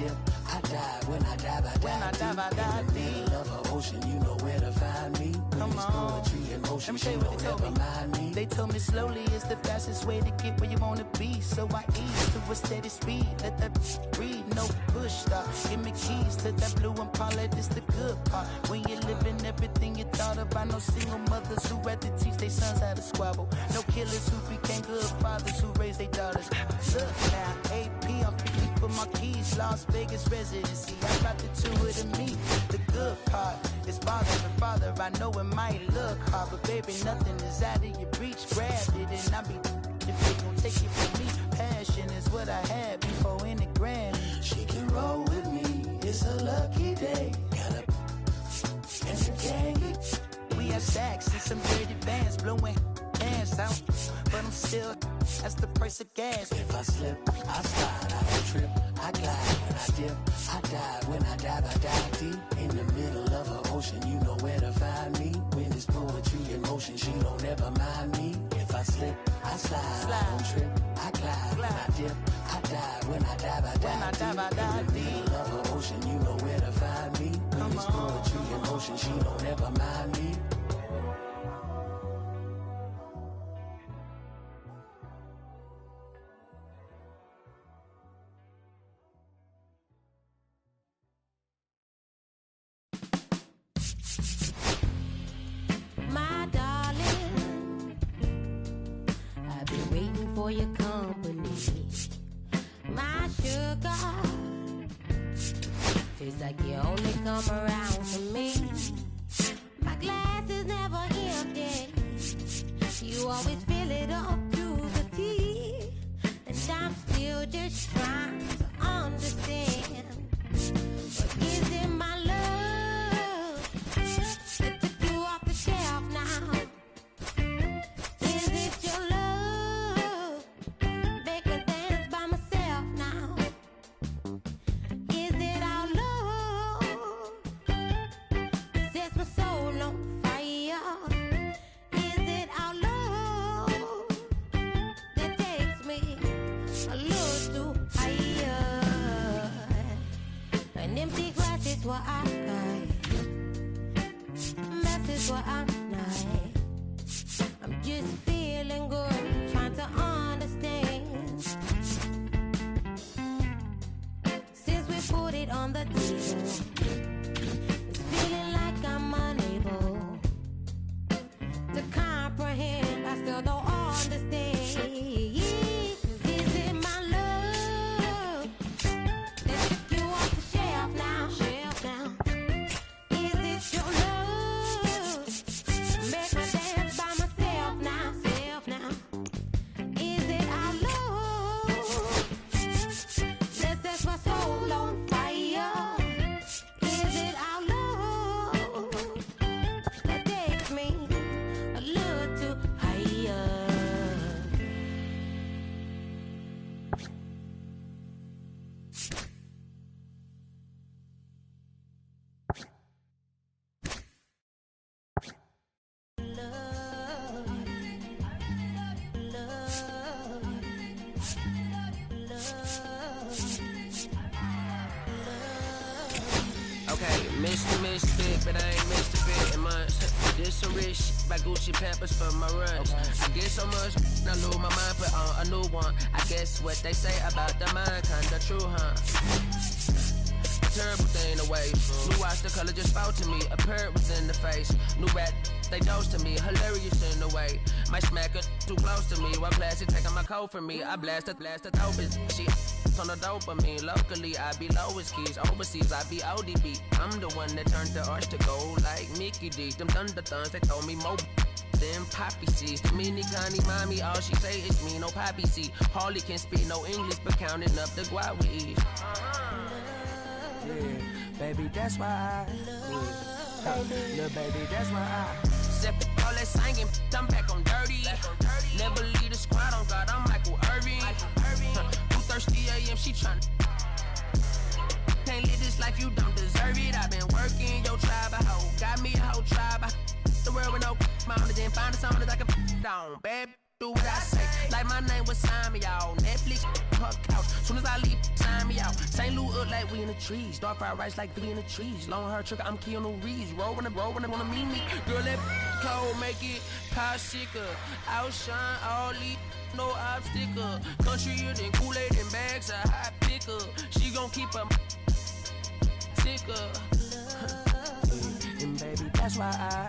dip, I dive. When I dive, I dive deep. In the middle of an ocean, you know where to find me. Come on. Poetry in motion, she don't ever mind me. They told me slowly is the fastest way to get where you wanna be. So I ease to a steady speed. Let that breathe, no push stop. Give me keys to that blue Impala, this the good part. When you're living everything you thought about. No single mothers who had to teach their sons how to squabble. No killers who became good fathers who raised their daughters. Look now, AP, I'm 50 for my keys. Las Vegas residency, I got the two of the me. The good part is father and father. I know it might look hard, but baby, nothing is out of your reach. Grab it and I be if they gon' take it from me. Passion is what I had before any Grammy. She can roll with me, it's a lucky day. Got a and some candy. We have stacks and some dirty bands blowing hands out, but I'm still, that's the price of gas. If I slip, I slide, I don't trip, I glide. When I dip, I dive. When I dive deep. In the middle of an ocean, you know where to find me. When it's poetry in motion, she don't ever mind me. If I slip, I slide, I don't trip, I glide. When I dip, I dive. When I dive, I dive deep. In the middle of an ocean, you know where to find me. When it's poetry in motion, she don't ever mind me. My darling, I've been waiting for your company. My sugar, feels like you only come around for me. My glass is never empty. You always fill it up to the tea. And I'm still just trying to understand. But is it my love that took you off the shelf now? Is it your love make me dance by myself now? Is it our love that sets my soul on fire? Is it our love that takes me a little too higher? An empty glass is what I got. Mess is what I'm not. I'm just feeling good, trying to understand. Since we put it on the table, it's feeling like I'm unable to comprehend. I still don't understand. Is it my love that took you off the shelf now? Is it your love make me dance by myself now? Is it our love that sets my soul on fire? Is it our love that takes me a little too higher? Okay, Mr. Misfit, but I ain't Mr. Fit in months. This some rich shit by Gucci Pampers for my runs. I get so much, I lose my mind, put on a new one. I guess what they say about the mind, kinda true, huh? A terrible thing to waste. New watch, the color just spoke to me. A parrot was in the face. New rat, they dose to me. Hilarious in the way. Might smack it too close to me. While classy taking my coat from me. I blast it, dope is she on the dopamine. Locally, I be lowest keys. Overseas, I be ODB. I'm the one that turned the arch to gold like Mickey D. Them thunder thuns, they told me more than poppy seeds. Mini Connie mommy, all she say is me, no poppy seed. Hardly can speak no English, but counting up the guap we eat. Yeah, baby, that's why I little baby, that's why I step all that singing, I'm back on dirty. Never leave the squad on God, I'm Michael Irving. 2:30 a.m. she tryna. Can't live this life, you don't deserve it. I've been working your tribe, a hoe. Got me a whole tribe. The world with no mountain, then find a song that I can down. Bad do what I say. Like my name was sign me out. Netflix, her couch. Soon as I leave, sign me out. St. Louis up like we in the trees. Dark fried rice like we in the trees. Long hair trigger, I'm Keanu Reeves. Rolling, wanna meet me. Girl, that cold make it popsicle. Outshine all these, no obstacle. Country and Kool-Aid and bags of hot picker. She gon' keep her sticker. And baby, that's why I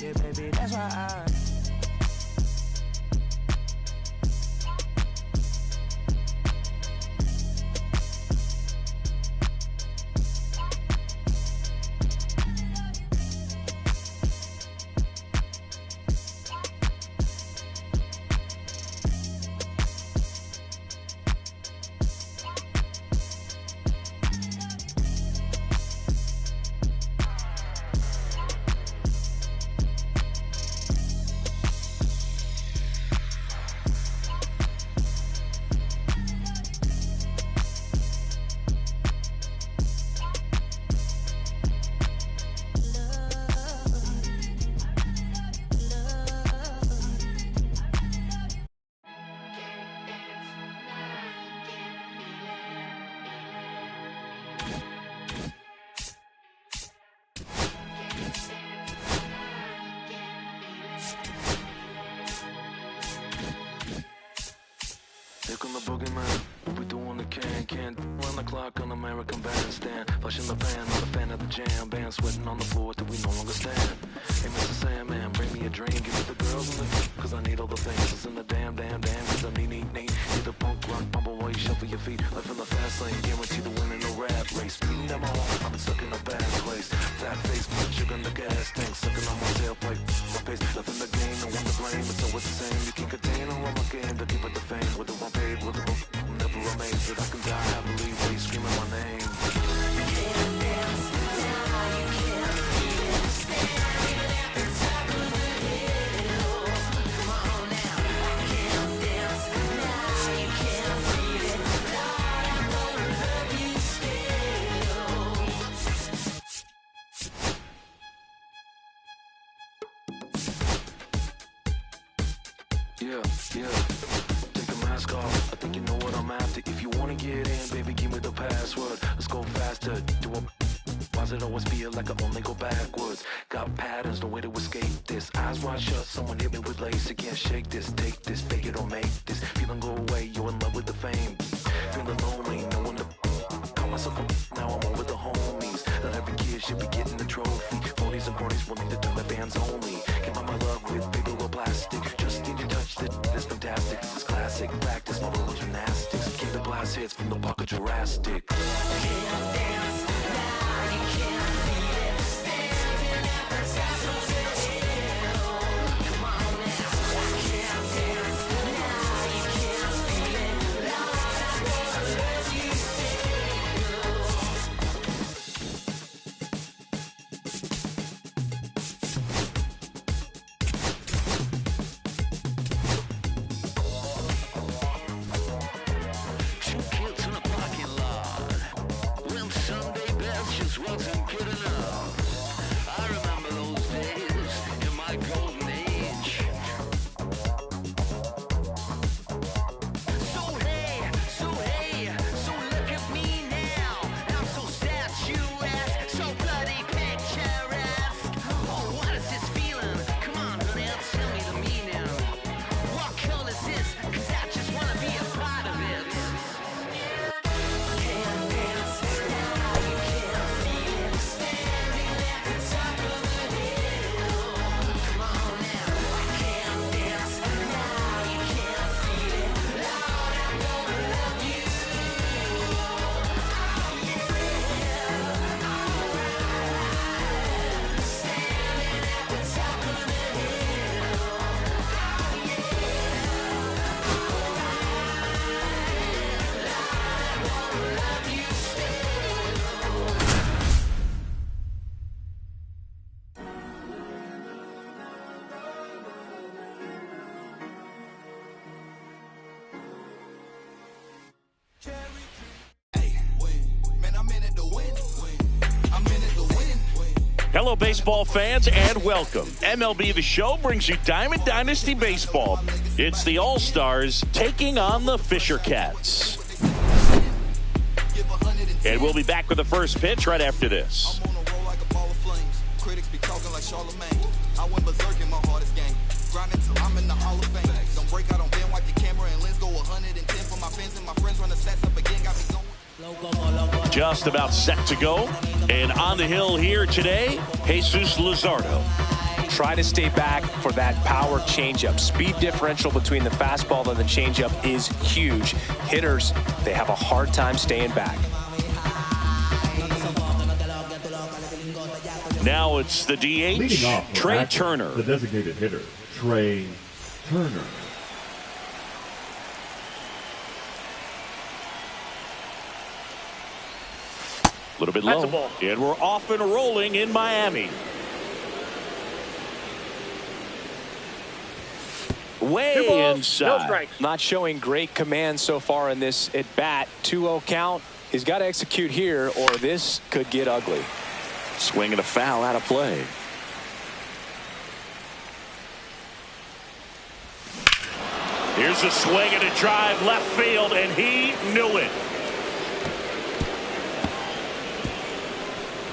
yeah, baby, that's why I Here come the boogeyman, what we do on the can run the clock on American Bandstand. Flushing the pan, not a fan of the jam. Band sweating on the floor till we no longer stand. Hey Mr. Sandman, bring me a drink. Give me the girls in the cause I need all the things. It's in the damn, cause I need the punk rock, bumble while you shuffle your feet. Life in the fast lane, guarantee the win in the rap race. Speeding down my home, I'm stuck in a bad place. Fat face, put sugar in the gas tank. Sucking on my tailpipe, my pace. Nothing to gain, no one to blame. It's always the same. You can't contain or run my game to keep it the fame. With the one paid, with the I'm never amazed that I can die happily while you screaming my name. You can't dance now, you can't feel it. Standing at the top of the hill. Come on now. I can't dance now, you can't feel it. Lord, I'm gonna love you still. Yeah. Mask off. I think you know what I'm after. If you wanna get in, baby, give me the password. Let's go faster. Why does it always feel like I only go backwards? Got patterns, no way to escape this. Eyes wide shut, someone hit me with lace. I can't shake this, take this, fake it or make this. Feeling go away, you're in love with the fame. Feeling lonely, no one to call myself a now I'm over the homies. Not every kid should be getting the trophy. Phonies and cronies will need to turn the bands only. Came out my love with big or plastic. Just need to touch it, it's fantastic. This is classic, practice my little gymnastics. Keep the blast hits from the pocket Jurassic. Can't dance now, you can't feel it. Standing at the top of the hill. Come on now, I can't dance now, you can't feel it. Lord, I'm gonna let you wasn't good enough. I remember those days in my golden age. So look at me now. I'm so statuesque, so bloody picturesque. Oh, what is this feeling? Come on, honey, tell me the meaning. What color is this? 'Cause I just wanna be a part of it. Can't dance now, you can't feel it. Standing at the top of the hill. Come on now, I can't dance now, you can't feel it. Lord, I'm gonna love you. Oh yeah, alright. Standing at the top of the hill. Oh yeah, alright. Lord, I'm gonna love you still. Man, I'm in it to win. I'm in it to win. Hello, baseball fans, and welcome. MLB The Show brings you Diamond Dynasty Baseball. It's the All-Stars taking on the Fisher Cats. And we'll be back with the first pitch right after this. I'm on a roll like a ball of flames. Critics be talking like Charlemagne. I went berserk in my hardest game. Grinding till I'm in the Hall of Fame. Don't break out on Ben, wipe the camera and lens go 110 for my fans and my friends. Run the stats up again, got me going. Just about set to go. And on the hill here today, Jesus Luzardo. Try to stay back for that power changeup. Speed differential between the fastball and the changeup is huge. Hitters, they have a hard time staying back. Now it's the DH, Trey Turner. The designated hitter, Trey Turner. A little bit low. And we're off and rolling in Miami. Way inside. No strikes. Not showing great command so far in this at bat. 2-0 count. He's got to execute here or this could get ugly. Swing and a foul out of play. Here's a swing and a drive left field, and he knew it.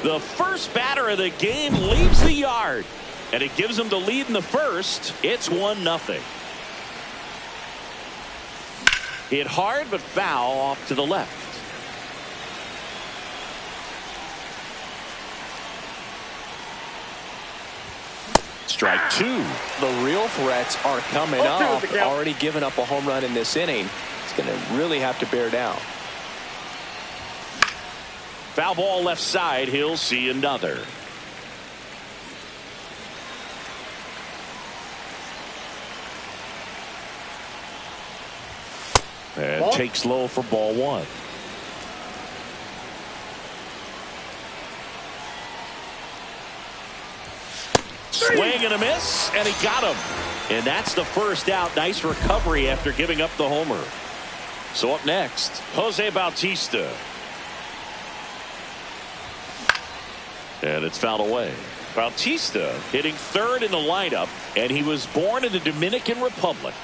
The first batter of the game leaves the yard, and it gives him the lead in the first. It's 1-0. Hit hard but foul off to the left. Strike two. The real threats are coming up. Already given up a home run in this inning. He's going to really have to bear down. Foul ball left side. He'll see another. And takes low for ball one. Swing and a miss, and he got him. And that's the first out. Nice recovery after giving up the homer. So up next, Jose Bautista. And it's fouled away. Bautista hitting third in the lineup, and he was born in the Dominican Republic.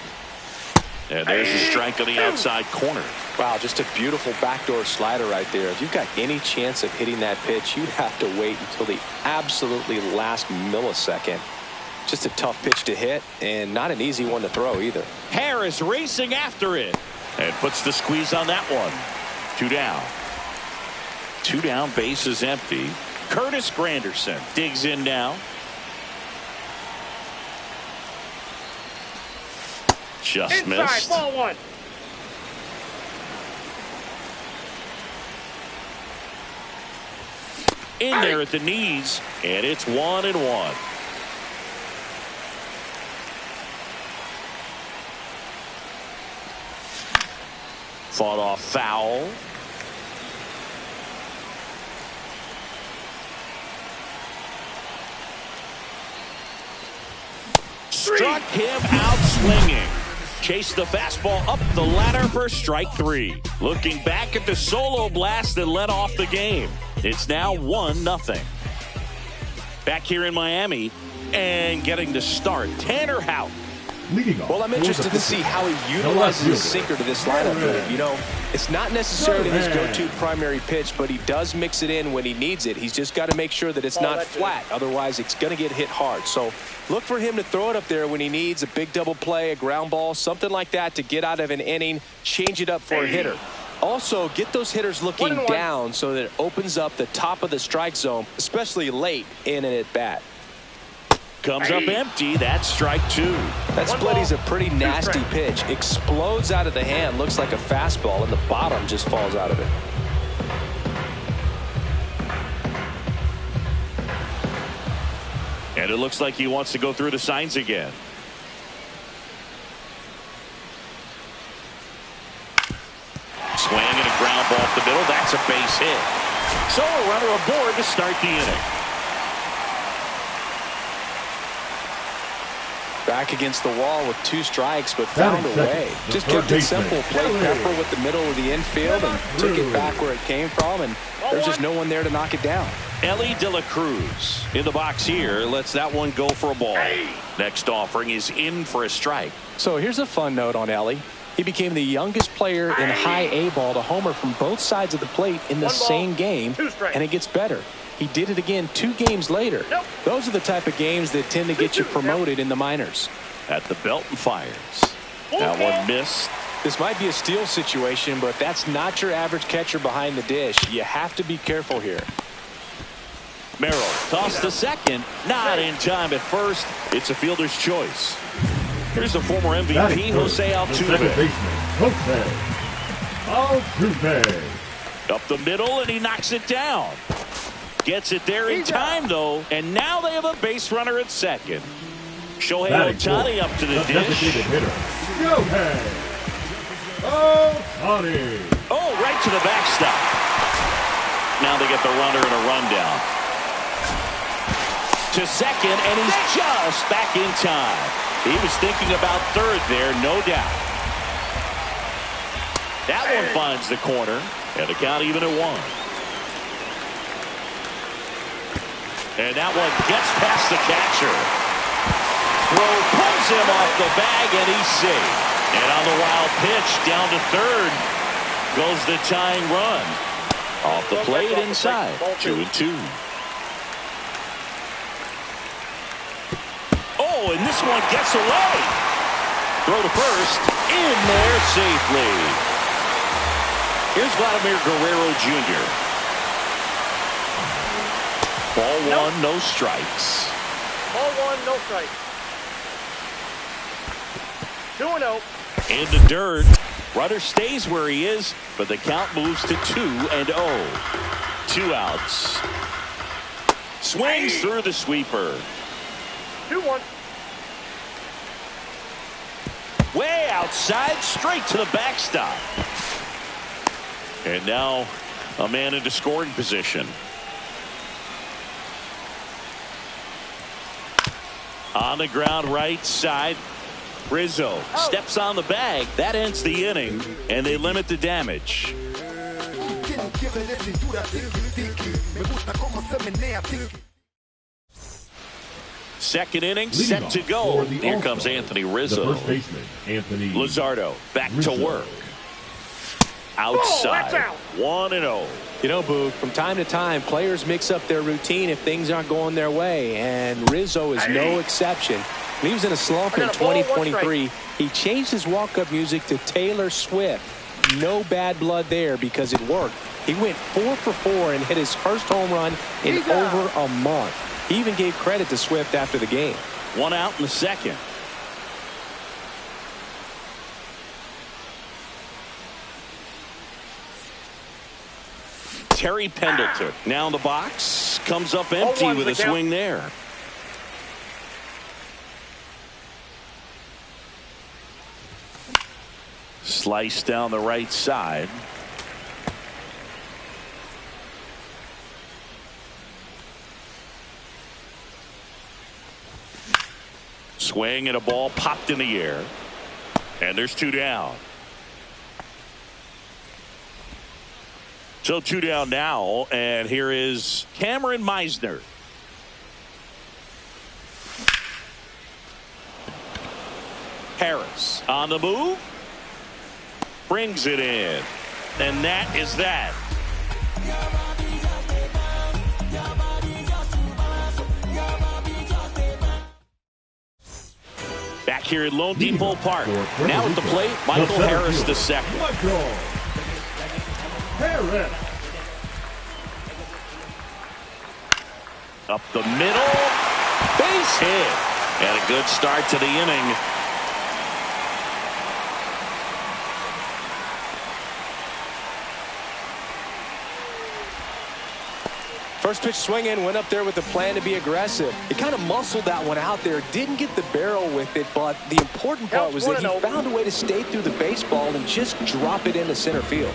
And there's a strike on the outside corner. Wow, just a beautiful backdoor slider right there. If you've got any chance of hitting that pitch, you have to wait until the absolutely last millisecond. Just a tough pitch to hit, and not an easy one to throw either. Harris racing after it, and puts the squeeze on that one. 2 down. 2 down, base is empty. Curtis Granderson digs in now. Just inside, missed. Ball one. In there at the knees, and it's 1-1. Fought off foul. Struck him out swinging. Chased the fastball up the ladder for strike 3. Looking back at the solo blast that led off the game. It's now 1-0. Back here in Miami and getting to start, Tanner Houck. Well, I'm interested to see how he utilizes his sinker to this lineup. You know, it's not necessarily his go-to primary pitch, but he does mix it in when he needs it. He's just got to make sure that it's not flat. Otherwise, it's going to get hit hard. So look for him to throw it up there when he needs a big double play, a ground ball, something like that to get out of an inning, change it up for a hitter. Also, get those hitters looking down so that it opens up the top of the strike zone, especially late in an at-bat. Comes up empty. That's strike 2. That split is a pretty nasty pitch. Explodes out of the hand. Looks like a fastball, and the bottom just falls out of it. And it looks like he wants to go through the signs again. Swing and a ground ball up the middle. That's a base hit. So a runner aboard to start the inning. Back against the wall with 2 strikes, but found a way. Just kept it simple. Played Pepper with the middle of the infield and took it back where it came from, and there's just no one there to knock it down. Ellie De La Cruz in the box here. Lets that one go for a ball. Next offering is in for a strike. So here's a fun note on Ellie. He became the youngest player in high A ball to homer from both sides of the plate in the same game, and it gets better. He did it again 2 games later. Those are the type of games that tend to get you promoted in the minors. At the belt and fires. That one missed. This might be a steal situation, but that's not your average catcher behind the dish. You have to be careful here. Merrill tossed to second. Not in time at first. It's a fielder's choice. Here's the former MVP, Jose Altuve. Up the middle, and he knocks it down. Gets it there in time, though, and now they have a base runner at second. Shohei Ohtani up to the dish. Oh, right to the backstop. Now they get the runner and a rundown. To second, and he's just back in time. He was thinking about third there, no doubt. That one finds the corner, and the count even at 1. And that one gets past the catcher. Throw pulls him off the bag, and he's safe. And on the wild pitch, down to third, goes the tying run. Off the plate inside, 2-2. Oh, and this one gets away. Throw to first, in there safely. Here's Vladimir Guerrero Jr. Ball 1, no strikes. Ball 1, no strikes. 2-0. In the dirt. Runner stays where he is, but the count moves to 2-0. 2 outs. Swings through the sweeper. 2-1. Way outside, straight to the backstop. And now a man into scoring position. On the ground right side, Rizzo steps on the bag. That ends the inning, and they limit the damage. Second inning set to go. Here comes Anthony Rizzo. Luzardo back to work. Outside, 1-0. You know, Boog, from time to time, players mix up their routine if things aren't going their way, and Rizzo is no exception. When he was in a slump in 2023, he changed his walk-up music to Taylor Swift. No bad blood there because it worked. He went 4 for 4 and hit his first home run in over a month. He even gave credit to Swift after the game. 1 out in the second. Terry Pendleton now in the box, comes up empty with a swing there. Slice down the right side. Swing and a ball popped in the air. And there's 2 down. So 2 down now, and here is Cameron Meisner. Harris on the move. Brings it in. And that is that. Back here at Lone Depot Park. Now at the plate, Michael Harris II. Harris. Up the middle. Base hit. And a good start to the inning. First pitch swinging, went up there with a plan to be aggressive. He kind of muscled that one out there, didn't get the barrel with it, but the important part was that he found a way to stay through the baseball and just drop it into center field.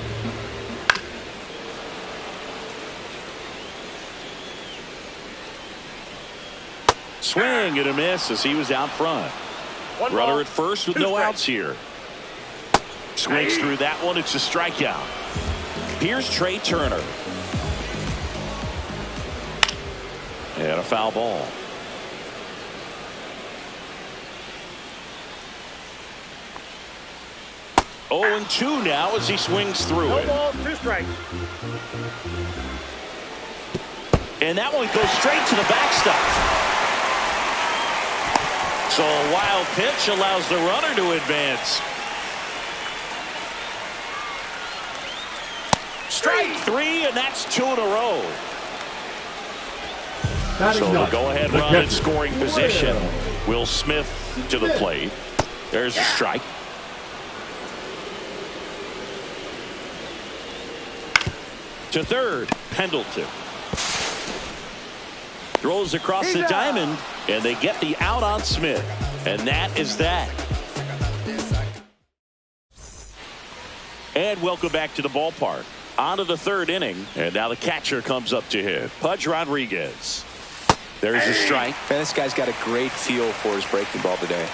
Swing and a miss as he was out front. One Runner ball, at first with 2 no strikes. outs here. Swings through that one. It's a strikeout. Here's Trey Turner. And a foul ball. 0-2 now as he swings through No it. balls, 2 strikes. And that one goes straight to the backstop. So a wild pitch allows the runner to advance. Strike 3, and that's 2 in a row. So the go-ahead run in scoring position. Will Smith to the plate. There's a strike. To third, Pendleton. Throws across the diamond, and they get the out on Smith. And that is that. And welcome back to the ballpark. On to the third inning, and now the catcher comes up to hit. Pudge Rodriguez. There's a strike. Man, this guy's got a great feel for his breaking ball today.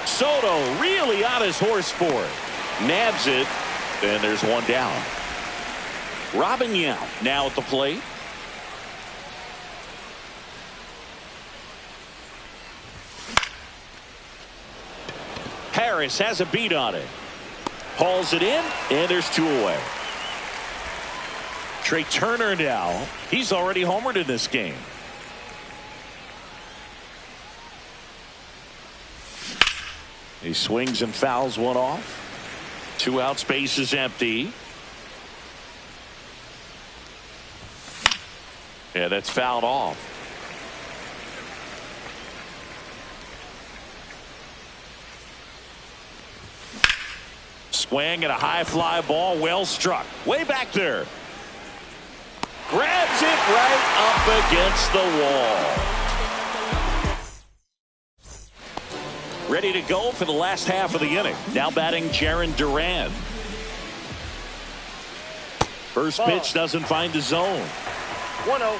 Soto really on his horse for it. Nabs it, and there's one down. Robin Yount now at the plate. Harris has a beat on it. Hauls it in, and there's 2 away. Trey Turner now. He's already homered in this game. He swings and fouls one off. 2 outs, base is empty. Yeah, that's fouled off. Swing and a high fly ball, well struck. Way back there. Grabs it right up against the wall. Ready to go for the last half of the inning. Now batting Jarren Duran. First pitch doesn't find the zone. 1-0.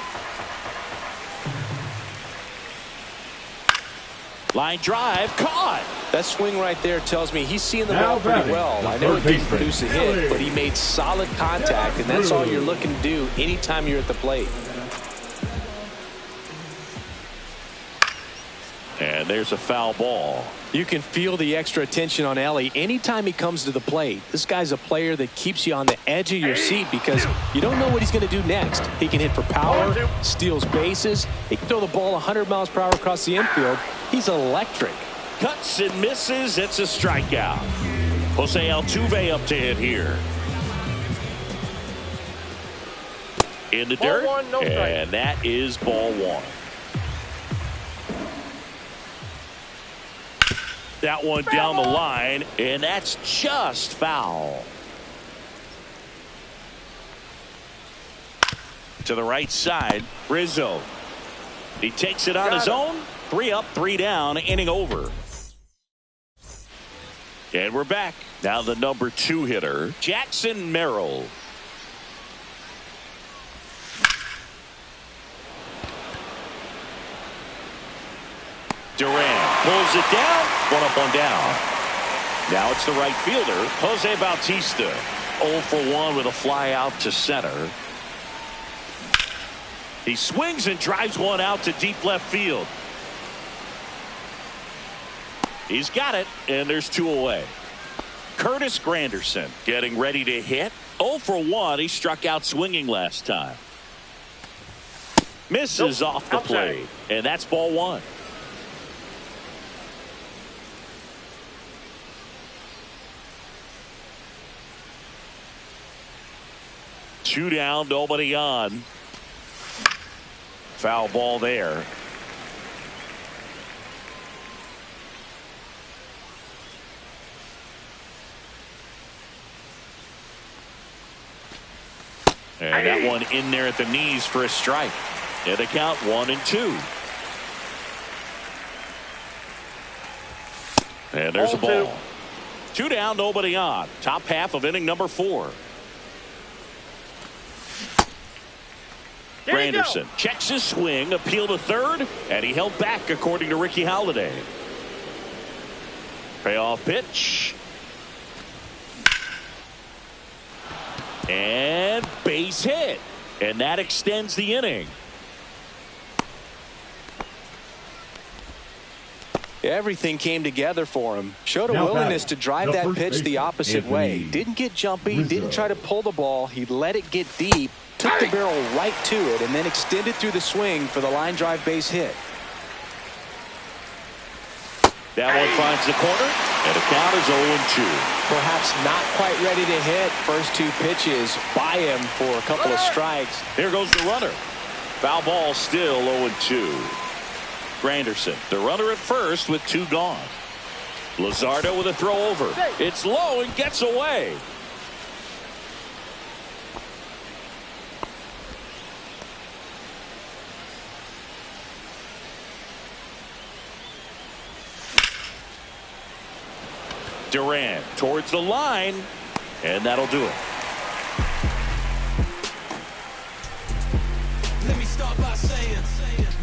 Line drive caught. That swing right there tells me he's seeing the ball pretty well. I know it didn't produce a hit, but he made solid contact, and that's all you're looking to do anytime you're at the plate. And there's a foul ball. You can feel the extra attention on Ellie anytime he comes to the plate. This guy's a player that keeps you on the edge of your seat because you don't know what he's going to do next. He can hit for power, steals bases. He can throw the ball 100 miles per hour across the infield. He's electric. Cuts and misses. It's a strikeout. Jose Altuve up to hit here. In the dirt. Ball 1, no strike. And that is ball 1. That one down the line, and that's just foul. To the right side, Rizzo. He takes it on his own. 3 up, 3 down, inning over. And we're back. Now the number 2 hitter, Jackson Merrill. Duran pulls it down. 1 up, 1 down. Now it's the right fielder, Jose Bautista. 0 for 1 with a fly out to center. He swings and drives one out to deep left field. He's got it, and there's 2 away. Curtis Granderson getting ready to hit. 0 for 1. He struck out swinging last time. Misses off the plate, and that's ball 1. Two down, nobody on. Foul ball there. And that one in there at the knees for a strike. And they count 1-2. And there's a ball. 2 down, nobody on. Top half of inning number 4. Granderson checks his swing, appeal to third, and he held back according to Ricky Holiday. Payoff pitch. And base hit. And that extends the inning. Everything came together for him. Showed a willingness to drive that pitch the opposite way. Didn't get jumpy, didn't try to pull the ball. He let it get deep, took the barrel right to it, and then extended through the swing for the line drive base hit. That one finds the corner, and the count is 0-2. Perhaps not quite ready to hit. First two pitches by him for a couple of strikes. Here goes the runner. Foul ball, still 0-2. Granderson, the runner at first with 2 gone. Luzardo with a throw over. It's low and gets away. Duran towards the line, and that'll do it. Let me start by saying,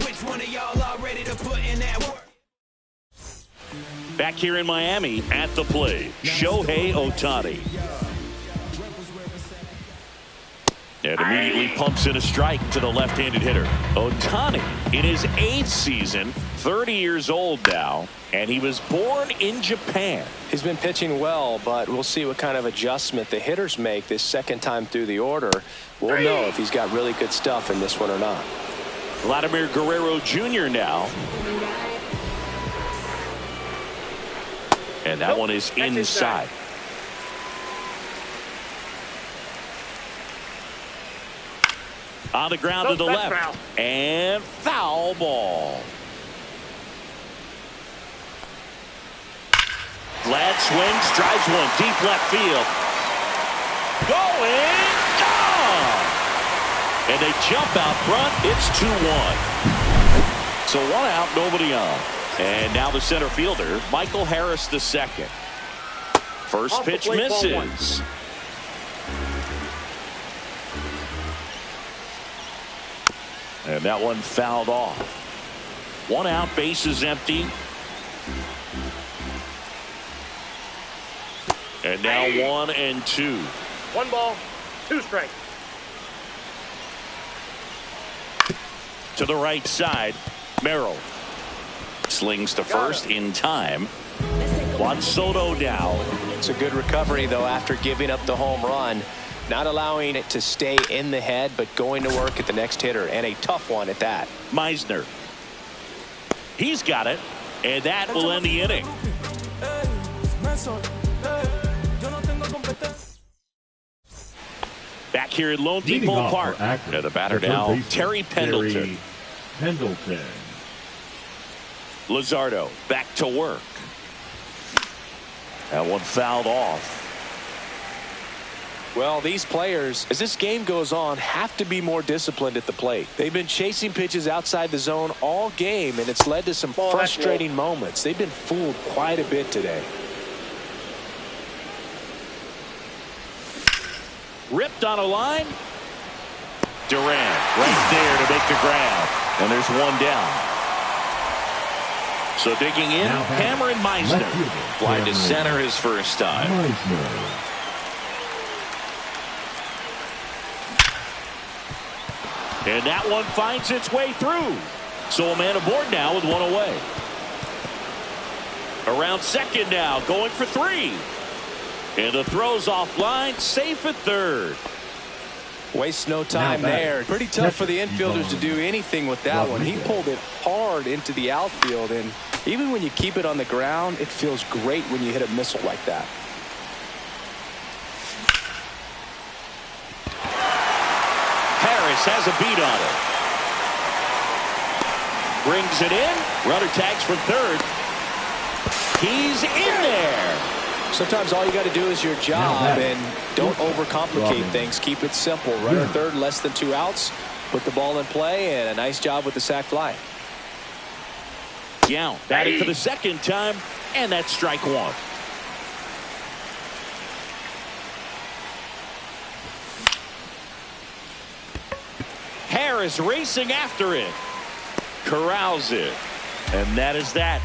which one of y'all are ready to put in that work? Back here in Miami at the plate, Shohei Ohtani. And immediately pumps in a strike to the left-handed hitter. Ohtani in his 8th season, 30 years old now, and he was born in Japan. He's been pitching well, but we'll see what kind of adjustment the hitters make this second time through the order. We'll know if he's got really good stuff in this one or not. Vladimir Guerrero Jr. now. And that one is inside. On the ground to the left. Foul. And foul ball. Vlad swings, drives one deep left field. Going, gone! And they jump out front. It's 2-1. So 1 out, nobody on. And now the center fielder, Michael Harris II. First pitch misses. And that one fouled off. 1 out, base is empty. And now 1-2. 1 ball, 2 strikes. To the right side, Merrill slings to first in time. Juan Soto down. It's a good recovery, though, after giving up the home run. Not allowing it to stay in the head, but going to work at the next hitter, and a tough one at that. Meisner. He's got it, and that will end the inning. Back here at Lone Depot Park. And the batter now, Terry Pendleton. Luzardo back to work. That one fouled off. Well, these players, as this game goes on, have to be more disciplined at the plate. They've been chasing pitches outside the zone all game, and it's led to some frustrating moments. They've been fooled quite a bit today. Ripped on a line. Duran right there to make the grab. And there's 1 down. So digging in, Cameron Meisner. Fly to center his first time. And that one finds its way through. So a man aboard now with 1 away. Around second now, going for 3. And the throw's offline, safe at third. Wastes no time there. Pretty tough for the infielders to do anything with that one. He pulled it hard into the outfield, and even when you keep it on the ground, it feels great when you hit a missile like that. Harris has a beat on it. Brings it in. Runner tags from third. He's in there. Sometimes all you got to do is your job, and don't overcomplicate things. Keep it simple. Runner third, less than 2 outs. Put the ball in play, and a nice job with the sac fly. Young batting for the second time, and that's strike 1. Harris racing after it. Corrals it. And that is that.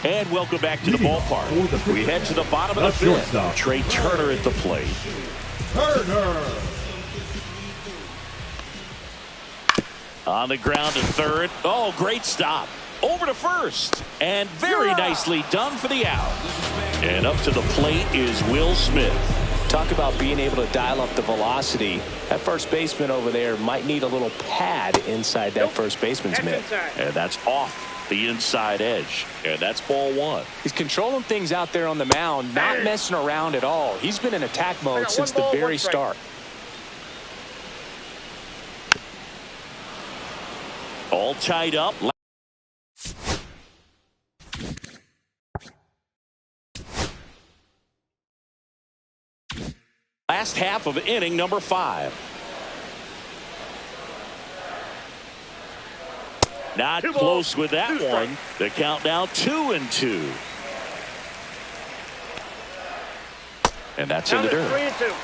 And welcome back to the ballpark. We head to the bottom of the fifth. Trey Turner at the plate. Turner. On the ground to third. Oh, great stop. Over to first. And very nicely done for the out. And up to the plate is Will Smith. Talk about being able to dial up the velocity. That first baseman over there might need a little pad inside that first baseman's mitt. And that's off the inside edge. And that's ball one. He's controlling things out there on the mound, not messing around at all. He's been in attack mode since the very start. All tied up. Last half of inning number 5. Not close with that one. The count now 2-2. And that's in the dirt. 3-2.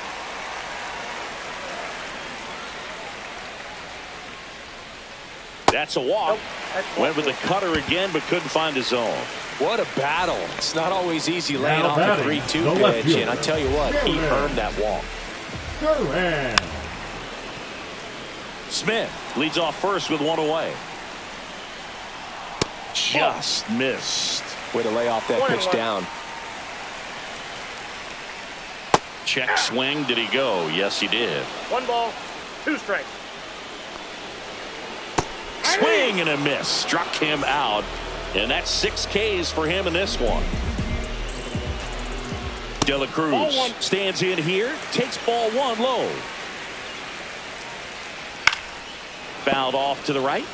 That's a walk. Went with the cutter again, but couldn't find his zone. What a battle. It's not always easy laying off a 3-2 pitch, and I tell you what, he earned that walk. Smith leads off first with one away. Just missed. Way to lay off that pitch down. Check swing. Did he go? Yes, he did. 1 ball, 2 strikes. Swing and a miss. Struck him out. And that's 6 Ks for him in this one. De La Cruz stands in here. Takes ball 1 low. Fouled off to the right.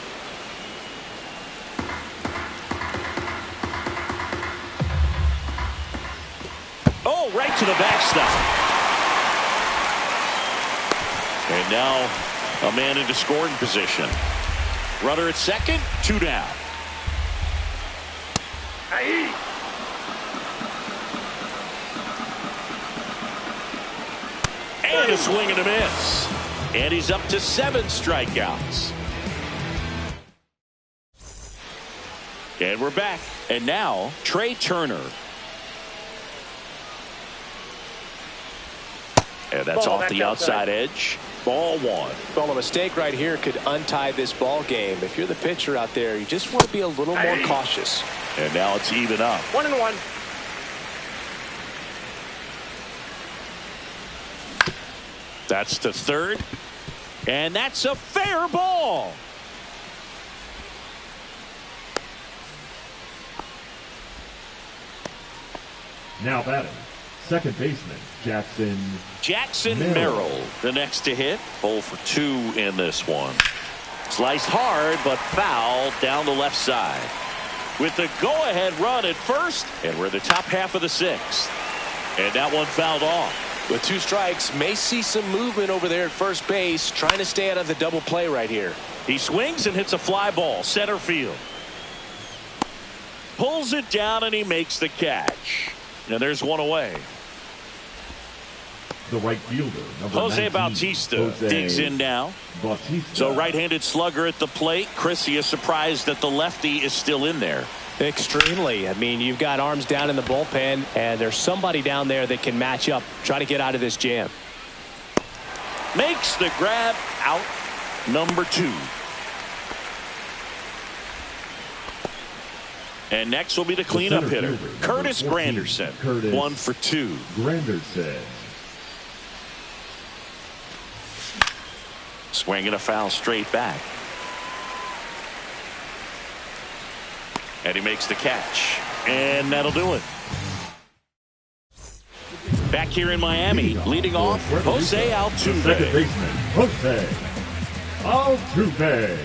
Oh, right to the backstop. And now a man into scoring position. Runner at second, 2 down. And a swing and a miss. And he's up to 7 strikeouts. And we're back. And now Trey Turner. And that's off the outside edge. Ball 1. Well, a mistake right here could untie this ball game. If you're the pitcher out there, you just want to be a little more cautious. And now it's even up. 1-1. That's to third. And that's a fair ball. Now batting, second baseman Jackson Merrill, the next to hit. 0 for 2 in this one. Sliced hard, but foul down the left side. With the go-ahead run at first, and we're in the top half of the 6th. And that one fouled off. With 2 strikes, may see some movement over there at first base, trying to stay out of the double play right here. He swings and hits a fly ball, center field. Pulls it down, and he makes the catch. And there's one away. The right fielder, Jose 19, Bautista digs in now. So right-handed slugger at the plate. Chris, he is surprised that the lefty is still in there. Extremely. I mean, you've got arms down in the bullpen, and there's somebody down there that can match up, try to get out of this jam. Makes the grab, out number 2. And next will be the cleanup hitter, Curtis Granderson. 1 for 2. Granderson. Swinging a foul straight back. And he makes the catch. And that'll do it. Back here in Miami, leading off, Jose Altuve. Second baseman, Jose Altuve.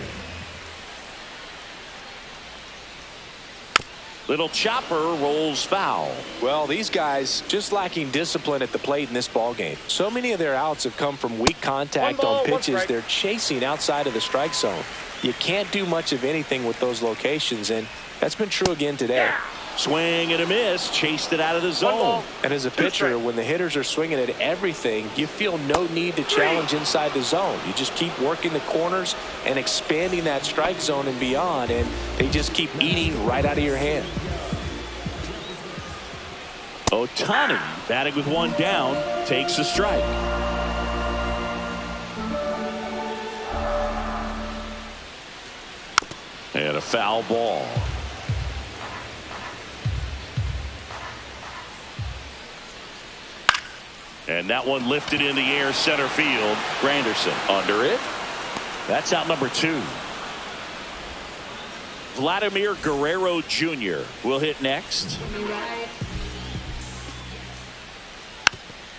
Little chopper rolls foul. Well, these guys just lacking discipline at the plate in this ball game. So many of their outs have come from weak contact on pitches they're chasing outside of the strike zone. you can't do much of anything with those locations, and that's been true again today. Swing and a miss, chased it out of the zone. And as a pitcher, when the hitters are swinging at everything, you feel no need to challenge inside the zone. You just keep working the corners and expanding that strike zone and beyond, and they just keep eating right out of your hand. Ohtani, batting with one down, takes a strike. And a foul ball. And that one lifted in the air, center field. Granderson under it. That's out number 2. Vladimir Guerrero Jr. will hit next.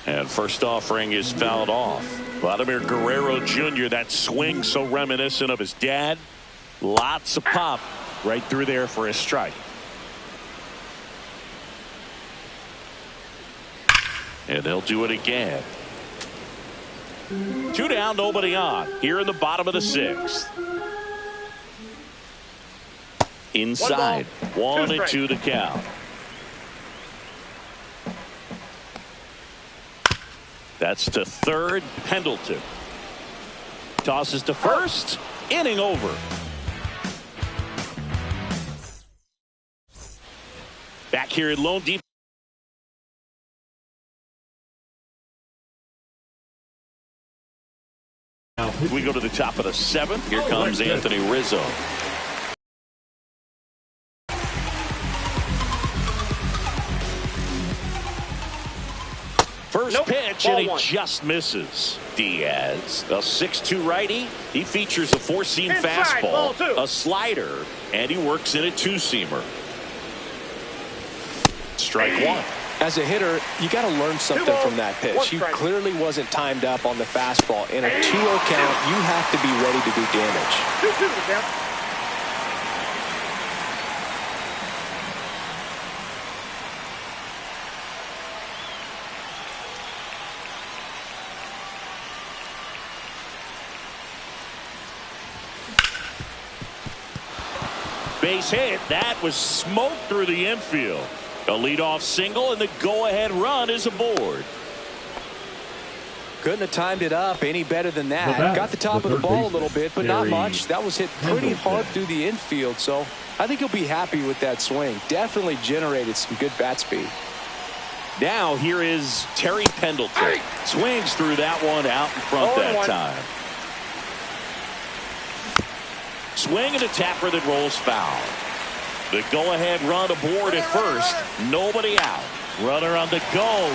And first offering is fouled off. Vladimir Guerrero Jr., that swing so reminiscent of his dad. Lots of pop right through there for a strike. And they'll do it again. 2 down, nobody on. Here in the bottom of the 6th. Inside. 1-2 the count. That's to third. Pendleton tosses to first. Inning over. Back here in Lone Deep. We go to the top of the 7th. Here comes Anthony Rizzo. First pitch, and he just misses. Diaz, a 6'2 righty. He features a 4-seam fastball, a slider, and he works in a 2-seamer. Strike 1. As a hitter, you got to learn something from that pitch. He clearly wasn't timed up on the fastball. In a 2-0 count, you have to be ready to do damage. Base hit. That was smoked through the infield. A leadoff single, and the go-ahead run is aboard. Couldn't have timed it up any better than that. Got the top of the ball a little bit, but not much. That was hit pretty hard through the infield, so I think he'll be happy with that swing. Definitely generated some good bat speed. Now here is Terry Pendleton. Swings through that one out in front that time. Swing and a tapper that rolls foul. The go-ahead run aboard at first. Nobody out. Runner on the go.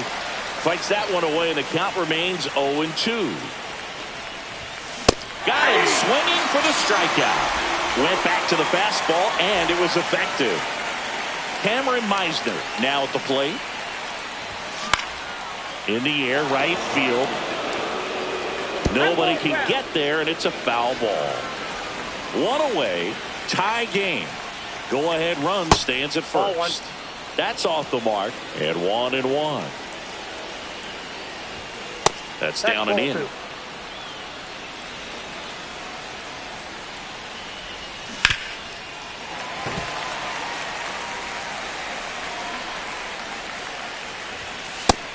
Fights that one away, and the count remains 0-2. Got him swinging for the strikeout. Went back to the fastball, and it was effective. Cameron Meisner now at the plate. In the air, right field. Nobody can get there, and it's a foul ball. One away, tie game. Go-ahead run stands at first. That's off the mark, and 1-1. That's down and in.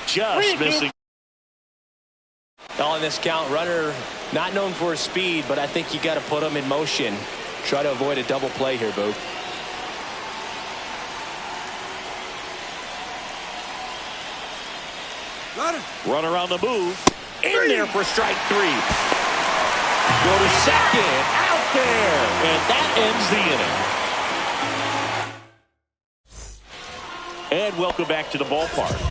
Just missing. On this count, runner not known for his speed, but I think you got to put him in motion. Try to avoid a double play here, Boog. Runner on the move. In there for strike 3. Go to second. Out there. And that ends the inning. And welcome back to the ballpark.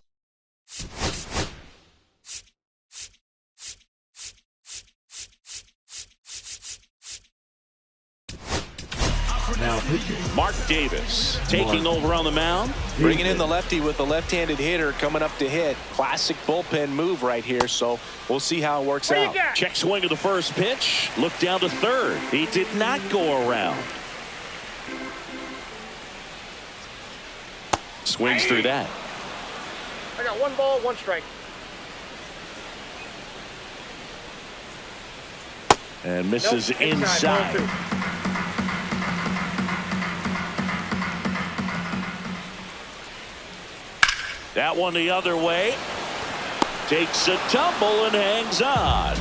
Mark Davis taking over on the mound. Bringing in the lefty with the left-handed hitter coming up to hit. Classic bullpen move right here, so we'll see how it works out. Check swing of the first pitch. Look down to third. He did not go around. Swings through that. I got 1 ball, 1 strike. And misses inside. That one the other way. Takes a tumble and hangs on.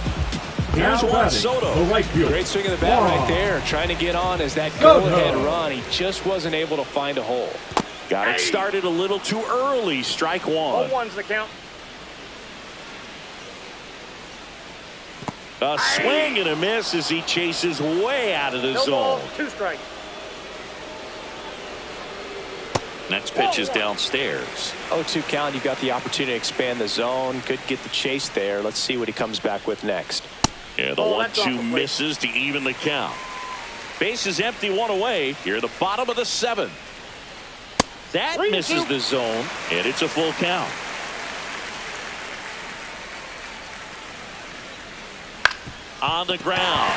Here's Juan Soto. Great swing of the bat right there. Trying to get on as that go-ahead run. He just wasn't able to find a hole. Got it started a little too early. Strike one. 0-1's the count. A swing and a miss as he chases way out of the No zone. ball, 2 strikes. Next pitch is downstairs. 0-2 count. You got the opportunity to expand the zone. Could get the chase there. Let's see what he comes back with next. Yeah, the 1-2 misses to even the count. Base is empty, 1 away. Here at the bottom of the 7th. That misses the zone, and it's a full count. On the ground.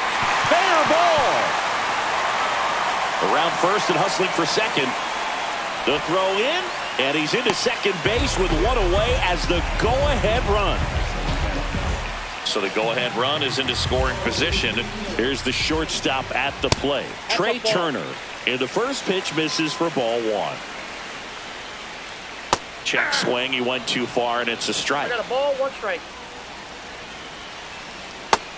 Fair ball. Around first and hustling for second. The throw in, and he's into second base with 1 away as the go-ahead run. So the go-ahead run is into scoring position. Here's the shortstop at the plate. Trey Turner. And the first pitch misses for ball 1. Check swing. He went too far, and it's a strike. I got a ball, 1 strike.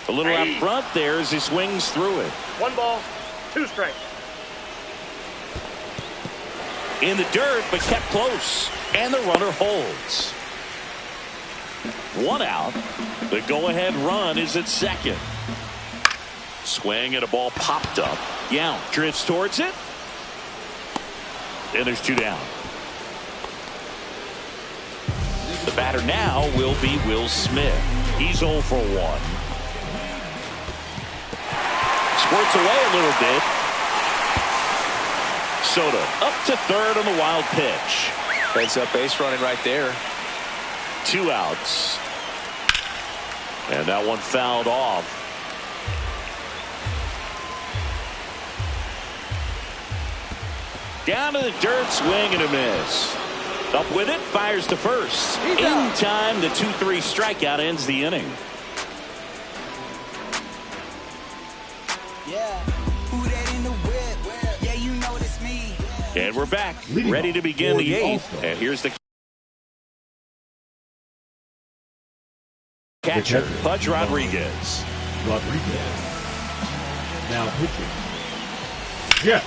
A little out front there as he swings through it. 1 ball, 2 strikes. In the dirt, but kept close. And the runner holds. 1 out. The go-ahead run is at second. Swing and a ball popped up. Yount drifts towards it. And there's 2 down. The batter now will be Will Smith. He's 0 for 1. Squirts away a little bit. Soto up to third on the wild pitch. Heads up base running right there. 2 outs. And that one fouled off. Down to the dirt, swing and a miss. Up with it, fires to first. In time, the 2-3 strikeout ends the inning. And we're back, ready to begin the 8th. And here's the catcher, Pudge Rodriguez. Now pitching. Jeff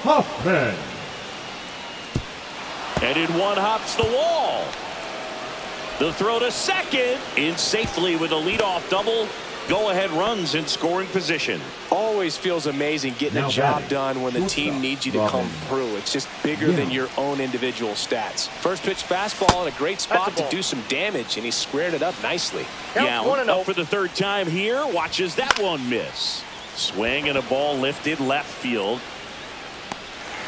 Hoffman. And in 1 hops the wall. The throw to second. In safely with a leadoff double. Go-ahead runs in scoring position. Always feels amazing getting a job done when the team needs you to come through. It's just bigger than your own individual stats. First pitch fastball in a great spot to do some damage, and he squared it up nicely. Yeah, up for the 3rd time here. Watches that one miss. Swing and a ball lifted left field.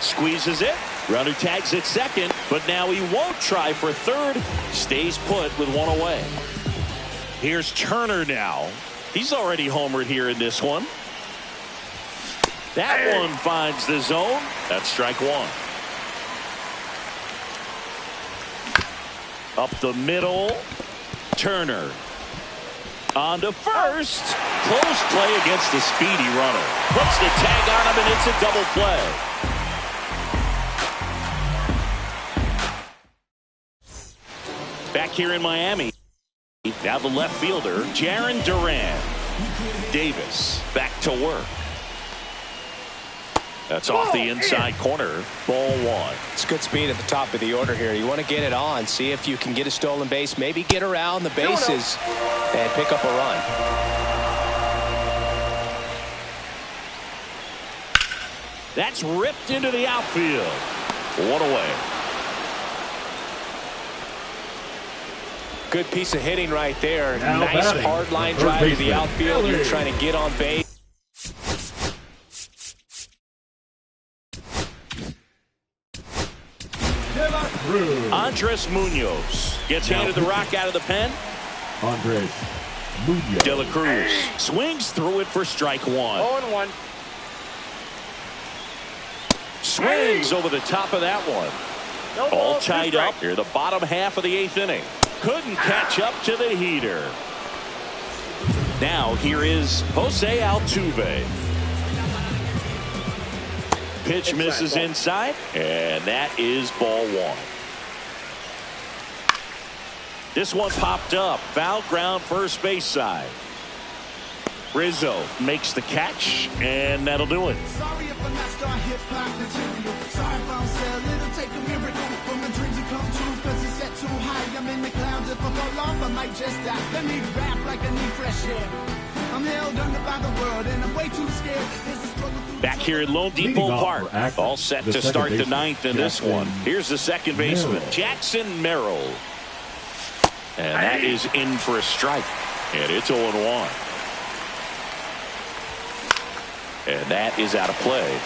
Squeezes it. Runner tags at second, but now he won't try for third. Stays put with 1 away. Here's Turner now. He's already homered here in this one. That one finds the zone. That's strike 1. Up the middle. Turner. On to first. Close play against the speedy runner. Puts the tag on him, and it's a double play. Back here in Miami. Now the left fielder, Jarren Duran. Davis back to work. That's off the inside corner. Ball 1. It's good speed at the top of the order here. You want to get it on. See if you can get a stolen base. Maybe get around the bases and pick up a run. That's ripped into the outfield. 1 away. Good piece of hitting right there. Now nice batting, hard line the drive to the baseman, outfield. You're trying to get on base. Andres Munoz gets handed the rock out of the pen. Andres Munoz. De La Cruz swings through it for strike 1. 0-1. Swings over the top of that one. No ball, All 2 tied up strikes. here, the bottom half of the 8th inning. Couldn't catch up to the heater. Now here is Jose Altuve. Pitch misses inside, and that is ball 1. This one popped up. Foul ground, first base side. Rizzo makes the catch, and that'll do it. Sorry if I'm not star hip-hop material. Sorry if I don't sell. It'll take a miracle for my dreams to come true. Cause it's set too high. I'm in the clouds. If I fall off, I might just die. Let me rap like I need fresh air. I'm held under by the world, and I'm way too scared. There's a struggle through. Back here at Lone Depot Park. All set to start the ninth in this one. Here's the second baseman, Jackson Merrill. And that is in for a strike. And it's 0-1. And that is out of play.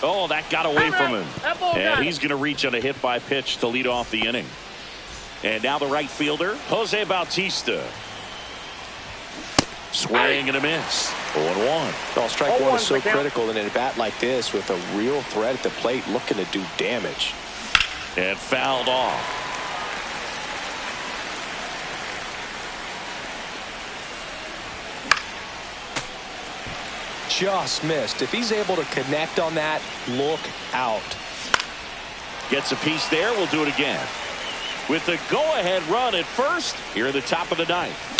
Oh, that got away from him. And he's going to reach on a hit by pitch to lead off the inning. And now the right fielder, Jose Bautista. Swing and a miss. 0-1. Well, strike one is so critical in a bat like this with a real threat at the plate looking to do damage. And fouled off. Just missed. If he's able to connect on that, look out. Gets a piece there. We'll do it again. With the go-ahead run at first, here at the top of the ninth.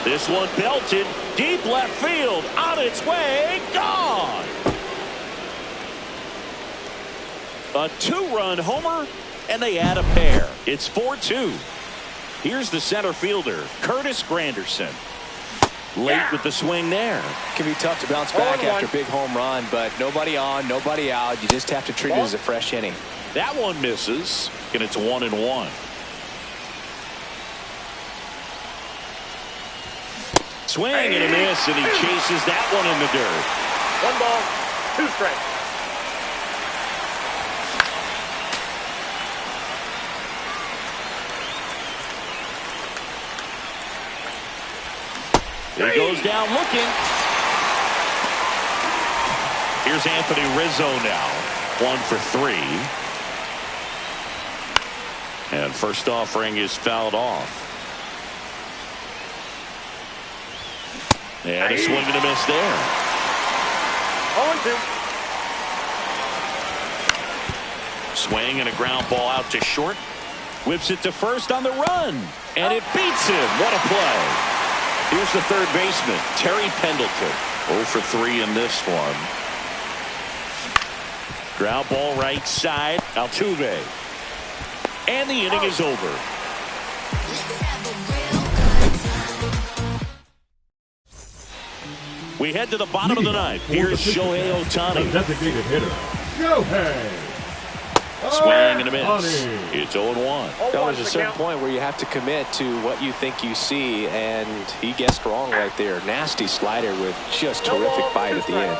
This one belted deep left field. On its way. Gone. A two-run homer, and they add a pair. It's 4-2. Here's the center fielder, Curtis Granderson. Late with the swing there. Can be tough to bounce back after a big home run, but nobody on, nobody out. You just have to treat it as a fresh inning. That one misses, and it's 1-1. Swing and a miss, and he chases that one in the dirt. 1 ball, 2 strikes. He goes down looking. Here's Anthony Rizzo now. 1 for 3. And first offering is fouled off. And a swing and a miss there. 0-2. Swing and a ground ball out to short. Whips it to first on the run. And it beats him. What a play. Here's the third baseman, Terry Pendleton. 0 for 3 in this one. Ground ball right side, Altuve. And the inning is over. We head to the bottom of the ninth. Here's Shohei Ohtani. Designated hitter, Shohei. Swing and a miss. It's 0-1. There's a certain point where you have to commit to what you think you see, and he guessed wrong right there. Nasty slider with just terrific bite at the end.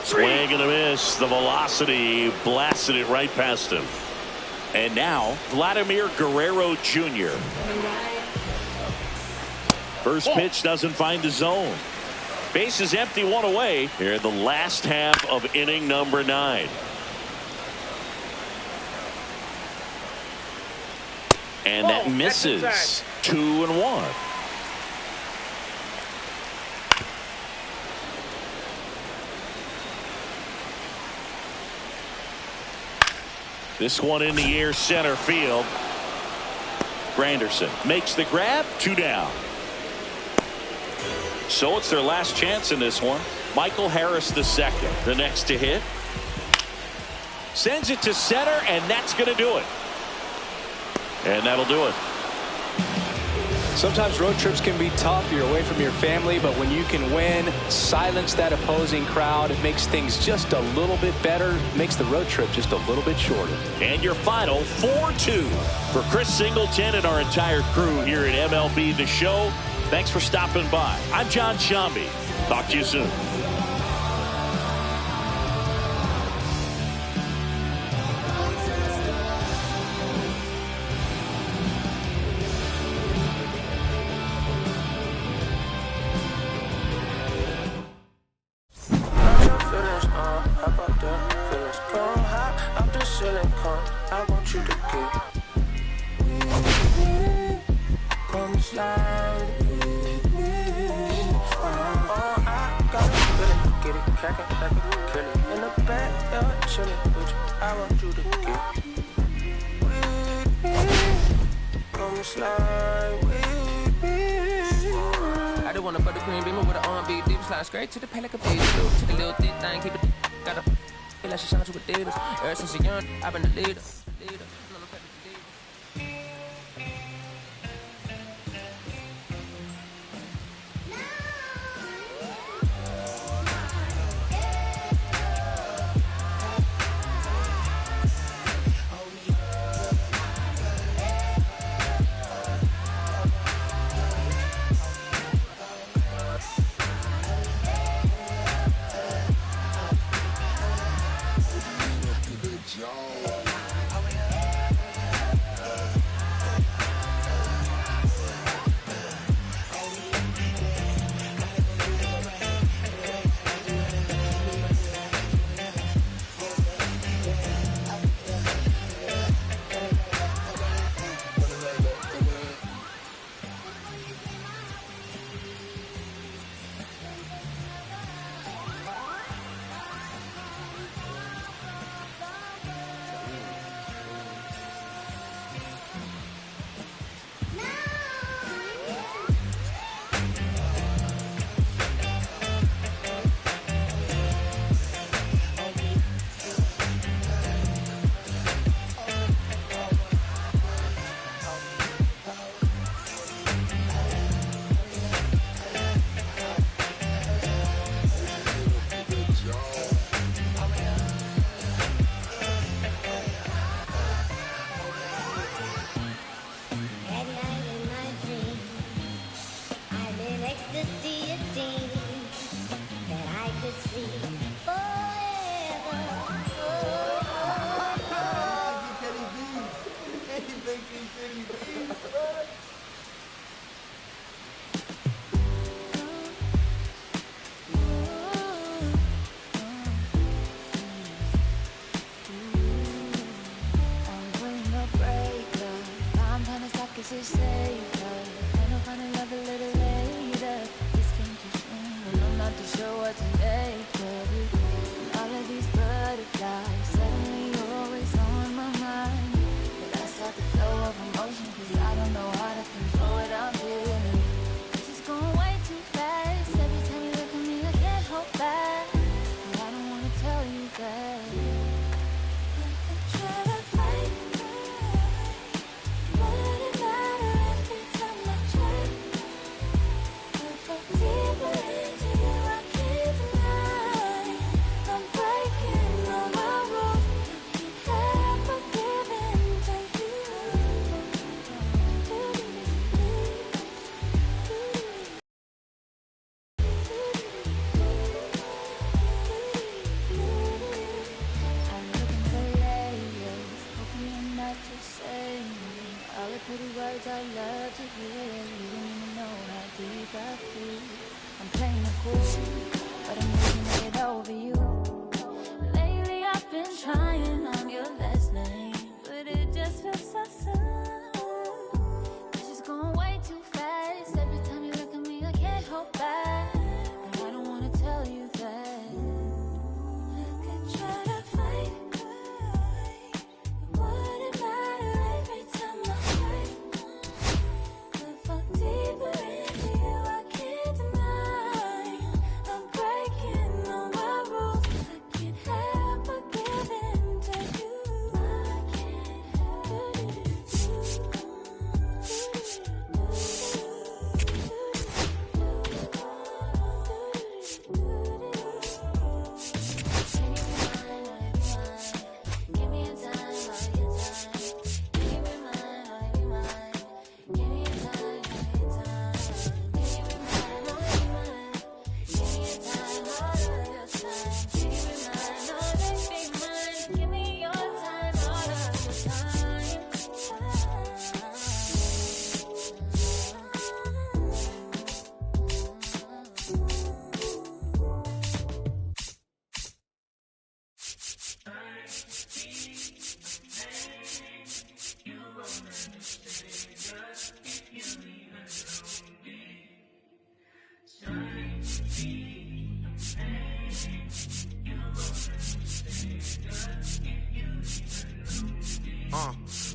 Swing and a miss. The velocity blasted it right past him. And now Vladimir Guerrero Jr. First pitch doesn't find the zone. Base is empty, 1 away here in the last half of inning number 9. And that misses. 2-1. This one in the air, center field. Granderson makes the grab. 2 down. So it's their last chance in this one. Michael Harris the second, the next to hit. Sends it to center, and that's going to do it. And that'll do it. Sometimes road trips can be tough. You're away from your family, but when you can win, silence that opposing crowd, it makes things just a little bit better, makes the road trip just a little bit shorter. And your final 4-2 for Chris Singleton and our entire crew here at MLB The Show. Thanks for stopping by. I'm John Shambi. Talk to you soon. I want you to get with me. Come slide with me. I got like a killer. In the backyard, chillin' with you. I want you to get with me. Come slide with me. I just want a buttercream beamer with an R&B deep slide straight to the pay like a baby. Take a little thick thing, keep it got a feel like she shine to Adidas. Ever since a young, I've been the leader.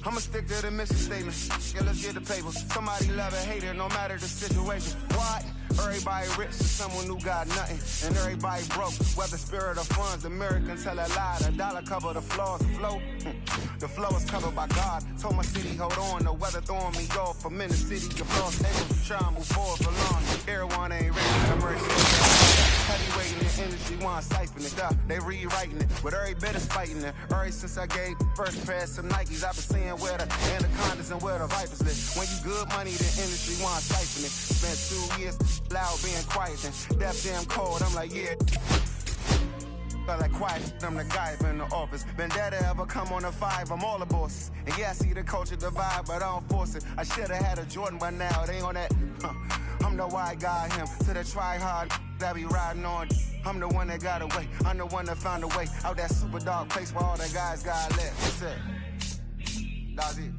I'ma stick to the mission statement. Yeah, let's get the paper. Somebody love it, hate it, no matter the situation. What? Everybody rich is someone who got nothing, and everybody broke. Whether spirit or funds, Americans tell a lie. The dollar cover the flaws, the flow. The flow is covered by God. Told my city, hold on, the weather throwing me off. I'm in the city, the lost angels try to move forward for long. Everyone ain't ready, I'm ready. Heavyweight in the industry, want siphon it up. They rewriting it, but every bit is fighting it. Ever since I gave first pass some Nikes, I've been seeing where the anacondas and where the vipers live. When you good money, the industry want siphon it. Spent 2 years loud being quiet and deaf damn cold. I'm like, yeah. I like quiet, I'm the guy in the office. Vendetta ever come on a 5, I'm all the bosses. And yeah, I see the culture divide, but I don't force it. I should've had a Jordan by now, they on that. I'm the white guy, him, to the try hard that be riding on. I'm the one that got away, I'm the one that found a way out that super dark place where all the guys got left. That's it. That's it.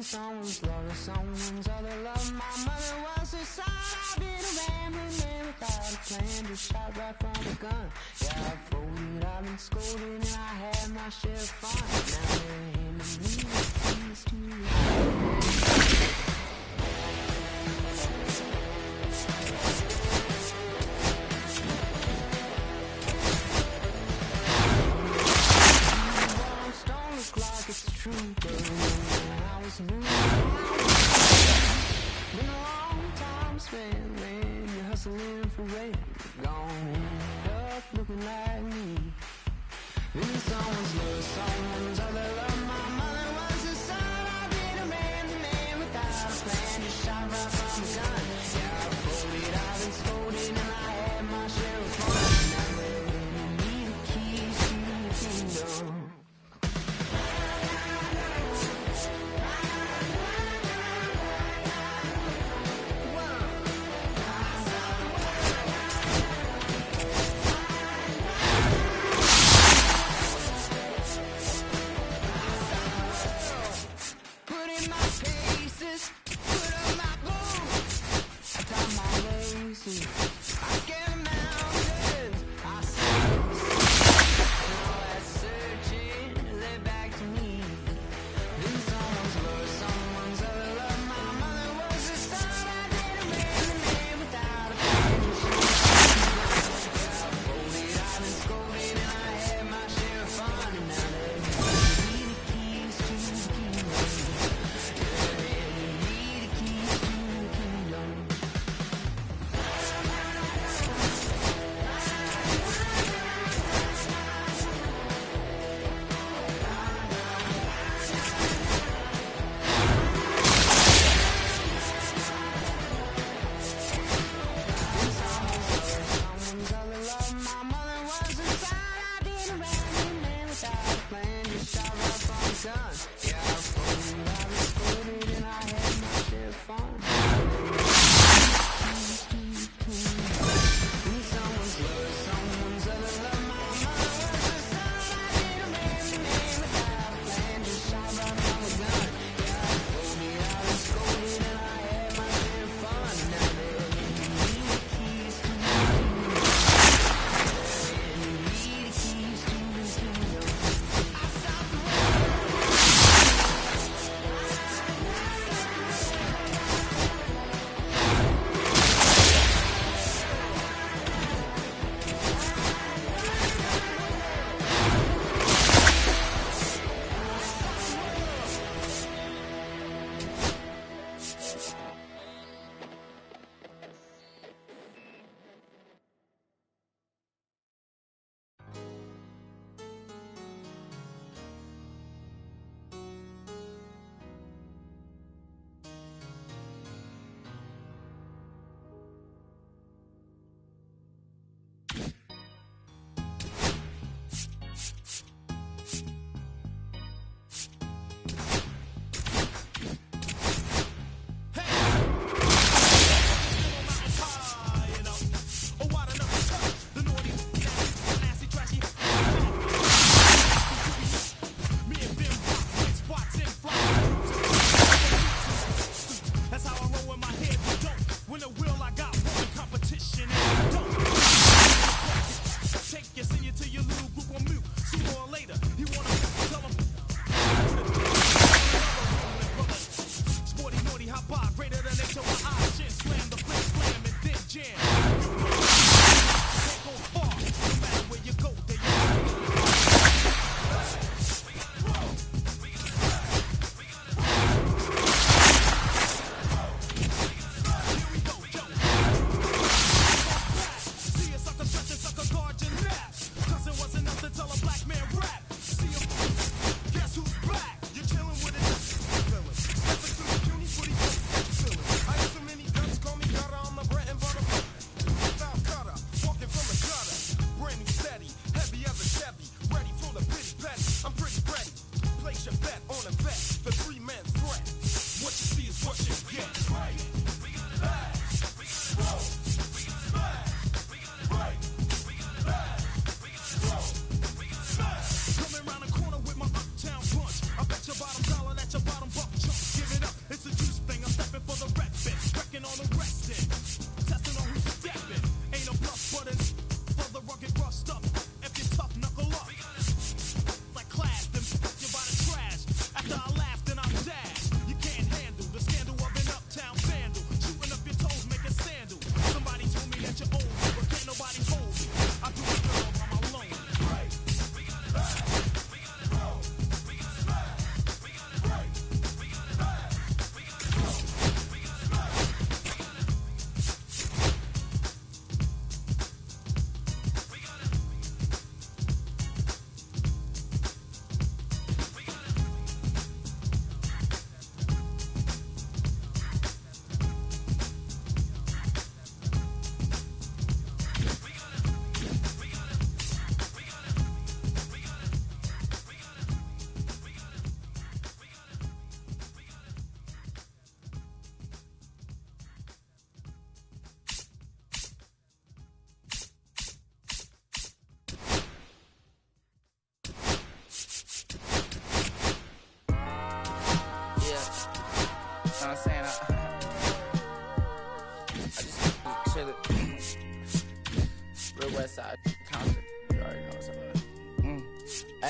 Someone's love, someone's other love. My mother was a son. I've been a rambling man without a plan. Just shot right from the gun. Yeah, I've folded, I've been scolded, and I had my share of fun. Now they're handing me the keys to you. Like it's true, but I was new. Been a long time spent, man. You're hustling for rent. Gone end up looking like me. Been someone's love, someone's other love. My mother was a son. I've been a man without a plan. Just shot right from the gun. Yeah, I've folded, I've been scolded, and I had my share of fun. Now they're giving me the keys to the kingdom.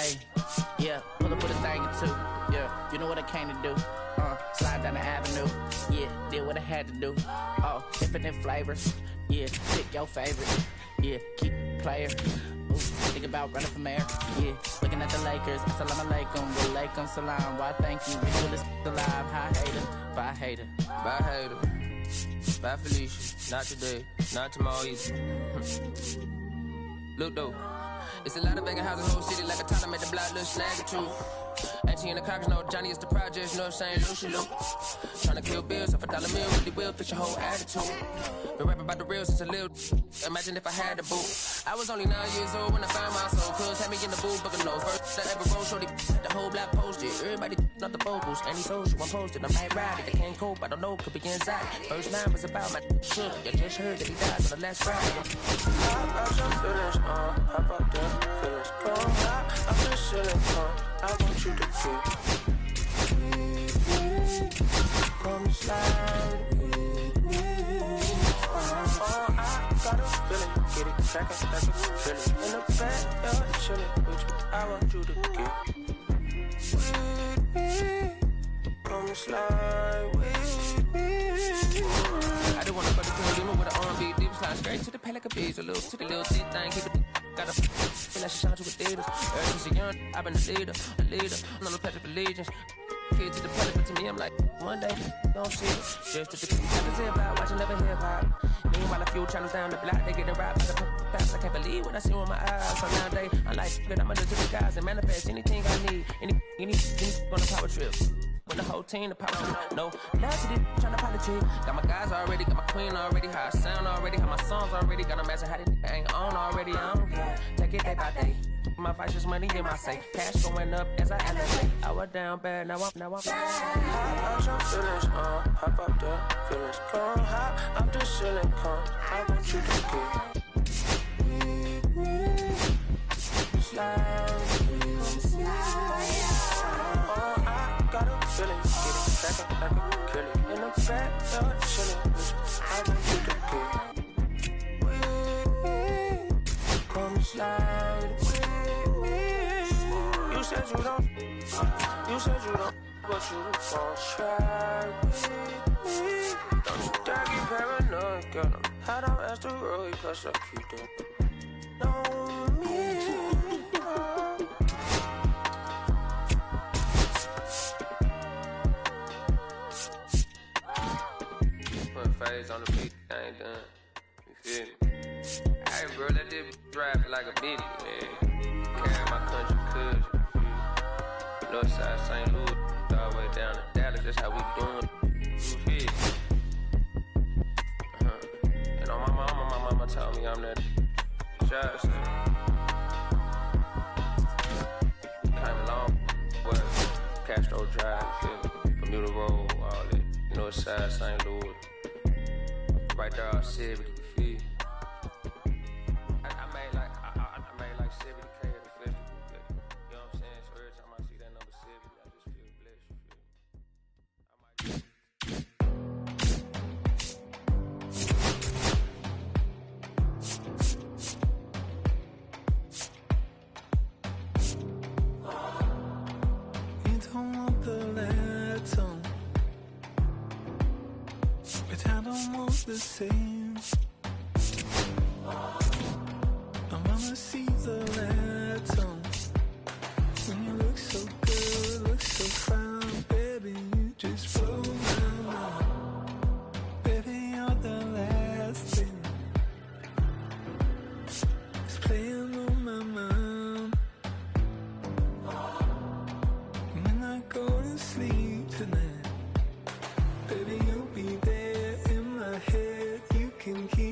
Hey, yeah, pull up with a thing or two. Yeah, you know what I came to do. Slide down the avenue. Yeah, did what I had to do. Oh, infinite flavors. Yeah, pick your favorite. Yeah, keep player. Ooh, think about running for mayor. Yeah, looking at the Lakers. Assalamu alaikum, wa alaikum salam. Why thank you, we coolest alive. Hi hater, bye hater. Bye hater. Bye Felicia. Not today, not tomorrow either. Look though, it's a lot of vacant houses in the whole city, like a toddler made the block look snag or two. Auntie in the cops know Johnny is the project, know what I'm saying? Lucy Lou. Tryna kill bills off $1 meal, really will fix your whole attitude. Been rapping about the real since a little. Imagine if I had the boot. I was only 9 years old when I found my soul. Cuz had me in the booth, booking no first I ever wrote, shorty. The whole block posted. Everybody not the vocals. Any social, I'm posted. I might ride it, I can't cope. I don't know, could be inside. First line was about my sugar. You just heard that he died on the last Friday. How about your feelings, how about them feelings? Go high, I'm just chilling, I want you to get with me. Come slide with me. I got a feeling, get it crackin' like a feeling. In the bed, chillin' with you. I want you to get with me. Come slide with me. I just wanna put the girl in with an R&B deep slide straight to the pay like a bees, a little to the little thick thing, keep it. Gotta feel like she shot you with Adidas. Ever since a young, I've been a leader. I'm no Patrick Allegiance. Kid to the public, but to me, I'm like, one day, don't see it. Just to the never say about watching never hip hop. Meanwhile, a few channels down the block, they get a rap like a fast. I can't believe what I see with my eyes. So nowadays, I'm like, good, I'm under to the skies and manifest anything I need. Any on the power trip. With the whole team, the power trip. No, now to this, trying to politic. Got my guys already, got my queen already, how I sound already, how my songs already. Got them asking how they ain't on already, I don't care. Take it day by day. My vice is money in my safe. Cash going up as I elevate. I was down bad, now I'm How about your feelings, how about the feelings? Come high, I'm just chilling, I want you to get with me. Slide with me. I got a feeling, get it crackin' like a killing. In the bed, chillin' with you. I want you to get with me. Come slide with me. You said you don't, but you gon' try with me. Don't you dare get paranoid, girl. I'm hot on asteroid, plus I keep that on me. Put phase on the beat, I ain't done. You feel me? Hey, bro, let this drive like a bitch, man. Carry my country cousin. Northside St. Louis, all the way down to Dallas, that's how we doing. You feel me? And on my mama told me I'm that shot, so. Came a long way, Castro Drive, you feel me? Bermuda Road, all that. Northside St. Louis. Right there, I said, you feel me? I made like 70K at the festival. You know what I'm saying? So every time I see that number 70, I just feel blessed. You don't want the letter, but I don't want the same. I wanna see the letter. When you look so good, look so fine, baby, you just blow my mind. Baby, you're the last thing that's playing on my mind. When I go to sleep tonight, baby, you'll be there in my head. You can keep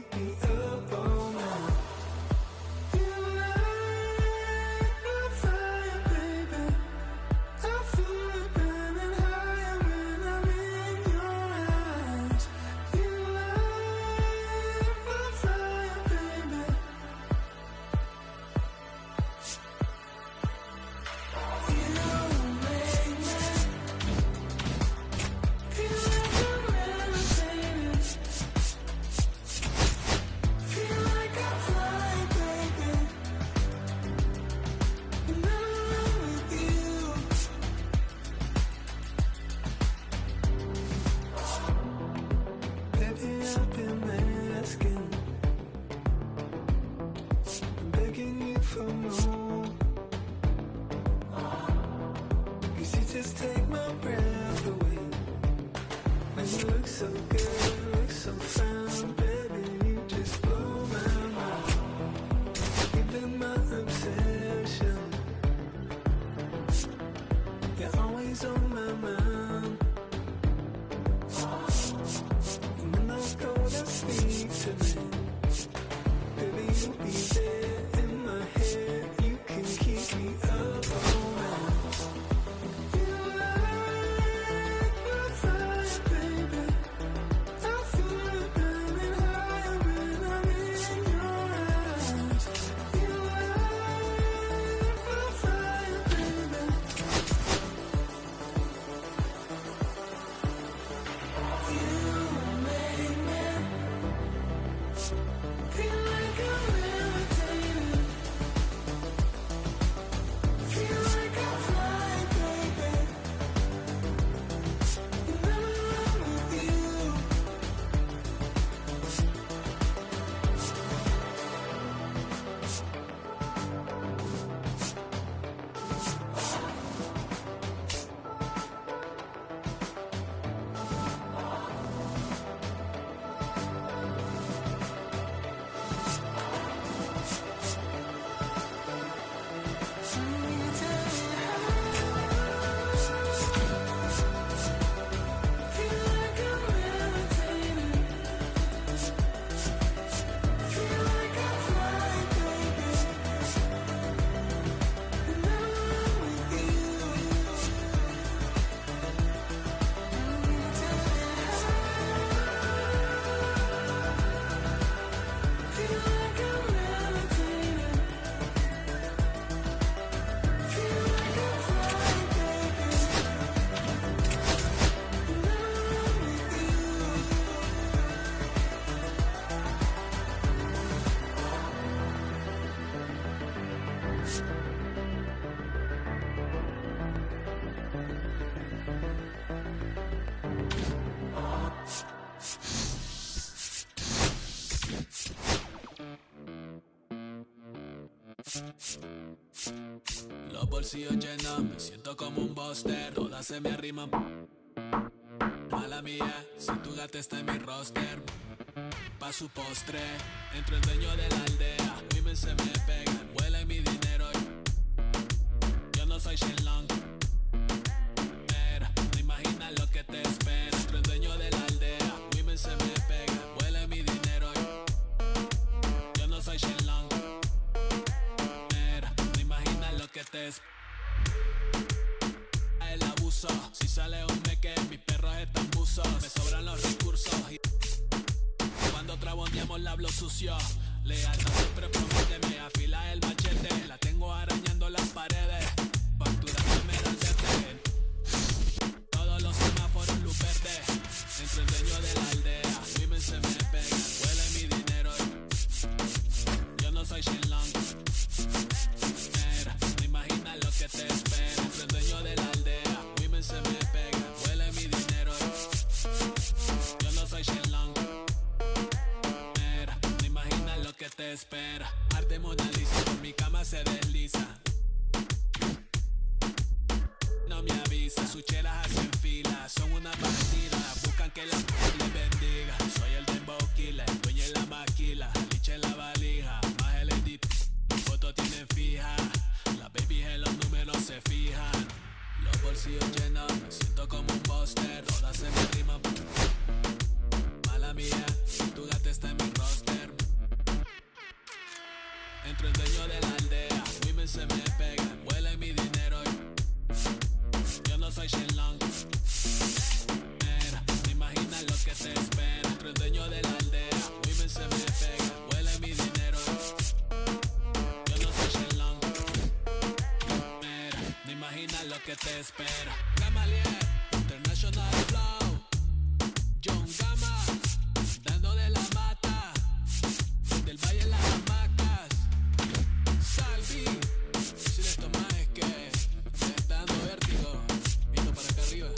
just take my breath away. When you look so good, look so fine, baby, you just blow my mind. Even my obsession, you're always on my mind. And when I go to sleep tonight, baby, you'll be there in my head. You can keep me up all night. You light my fire, baby. I feel it burning high when I'm in your eyes. You light my fire, baby. You make me feel like I'm levitating. Feel like I'm flying, baby. And I'm in love with you. Feel like I'm levitating. Feel like I'm flying, baby. And I'm in love with you. Feel like I'm levitating. Feel like I'm flying, baby. And I'm in love with you. Los bolsillos llenos, me siento como un buster. Todas se me arriman. Mala mía, si tu gata está en mi roster. Pa' su postre, entro el dueño de la aldea. Women se me pegan, huelen mi dinero. Yo no soy Shenlong. Mira, no imaginas lo que te espera. Entro el dueño de la aldea. Women se me pegan, huelen mi dinero. Yo no soy Shenlong. Mira, no imaginas lo que te espera. El abuso, si sale un meque, mis perros están buzos. Me sobran los recursos y cuando traboneamos la hablo sucio. Lealtad siempre prométeme, afila el machete. La tengo arañando las paredes. Factura esmeraldete. Todos los semáforos luz verde. Entre el dueño de la aldea. Women se me pegan, huele mi dinero. Yo no soy Shenlong. Mira, no imaginas lo que te espera. Entre el dueño de la aldea. Women se me pegan, huele mi dinero. Yo no soy Shenlong. Mira, no imaginas lo que te espera. Arte Mona Lisa, por mi cama se desliza. No me avisa, sus chelas hacen fila. Son una partida, buscan que la les bendiga. Soy el dembow killer, dueño en la maquila. Liche en la valija, más el edit. Fotos tienen fija. Las babies en los números se fijan. Los bolsillos llenos, me siento como un buster. Todas se me riman. Mala mía, tu gata está en mi roster. Entro el dueño de la aldea. Women se me pegan, huelen mi dinero. Yo no soy Shenlong. Mira, no imaginas lo que te espera. Entro el dueño de la aldea. Women se me pegan, huelen mi dinero. Yo no soy Shenlong. Mira, no imaginas lo que te espera. Gamaliel, International Flow. John Gama, dando de la mata. Del Valle en las hamacas. Salvi, si de esto más es que me está dando vértigo. Viendo para acá arriba.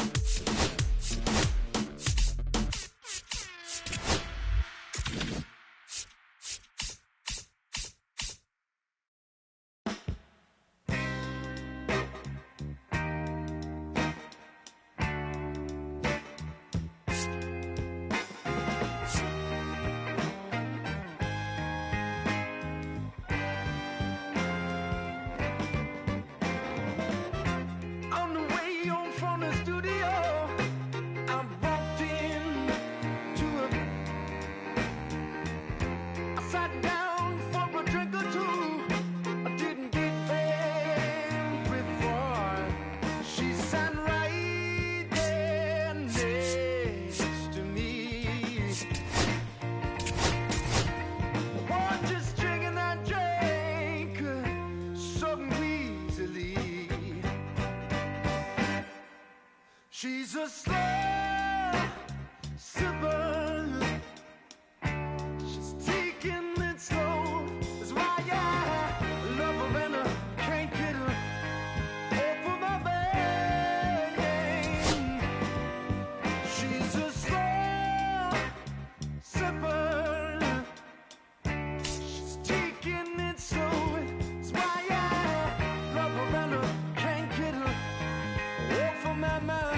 She's a slow sipper. She's taking it slow. That's why I love her and I can't get her off of my vein. She's a slow sipper. She's taking it slow. That's why I love her and I can't get her off of my mind.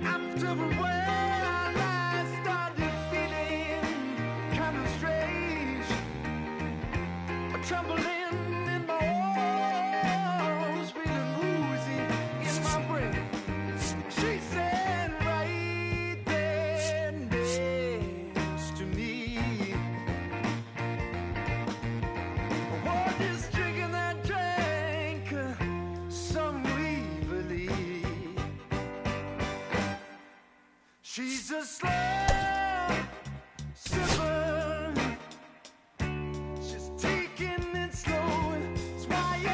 After when I started feeling kind of strange, a trembling in my arms, feeling woozy in my brain. She said right there next to me, what is drinking that drank so evilly. She's a slow sipper. She's taking it slow. That's why I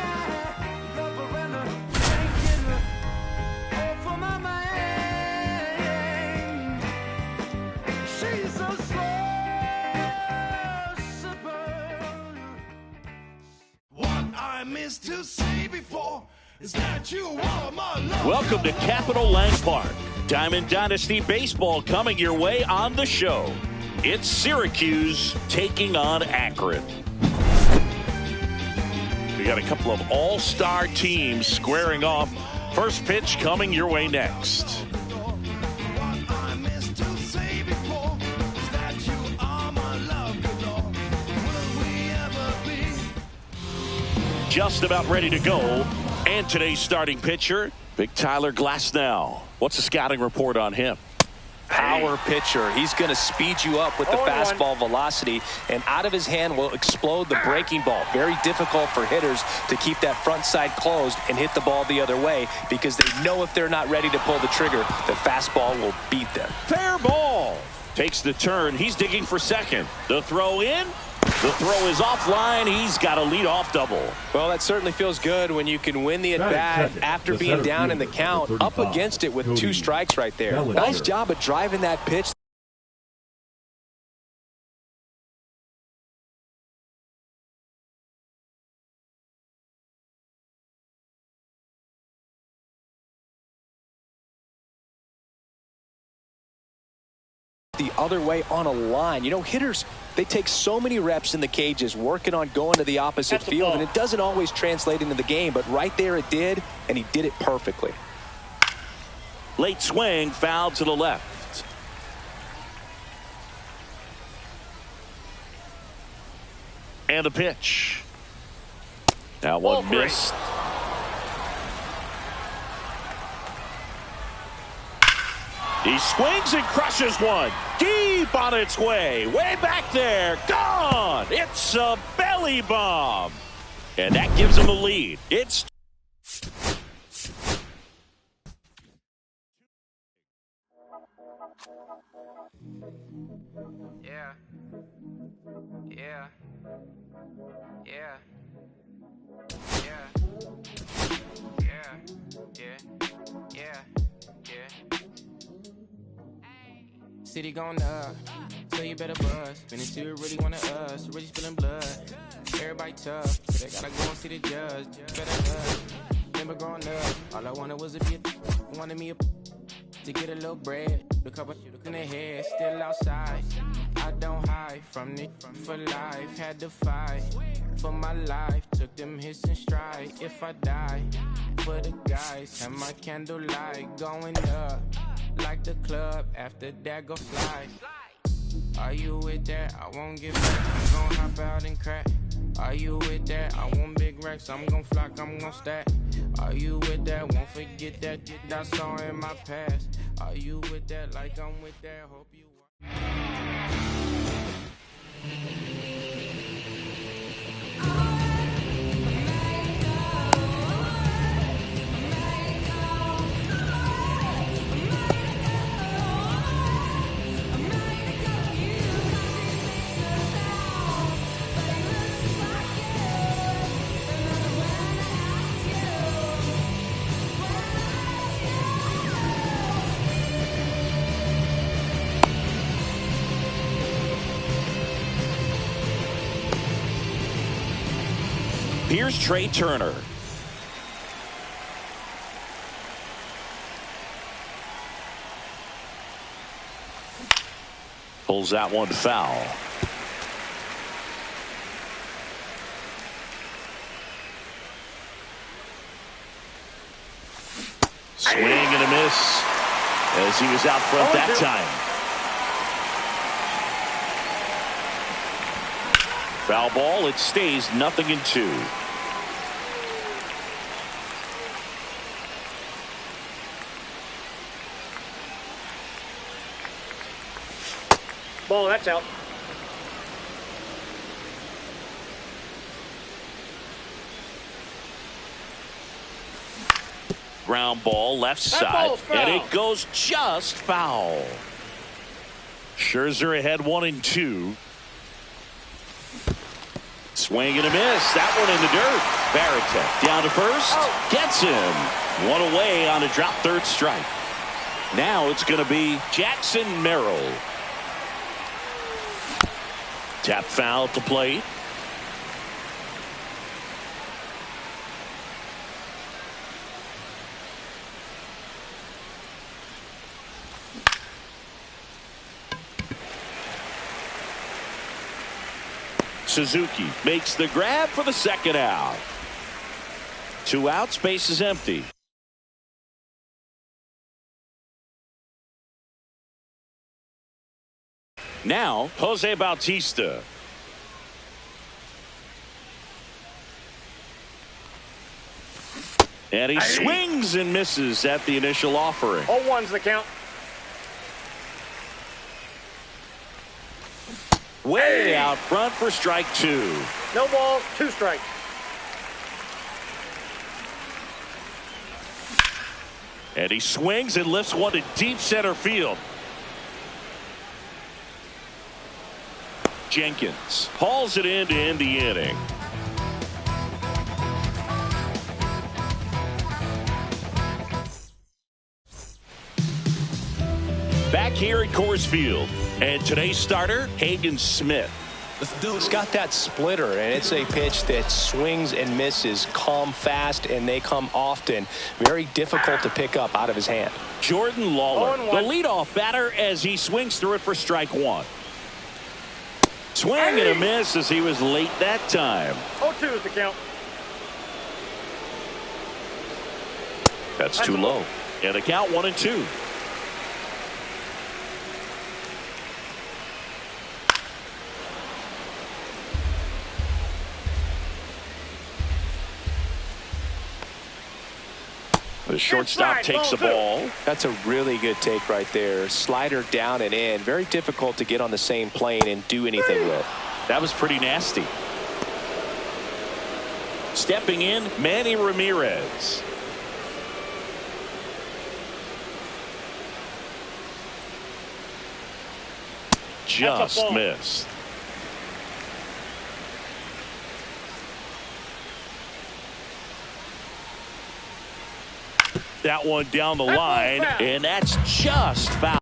love her and I can't get her off of my mind. She's a slow sipper. What I missed to say before is that you are my love. Welcome to Capitol Lang Park. Diamond Dynasty baseball coming your way on the show. It's Syracuse taking on Akron. We got a couple of all-star teams squaring off. First pitch coming your way next. Just about ready to go. And today's starting pitcher, Big Tyler Glasnow. What's the scouting report on him? Power pitcher. He's going to speed you up with the fastball velocity, and out of his hand will explode the breaking ball. Very difficult for hitters to keep that front side closed and hit the ball the other way, because they know if they're not ready to pull the trigger, the fastball will beat them. Fair ball. Takes the turn. He's digging for second. The throw in. The throw is offline. He's got a leadoff double. Well, that certainly feels good when you can win the at-bat after being down in the count, up against it with 2 strikes right there. Nice job of driving that pitch. The other way on a line. You know, hitters, they take so many reps in the cages working on going to the opposite field, and it doesn't always translate into the game, but right there it did, and he did it perfectly. Late swing, foul to the left. And a pitch. Now one missed. He swings and crushes one. Deep on its way. Way back there. Gone. It's a belly bomb. And that gives him a lead. It's... Yeah. Yeah. Yeah. Yeah. Yeah. Yeah. Yeah. Yeah. City going up, so you better buzz. Finish till you really want us, really spilling blood. Everybody tough, so they gotta go and see the judge. Better us. Remember growing up, all I wanted was a bit. Wanted me to get a little bread. The couple in the head, still outside. I don't hide from it for life. Had to fight for my life. Took them hits in stride. If I die, for the guys, have my candlelight going up. Like the club, after that go slide. Are you with that? I won't give back. I'm gon' hop out and crack. Are you with that? I want big racks. I'm gon' flock, I'm gon' stack. Are you with that? Won't forget that I saw in my past. Are you with that? Like I'm with that. Hope you are. Here's Trey Turner. Pulls that one foul. Swing and a miss as he was out front that time. Foul ball. It stays 0-2. Ball, that's out. Ground ball left side, and it goes just foul. Scherzer ahead 1-2. Swing and a miss. That one in the dirt. Varitek down to first. Gets him. One away on a drop third strike. Now it's going to be Jackson Merrill. Tap foul to play. Suzuki makes the grab for the second out. 2 outs, base is empty. Now, Jose Bautista. And he swings and misses at the initial offering. 0-1's the count. Way out front for strike 2. No balls, 2 strikes. And he swings and lifts one to deep center field. Jenkins hauls it in to end the inning. Back here at Coors Field, and today's starter, Hagen Smith. He's got that splitter, and it's a pitch that swings and misses, come fast, and they come often. Very difficult to pick up out of his hand. Jordan Lawler, the leadoff batter, as he swings through it for strike 1. Swing and a miss as he was late that time. 0-2 is the count. That's too low. And the count 1-2. The shortstop takes the ball. That's a really good take right there. Slider down and in. Very difficult to get on the same plane and do anything with. That was pretty nasty. Stepping in, Manny Ramirez. Just missed. That one down the line, and that's just foul.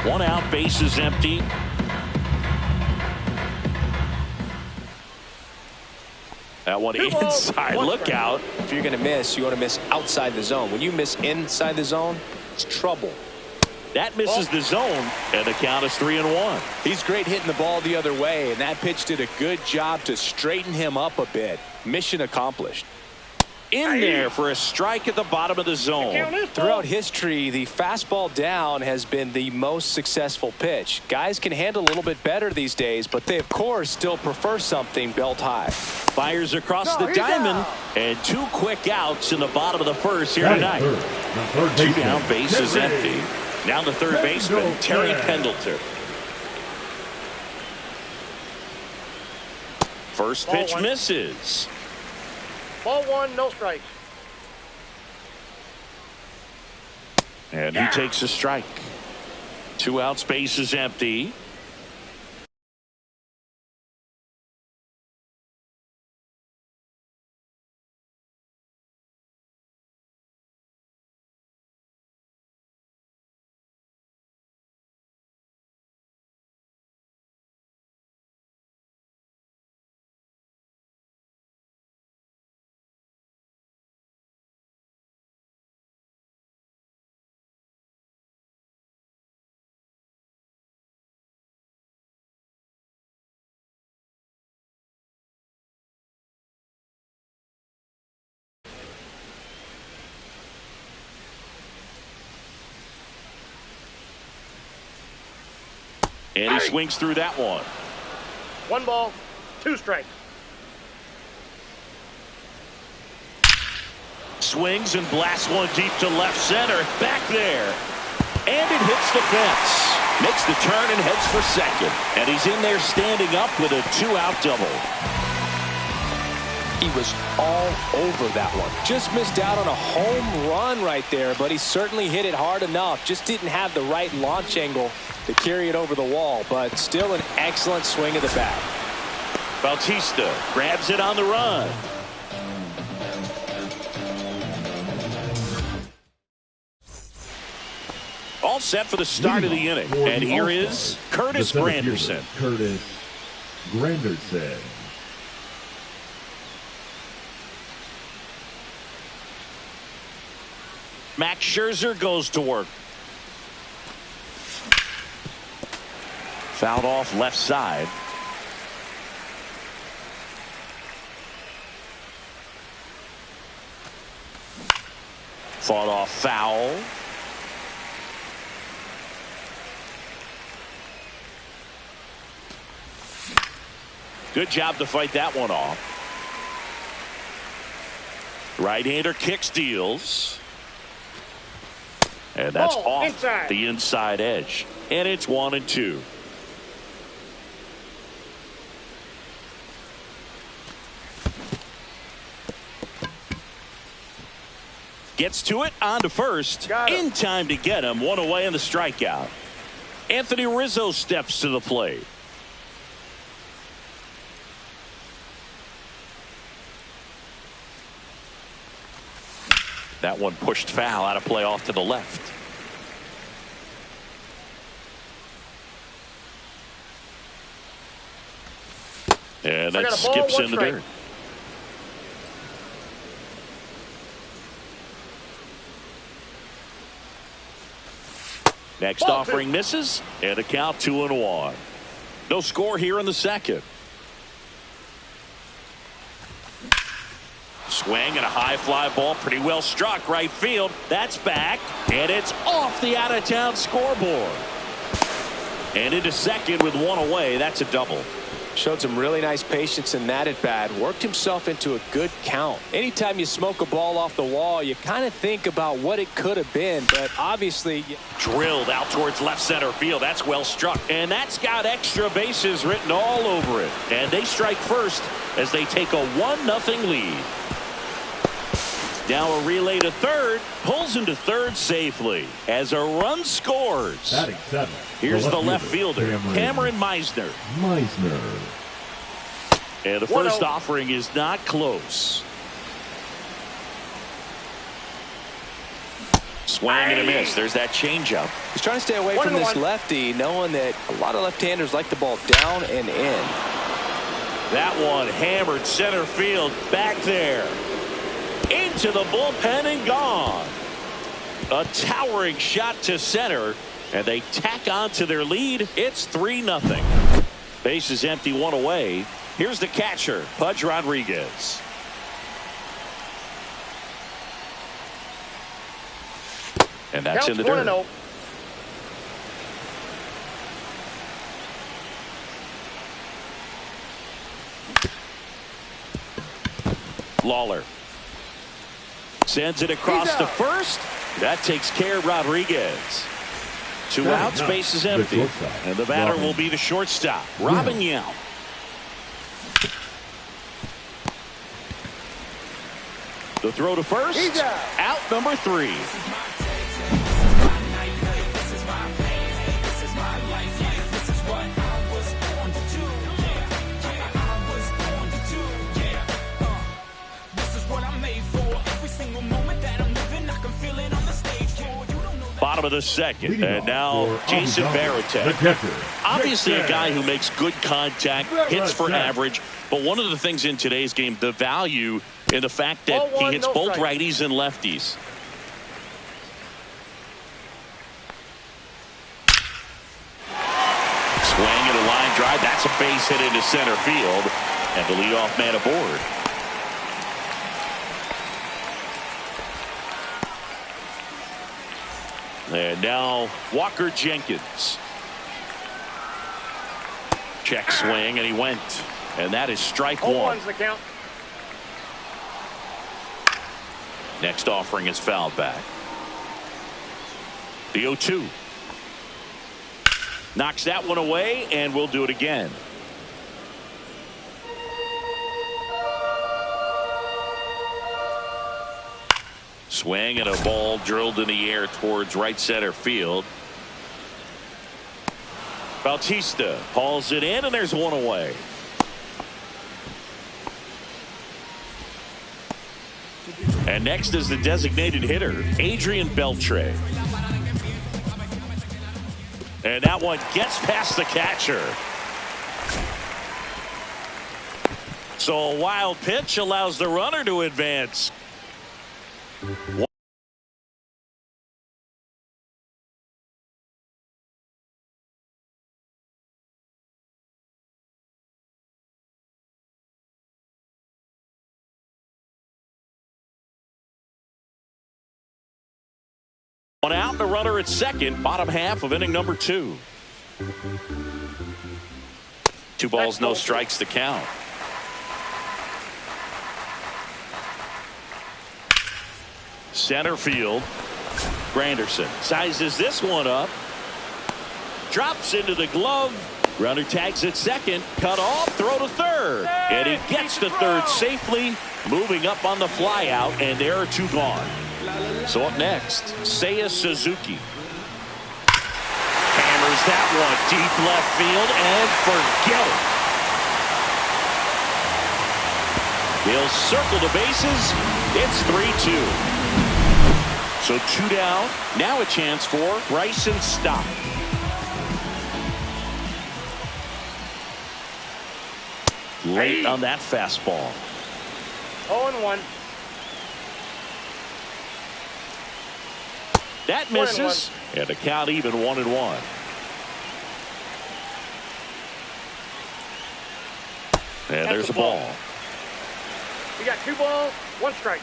One out, base is empty. That one inside, look out. If you're going to miss, you want to miss outside the zone. When you miss inside the zone, it's trouble. That misses the zone, and the count is 3-1. He's great hitting the ball the other way, and that pitch did a good job to straighten him up a bit. Mission accomplished. In there for a strike at the bottom of the zone. Throughout history, the fastball down has been the most successful pitch. Guys can handle a little bit better these days, but they, of course, still prefer something belt high. Fires across the diamond, and 2 quick outs in the bottom of the first here tonight. 2 down, base is empty. Now the third baseman, Terry Pendleton. First pitch misses. Ball one, no strikes. And he takes a strike. 2 outs, base is empty. And he swings through that one. 1 ball, 2 strikes. Swings and blasts one deep to left center. Back there. And it hits the fence. Makes the turn and heads for second. And he's in there standing up with a 2-out double. He was all over that one. Just missed out on a home run right there, but he certainly hit it hard enough. Just didn't have the right launch angle to carry it over the wall, but still an excellent swing of the bat. Bautista grabs it on the run. All set for the start of the inning. And here is Curtis Granderson. Curtis Granderson. Max Scherzer goes to work. Fouled off left side. Fought off foul. Good job to fight that one off. Right-hander kick steals. And that's off the inside edge. And it's 1-2. Gets to it, on to first. In time to get him. 1 away in the strikeout. Anthony Rizzo steps to the plate. That one pushed foul, out of play off to the left. And that skips in the dirt. Next offering misses, and a count 2-1. No score here in the second. Swing and a high fly ball, pretty well struck right field. That's back, and it's off the out-of-town scoreboard. And into second with 1 away. That's a double. Showed some really nice patience in that at bat. Worked himself into a good count. Anytime you smoke a ball off the wall, you kind of think about what it could have been, but obviously drilled out towards left center field. That's well struck, and that's got extra bases written all over it. And they strike first as they take a 1-0 lead. Now a relay to third, pulls into third safely as a run scores. Batting 7. Here's the left fielder, Cameron Meisner. And the first offering is not close. Swing and a miss. There's that changeup. He's trying to stay away from this lefty, knowing that a lot of left-handers like the ball down and in. That one hammered center field, back there. Into the bullpen and gone. A towering shot to center, and they tack on to their lead. It's 3-0. Base is empty, 1 away. Here's the catcher, Pudge Rodriguez. And that's in the dirt. 1-0. Lawler sends it across to first. That takes care of Rodriguez. Two out, space is empty. And the batter will be the shortstop, Robin Yount. The throw to first, out number 3. Bottom of the second, and now Jason Varitek. Obviously a guy who makes good contact, hits for average, but one of the things in today's game, the value in the fact that he hits both righties and lefties. Swing and a line drive. That's a base hit into center field, and the leadoff man aboard. And now Walker Jenkins. Check swing, and he went. And that is strike 1. The count. Next offering is fouled back. The 0-2. Knocks that one away, and we'll do it again. Swing and a ball drilled in the air towards right center field. Bautista hauls it in, and there's one away. And next is the designated hitter, Adrian Beltre. And that one gets past the catcher. So a wild pitch allows the runner to advance. One out, the runner at second, bottom half of inning number 2. 2 balls, no strikes to count. Center field. Granderson sizes this one up. Drops into the glove. Runner tags at second. Cut off. Throw to third. And he gets to third safely. Moving up on the fly out. And there are 2 gone. So up next, Seiya Suzuki. Hammers that one deep left field and forget it. They'll circle the bases. It's 3-2. So 2 down. Now a chance for Bryson Stott. Late on that fastball. 0-1. That misses, and the count even 1-1. And there's a ball. We got 2 balls, 1 strike.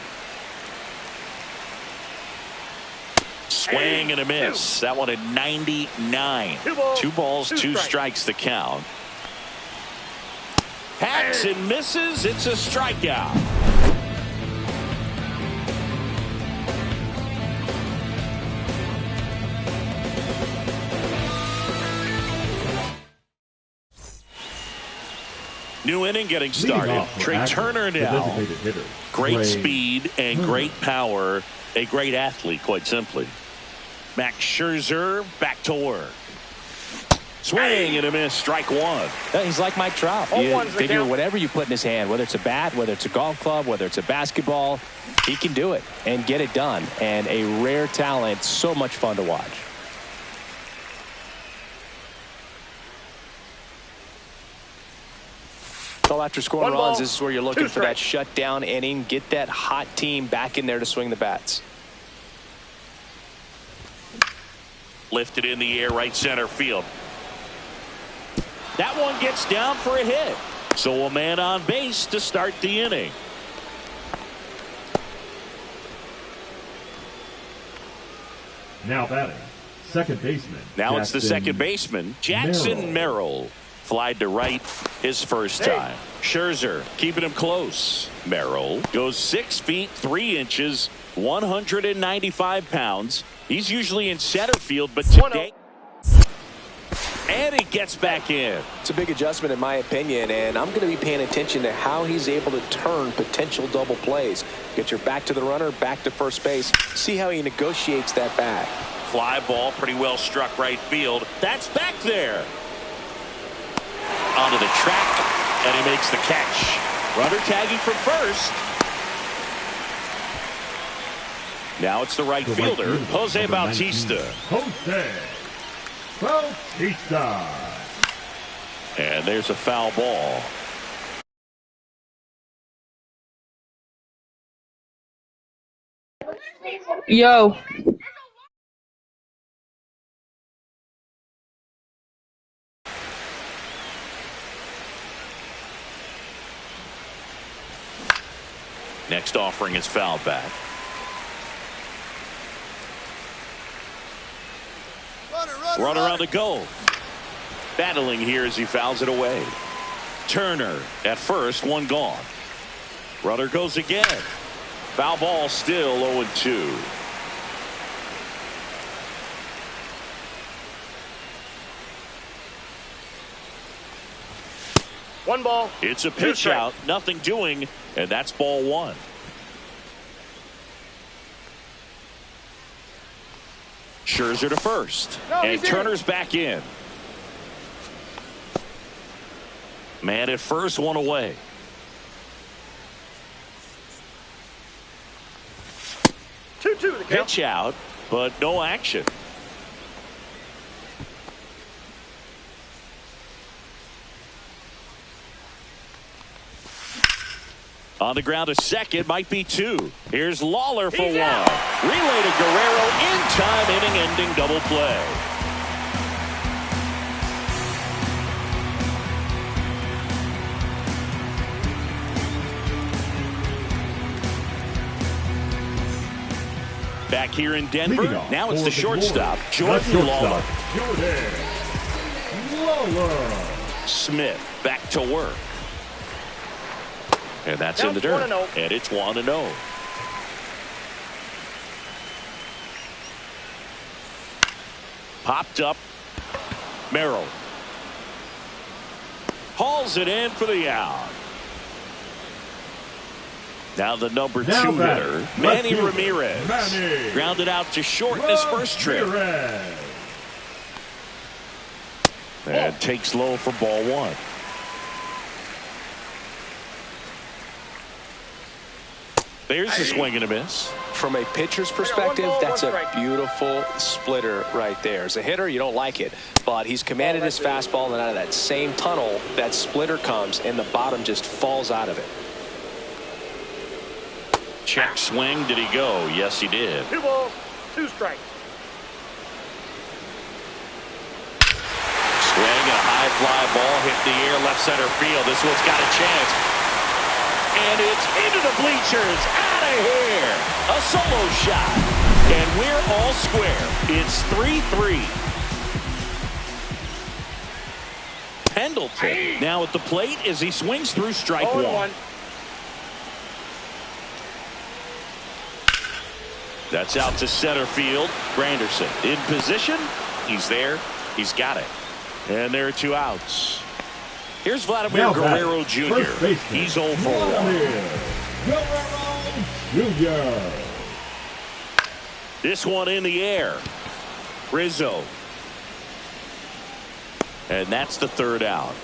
Swing and a miss. That one at 99. 2 balls, 2 strikes to count. Hacks and misses. It's a strikeout. New inning getting started. Trey Turner now. Great speed and great power. A great athlete, quite simply. Max Scherzer back to work. Swing and a miss. Strike 1. He's like Mike Trout. You figure whatever you put in his hand, whether it's a bat, whether it's a golf club, whether it's a basketball, he can do it and get it done. And a rare talent, so much fun to watch. So after scoring runs, this is where you're looking for that shutdown inning. Get that hot team back in there to swing the bats. Lifted in the air, right center field. That one gets down for a hit. So a man on base to start the inning. Now batting, second baseman. Now it's the second baseman, Jackson Merrill. Flied to right his first time. Scherzer keeping him close. Merrill goes 6 feet 3 inches, 195 pounds. He's usually in center field, but today And he gets back in. It's a big adjustment in my opinion, and I'm going to be paying attention to how he's able to turn potential double plays. Get your back to the runner, back to first base. See how he negotiates that back. Fly ball, pretty well struck right field. That's back there. Onto the track, and he makes the catch. Runner tagging from first. Now it's the right fielder, Jose Bautista. Jose Bautista. And there's a foul ball. Yo. Next offering is fouled back. Runner on the go. Battling here as he fouls it away. Turner at first, one gone. Runner goes again. Foul ball, still 0-2. One ball. It's a pitch out, nothing doing, and that's ball one. Scherzer to first, and Turner's back in. Man at first, one away. Pitch out, but no action. On the ground, a second, might be two. Here's Lawler for one. Relay to Guerrero, in time, inning-ending double play. Back here in Denver, now it's the shortstop, Jordan Lawler. Smith back to work. And that's in the dirt. And it's 1-0. Popped up. Merrill. Hauls it in for the out. Now the number 2 hitter, Manny Ramirez. Grounded out to short in his first trip. And takes low for ball one. There's a swing and a miss. From a pitcher's perspective, that's a beautiful splitter right there. As a hitter, you don't like it, but he's commanded his fastball, and out of that same tunnel, that splitter comes, and the bottom just falls out of it. Check swing. Did he go? Yes, he did. 2 balls, 2 strikes. Swing, a high fly ball hit the air, left center field. This one's got a chance. And it's into the bleachers, out of here. A solo shot. And we're all square. It's 3-3. Pendleton now at the plate as he swings through strike one. That's out to center field. Granderson in position. He's there. He's got it. And there are 2 outs. Here's Vladimir Guerrero Jr. He's 0 for 1. Guerrero Jr. This one in the air. Rizzo. And that's the 3rd out.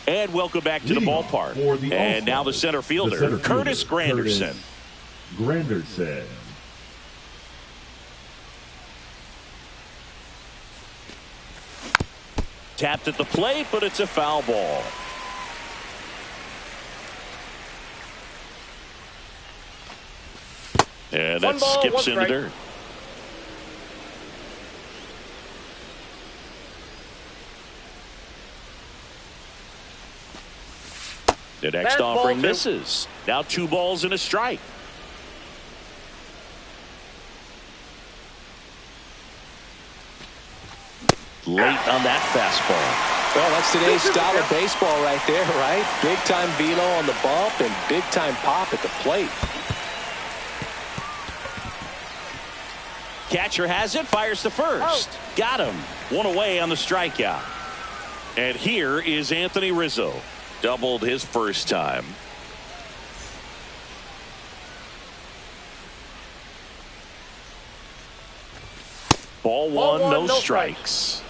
And welcome back to the ballpark. And now the center fielder, Curtis Granderson. Granderson. Tapped at the plate, but it's a foul ball. And that skips in the dirt. The next offering misses. Now 2 balls and a strike. late on that fastball. Well, that's today's style of baseball right there, right? Big-time velo on the bump and big-time pop at the plate. Catcher has it, fires to first. Got him. One away on the strikeout. And here is Anthony Rizzo. Doubled his first time. Ball one, no strikes.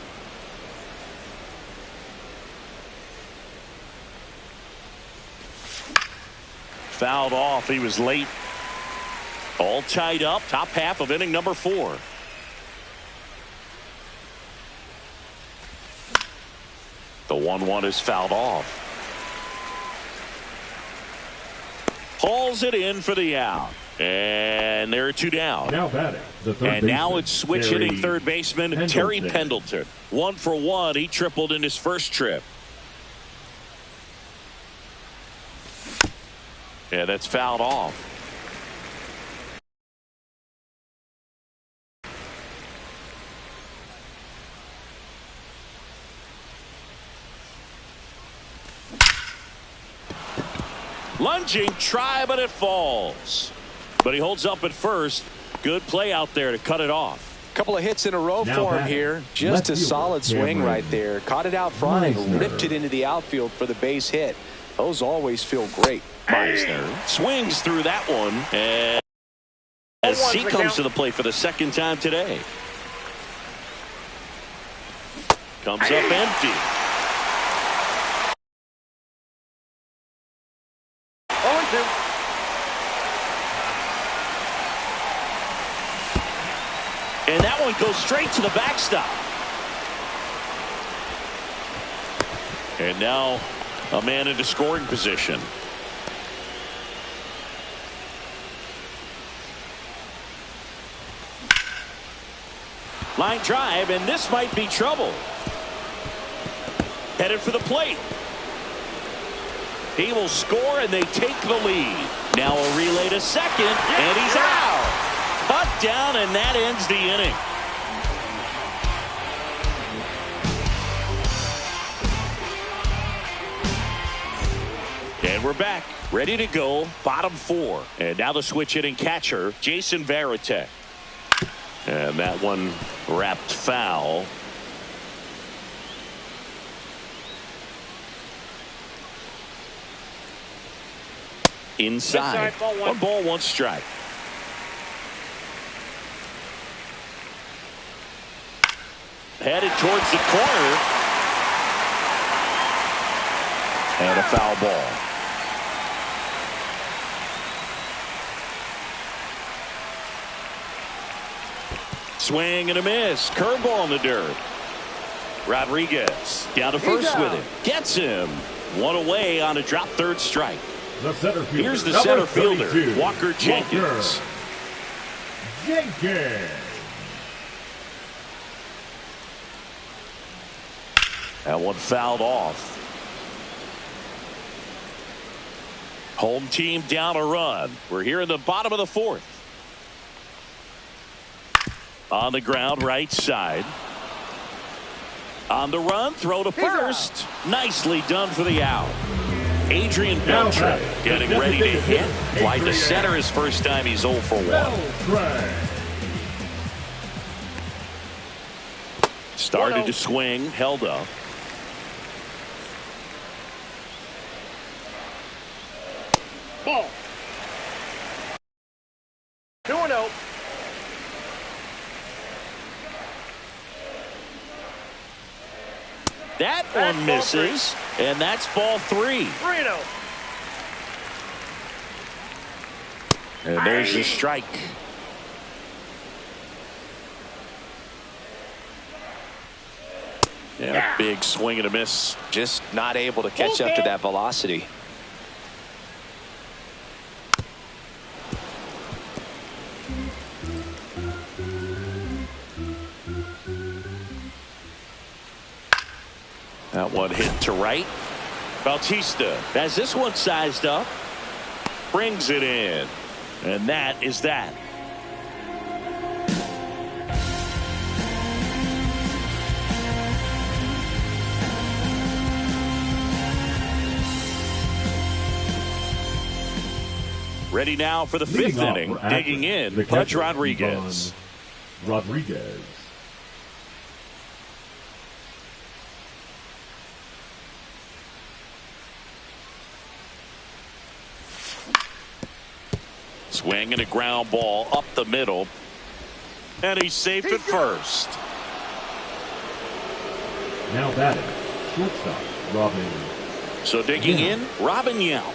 Fouled off. He was late. All tied up. Top half of inning number 4. The 1-1 is fouled off. Hauls it in for the out. And there are 2 down. Now batting, the third and now baseman, it's switch Terry hitting third baseman Terry Pendleton. 1 for 1. He tripled in his first trip. Yeah, that's fouled off. Lunging, try, but it falls. But he holds up at first. Good play out there to cut it off. Couple of hits in a row for him here. Just a solid swing right there. Caught it out front and ripped it into the outfield for the base hit. Those always feel great. Meisner swings through that one, and as he comes to the plate for the second time today. Comes up empty. And that one goes straight to the backstop. And now a man into scoring position. Line drive, and this might be trouble. Headed for the plate. He will score, and they take the lead. Now a relay to second, and he's out. Cut down, and that ends the inning. And we're back, ready to go, bottom 4. And now the switch hitting catcher, Jason Varitek. And that one wrapped foul. Inside. 1 ball, 1 strike. Headed towards the corner. And a foul ball. Swing and a miss. Curveball in the dirt. Rodriguez down to first with it. Gets him. 1 away on a drop third strike. The center fielder. Here's the center fielder, Walker Jenkins. That one fouled off. Home team down a run. We're here in the bottom of the 4th. On the ground, right side. On the run, throw to first. Nicely done for the out. Adrian Beltre getting ready to hit. Fly to center his first time. He's 0 for 1. Started to swing, held up. Ball. 2-0. That one misses, and that's ball 3. 3-0. And there's the strike. Yeah, big swing and a miss. Just not able to catch up to that velocity. That one hit to right. Bautista has this one sized up. Brings it in. And that is that. Ready now for the fifth inning. Digging in, Pudge Rodriguez. Rodriguez. Swing and a ground ball up the middle. And he's safe at first. Now batting, shortstop, Robin. So digging in, Robin Yount.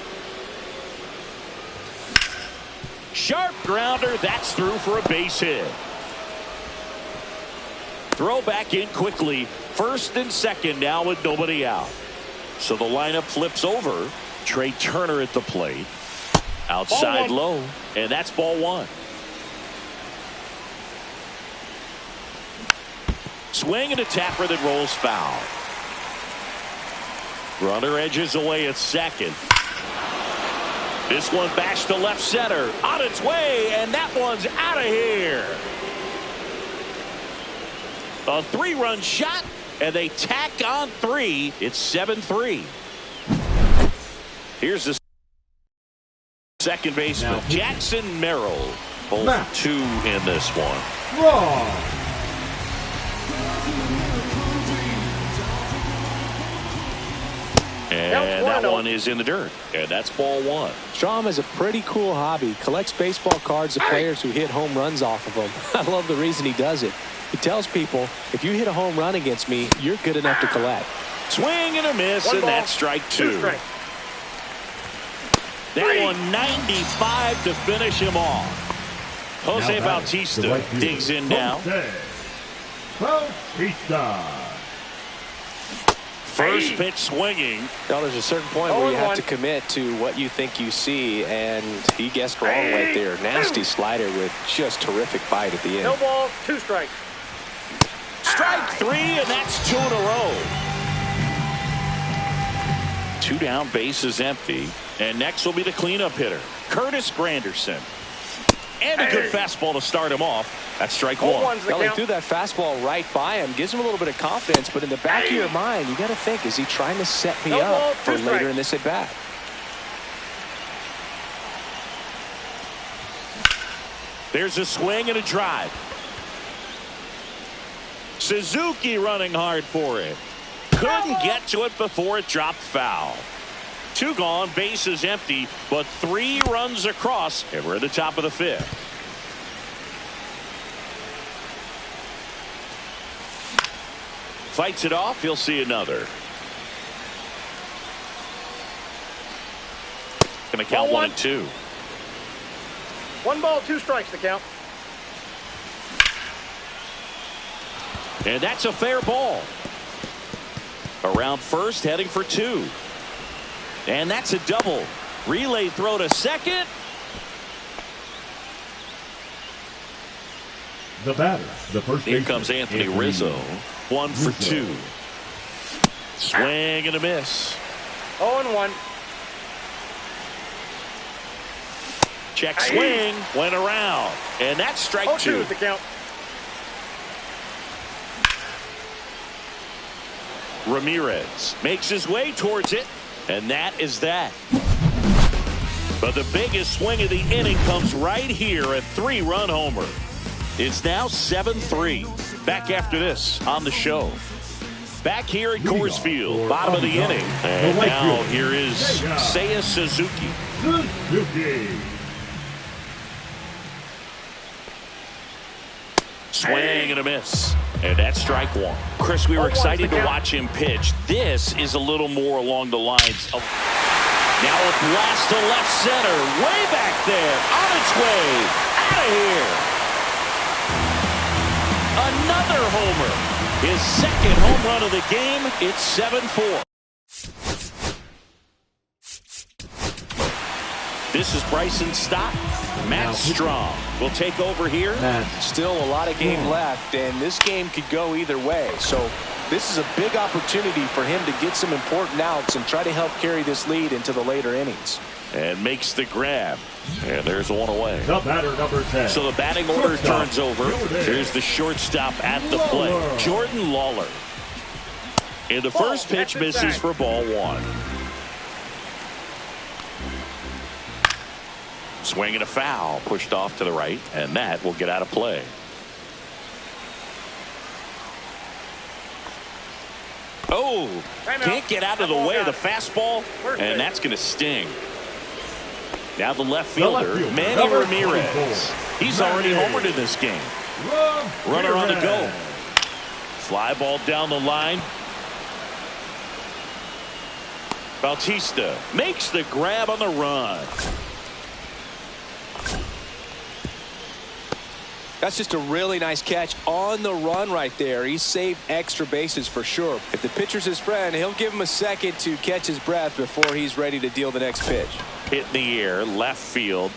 Sharp grounder, that's through for a base hit. Throw back in quickly. First and second now with nobody out. So the lineup flips over. Trey Turner at the plate. Outside low, and that's ball one. Swing and a tapper that rolls foul. Runner edges away at second. This one bashed to left center. On its way, and that one's out of here. A 3-run shot, and they tack on 3. It's 7-3. Here's the second baseman, Jackson Merrill. Both 2 in this one. Raw. And that one is in the dirt. And that's ball one. Strom has a pretty cool hobby. Collects baseball cards of players who hit home runs off of them. I love the reason he does it. He tells people, if you hit a home run against me, you're good enough to collect. Swing and a miss, and that's strike 2. That one 95 to finish him off. Jose Bautista digs in now. Bautista. First pitch swinging. Now there's a certain point where you have to commit to what you think you see, and he guessed wrong right there. Nasty slider with just terrific bite at the end. No balls, 2 strikes. Strike 3, and that's 2 in a row. 2 down, bases empty. And next will be the cleanup hitter, Curtis Granderson. And a good fastball to start him off. That's strike 1. Well, he threw that fastball right by him. Gives him a little bit of confidence, but in the back of your mind, you got to think, is he trying to set me up for later in this at-bat? There's a swing and a drive. Suzuki running hard for it. Couldn't get to it before it dropped foul. 2 gone, bases empty, but 3 runs across, and we're at the top of the 5th. Fights it off, he'll see another. Gonna count 1 and 2. 1 ball, 2 strikes to count. And that's a fair ball. Around first, heading for 2. And that's a double. Relay throw to second. The batter, the first Here comes Anthony Rizzo. 1 for 2. Swing and a miss. 0-1. Check swing. Went around. And that's strike 2. 0-2 to count. Ramirez makes his way towards it. And that is that. But the biggest swing of the inning comes right here, a 3-run homer. It's now 7-3. Back after this on the show. Back here at Coors Field, bottom of the inning. And now here is Seiya Suzuki. Swing and a miss. And that's strike 1. Chris, we were excited to watch him pitch. This is a little more along the lines of... Now a blast to left center. Way back there. On its way. Out of here. Another homer. His second home run of the game. It's 7-4. This is Bryson Stott. Matt Strom will take over here. Still a lot of game left, and this game could go either way. So this is a big opportunity for him to get some important outs and try to help carry this lead into the later innings. And makes the grab. And there's one away. The batter, number 10. So the batting order turns over. Here's the shortstop at the plate, Jordan Lawler. And the first pitch misses for ball 1. Swing and a foul, pushed off to the right, and that will get out of play. Oh, can't get out of the way of the fastball, and that's going to sting. Now the left fielder, Manny Ramirez. He's already homered in this game. Runner on the go. Fly ball down the line. Bautista makes the grab on the run. That's just a really nice catch on the run right there. He saved extra bases for sure. If the pitcher's his friend, he'll give him a second to catch his breath before he's ready to deal the next pitch. Hit in the air, left field.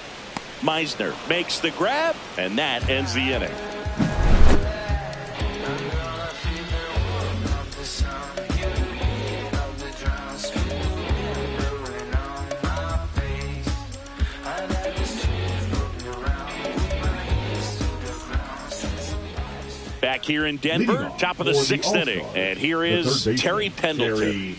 Meisner makes the grab, and that ends the inning. Back here in Denver, top of the 6th inning. And here is Terry Pendleton.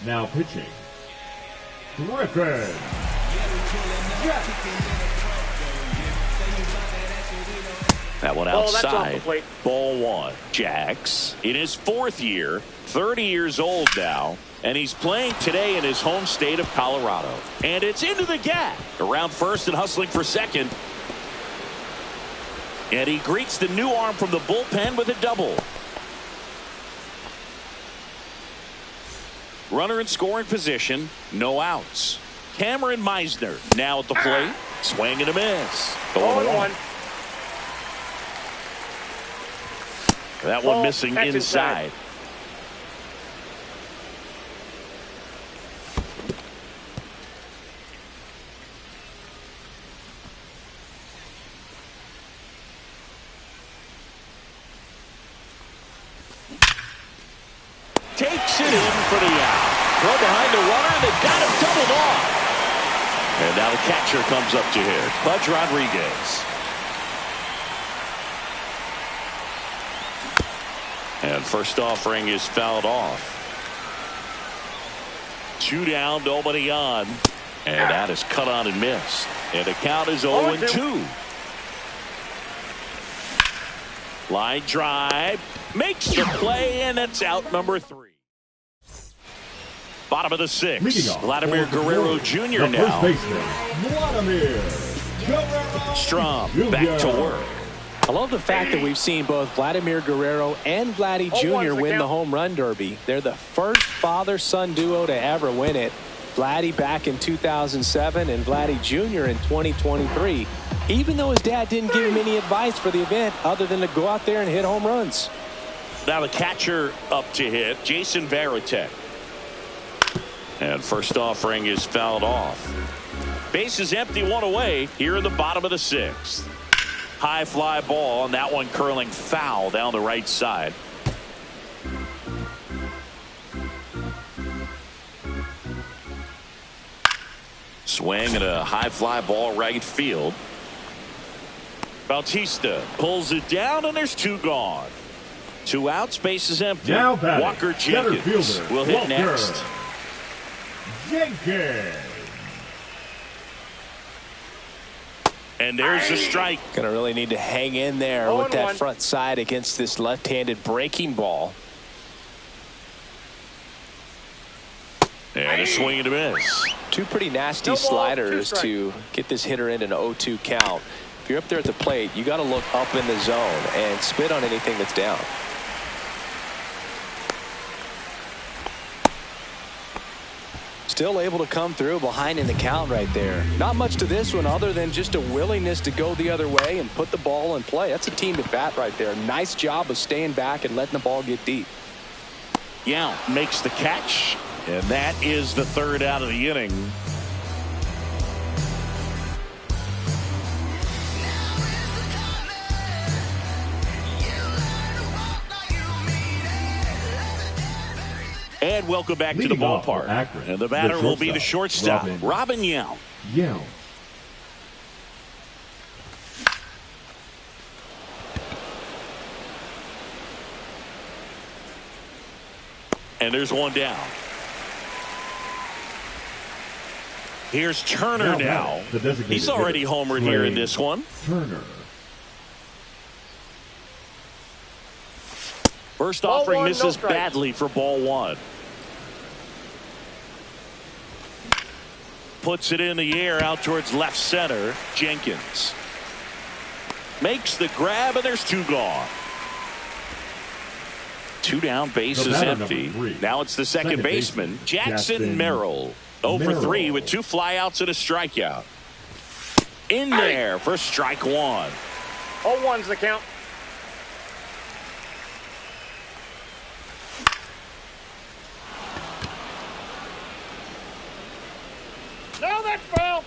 Now pitching, Griffin. That one outside. Ball one. Jax in his 4th year, 30 years old now. And he's playing today in his home state of Colorado. And it's into the gap. Around first and hustling for second. And he greets the new arm from the bullpen with a double. Runner in scoring position. No outs. Cameron Meisner now at the plate. Swing and a miss. 0-1. That one missing inside. Takes it in for the out. Throw behind the runner, and they got him doubled off. And now the catcher comes up to hit. Pudge Rodriguez. And first offering is fouled off. 2 down, nobody on. And that is cut on and missed. And the count is 0-2. Line drive. Makes the play, and it's out number 3. Bottom of the 6th. Vladimir Guerrero Jr. now. Strom back to work. I love the fact that we've seen both Vladimir Guerrero and Vladdy Jr. win the home run derby. They're the first father-son duo to ever win it. Vladdy back in 2007 and Vladdy Jr. in 2023. Even though his dad didn't give him any advice for the event other than to go out there and hit home runs. Now the catcher up to hit, Jason Varitek. And first offering is fouled off. Base is empty, 1 away here in the bottom of the 6th. High fly ball, and that one curling foul down the right side. Swing and a high fly ball right field. Bautista pulls it down, and there's 2 gone. 2 outs, base is empty. Walker Jenkins will hit next. And there's a strike. Gonna really need to hang in there with that front side against this left-handed breaking ball. And a swing and a miss. 2 pretty nasty sliders to get this hitter in an 0-2 count. If you're up there at the plate, you got to look up in the zone and spit on anything that's down. Still able to come through behind in the count right there. Not much to this one other than just a willingness to go the other way and put the ball in play. That's a team at bat right there. Nice job of staying back and letting the ball get deep. Yount makes the catch, and that is the 3rd out of the inning. And welcome back to the ballpark. And the batter will be the shortstop, Robin Yount. And there's one down. Here's Turner now. He's already homered here in this one. Turner. First offering misses badly for ball one. Puts it in the air out towards left center. Jenkins makes the grab, and there's two gone. Two down, bases empty. Now it's the second baseman, Jackson Merrill. 0 for 3 with 2 flyouts and a strikeout. In there for strike one. 0-1's the count. No, that's foul.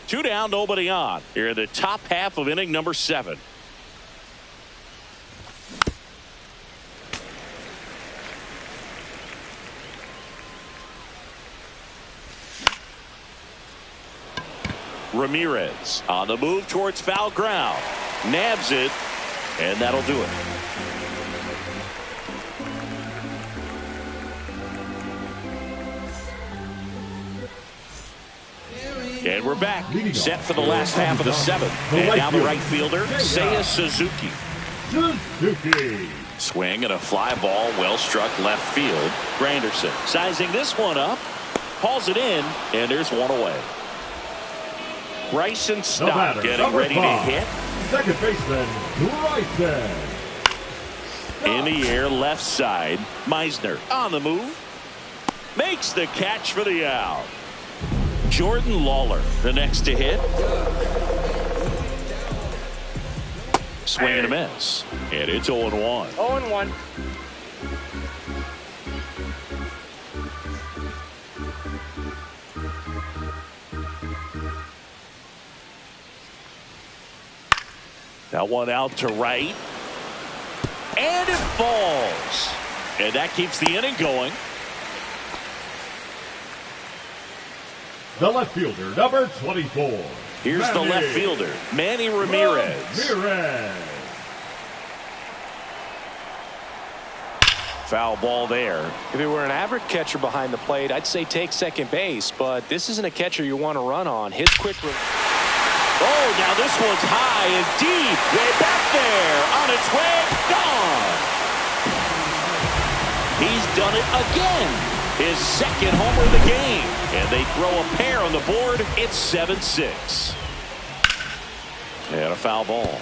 2 down, nobody on. Here in the top half of inning number 7. Ramirez on the move towards foul ground. Nabs it, and that'll do it. And we're back, set for the last half of the 7th. And now the right fielder, Seiya Suzuki. Swing and a fly ball, well struck left field. Granderson sizing this one up, hauls it in, and there's one away. Bryson Stott getting ready to hit. Second baseman, Bryson. In the air, left side. Meisner on the move. Makes the catch for the out. Jordan Lawler, the next to hit. Swing and a miss. And it's 0-1. 0-1. That one out to right. And it falls. And that keeps the inning going. The left fielder, number 24. Here's the left fielder, Manny Ramirez. Foul ball there. If it were an average catcher behind the plate, I'd say take second base, but this isn't a catcher you want to run on. His quick. Oh, now this one's high and deep. Way back there. On its way. Gone. He's done it again. His second homer of the game. And they throw a pair on the board. It's 7-6. And a foul ball.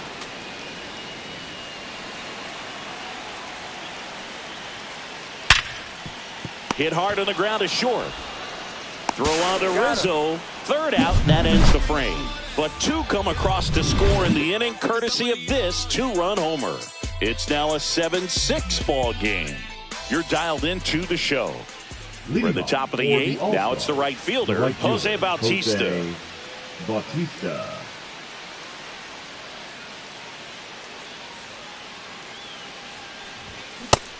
Hit hard on the ground is short. Throw on to Rizzo. Third out. That ends the frame. But 2 come across to score in the inning courtesy of this 2-run homer. It's now a 7-6 ball game. You're dialed into the show. We're at the top of the 8th. Now it's the right fielder, Jose Bautista.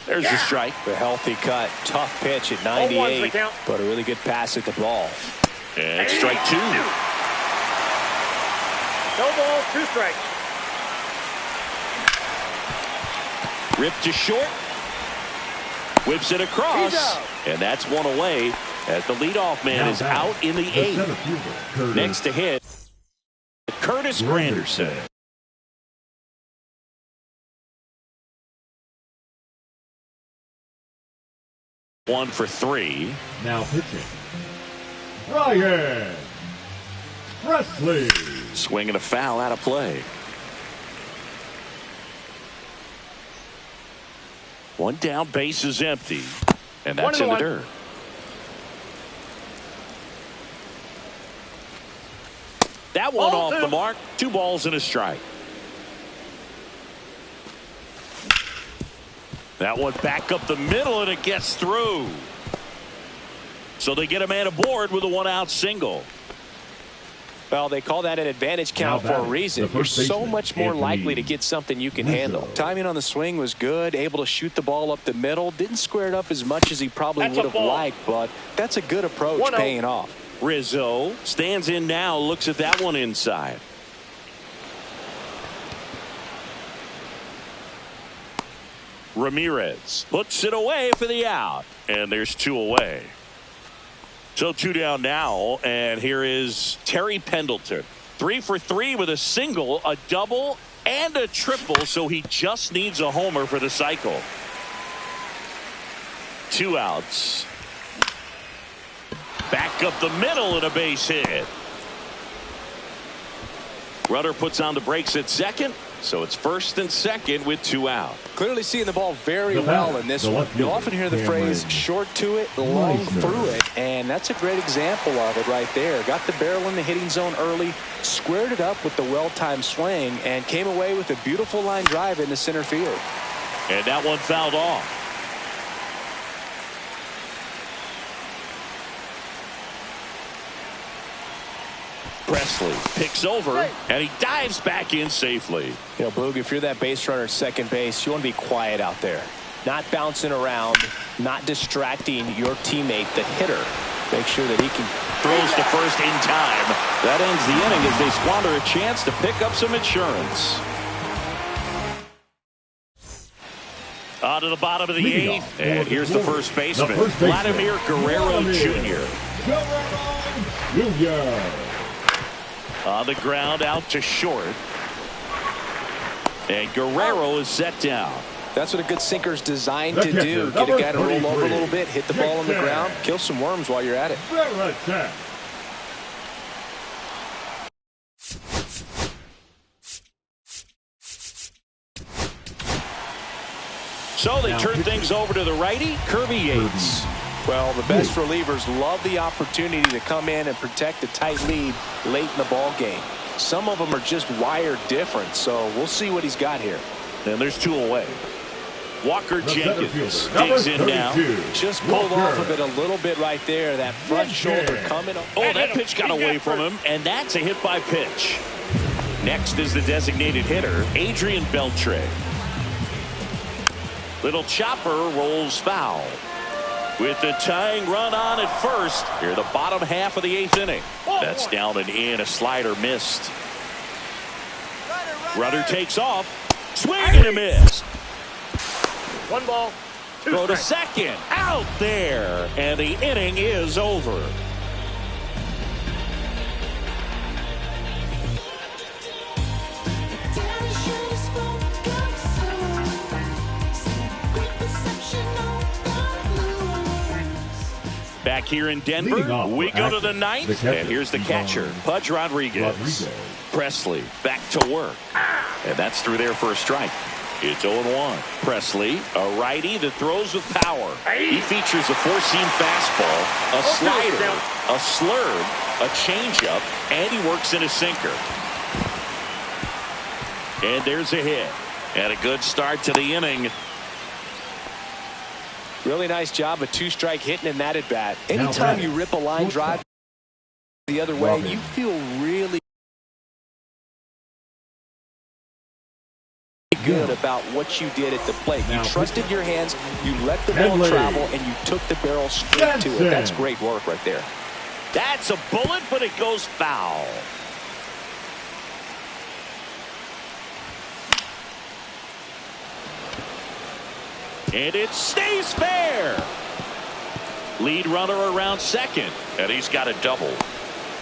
There's the strike. A healthy cut. Tough pitch at 98, but a really good pass at the ball. And strike 2. No balls, 2 strikes. Ripped to short. Whips it across. And that's one away as the leadoff man is out in the 8th. Next to hit, Curtis Granderson. One for 3. Now pitching, Ryan Presley. Swinging a foul out of play. One down, base is empty. And that's in the dirt. That one off the mark. 2 balls and a strike. That one back up the middle, and it gets through. So they get a man aboard with a 1-out single. Well, they call that an advantage count for a reason. You're so much more likely to get something you can handle. Timing on the swing was good, able to shoot the ball up the middle. Didn't square it up as much as he probably would have liked, but that's a good approach, paying off. Rizzo stands in now, looks at that one inside. Ramirez puts it away for the out. And there's 2 away. So 2 down now. And here is Terry Pendleton. 3 for 3 with a single, a double, and a triple. So he just needs a homer for the cycle. 2 outs. Back up the middle and a base hit. Runner puts on the brakes at second. So it's first and second with 2 out. Clearly seeing the ball very well in this one. You often hear the phrase short to it, long through it, and that's a great example of it right there. Got the barrel in the hitting zone early, squared it up with the well-timed swing, and came away with a beautiful line drive into center field. And that one fouled off. Presley picks over, and he dives back in safely. You know, Boog, if you're that base runner at second base, you want to be quiet out there. Not bouncing around, not distracting your teammate, the hitter. Make sure that he can. Throws to first in time. That ends the inning as they squander a chance to pick up some insurance. On to the bottom of the 8th, and here's the first baseman, Vladimir Guerrero Jr. On the ground, out to short. And Guerrero is set down. That's what a good sinker's designed to do. Get a guy to roll over a little bit, hit the ball on the ground, kill some worms while you're at it. So they turn things over to the righty, Kirby Yates. Well, the best relievers love the opportunity to come in and protect a tight lead late in the ball game. Some of them are just wired different, so we'll see what he's got here. And there's 2 away. Walker Jenkins digs in now. Just pulled off of it a little bit right there. That front shoulder coming. Oh, that pitch got away from him, and that's a hit by pitch. Next is the designated hitter, Adrian Beltre. Little chopper rolls foul. With the tying run on at first, here the bottom half of the 8th inning. That's down and in, a slider missed. Runner takes off, swing and a miss. 1 ball, 2 Throw to strikes. second, out there, and the inning is over. Back here in Denver, we go to the 9th, and here's the catcher, Pudge Rodriguez. Presley back to work, and that's through there for a strike. It's 0-1. Presley, a righty that throws with power. He features a 4-seam fastball, a slider, a slurve, a changeup, and he works in a sinker. And there's a hit, and a good start to the inning. Really nice job of 2-strike hitting in that at bat. Anytime you rip a line drive the other way, you feel really good about what you did at the plate. You trusted your hands, you let the ball travel, and you took the barrel straight to it. That's great work right there. That's a bullet, but it goes foul. And it stays fair. Lead runner around second, and he's got a double.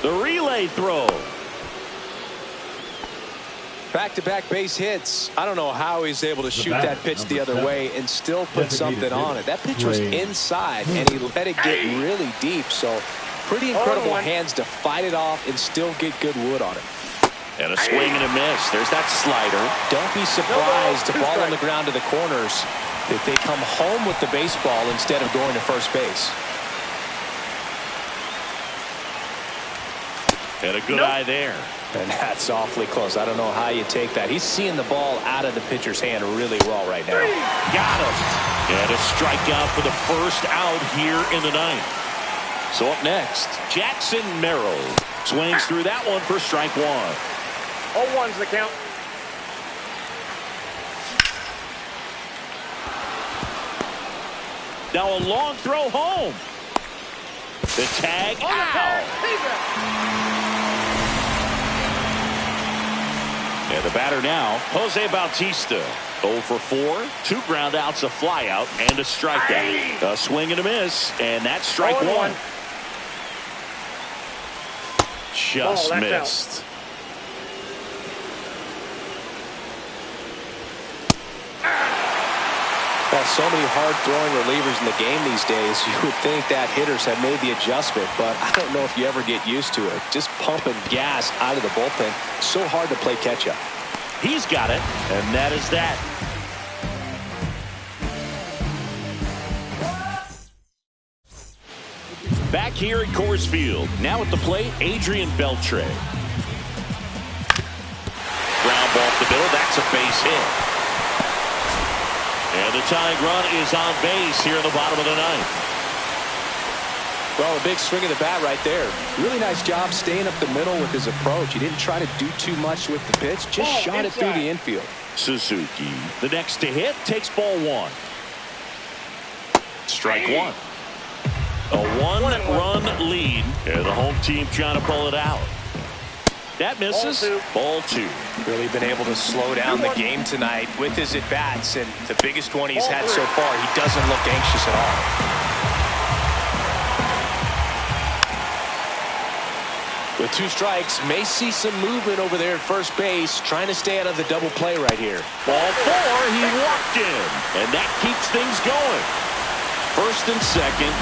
The relay throw. Back-to-back base hits. I don't know how he's able to shoot that pitch the other way and still put something on it. That pitch was inside, and he let it get really deep. So pretty incredible hands to fight it off and still get good wood on it. And a swing and a miss. There's that slider. Don't be surprised, the ball on the ground to the corners, that they come home with the baseball instead of going to first base. And a good eye there. And that's awfully close. I don't know how you take that. He's seeing the ball out of the pitcher's hand really well right now. Got him. And a strikeout for the first out here in the 9th. So up next, Jackson Merrill swings through that one for strike 1. 0-1's the count. Now a long throw home. The tag out. And the The batter now, Jose Bautista. 0 for 4, 2 ground outs, a flyout, and a strikeout. A swing and a miss, and that's strike one. Just missed. Well, so many hard-throwing relievers in the game these days, you would think that hitters have made the adjustment, but I don't know if you ever get used to it. Just pumping gas out of the bullpen, so hard to play catch-up. He's got it, and that is that. Back here at Coors Field, now at the plate, Adrian Beltre. Ground ball up the middle, that's a base hit. And the tying run is on base here in the bottom of the ninth. Well, a big swing of the bat right there. Really nice job staying up the middle with his approach. He didn't try to do too much with the pitch, just shot it through the infield. Suzuki, the next to hit, takes ball one. Strike one. A one-run lead, and the home team trying to pull it out. That misses. Ball two. Really been able to slow down the game tonight with his at-bats, and the biggest one he's had so far, he doesn't look anxious at all. With 2 strikes, may see some movement over there at first base, trying to stay out of the double play right here. Ball 4, he walked in, and that keeps things going. First and second,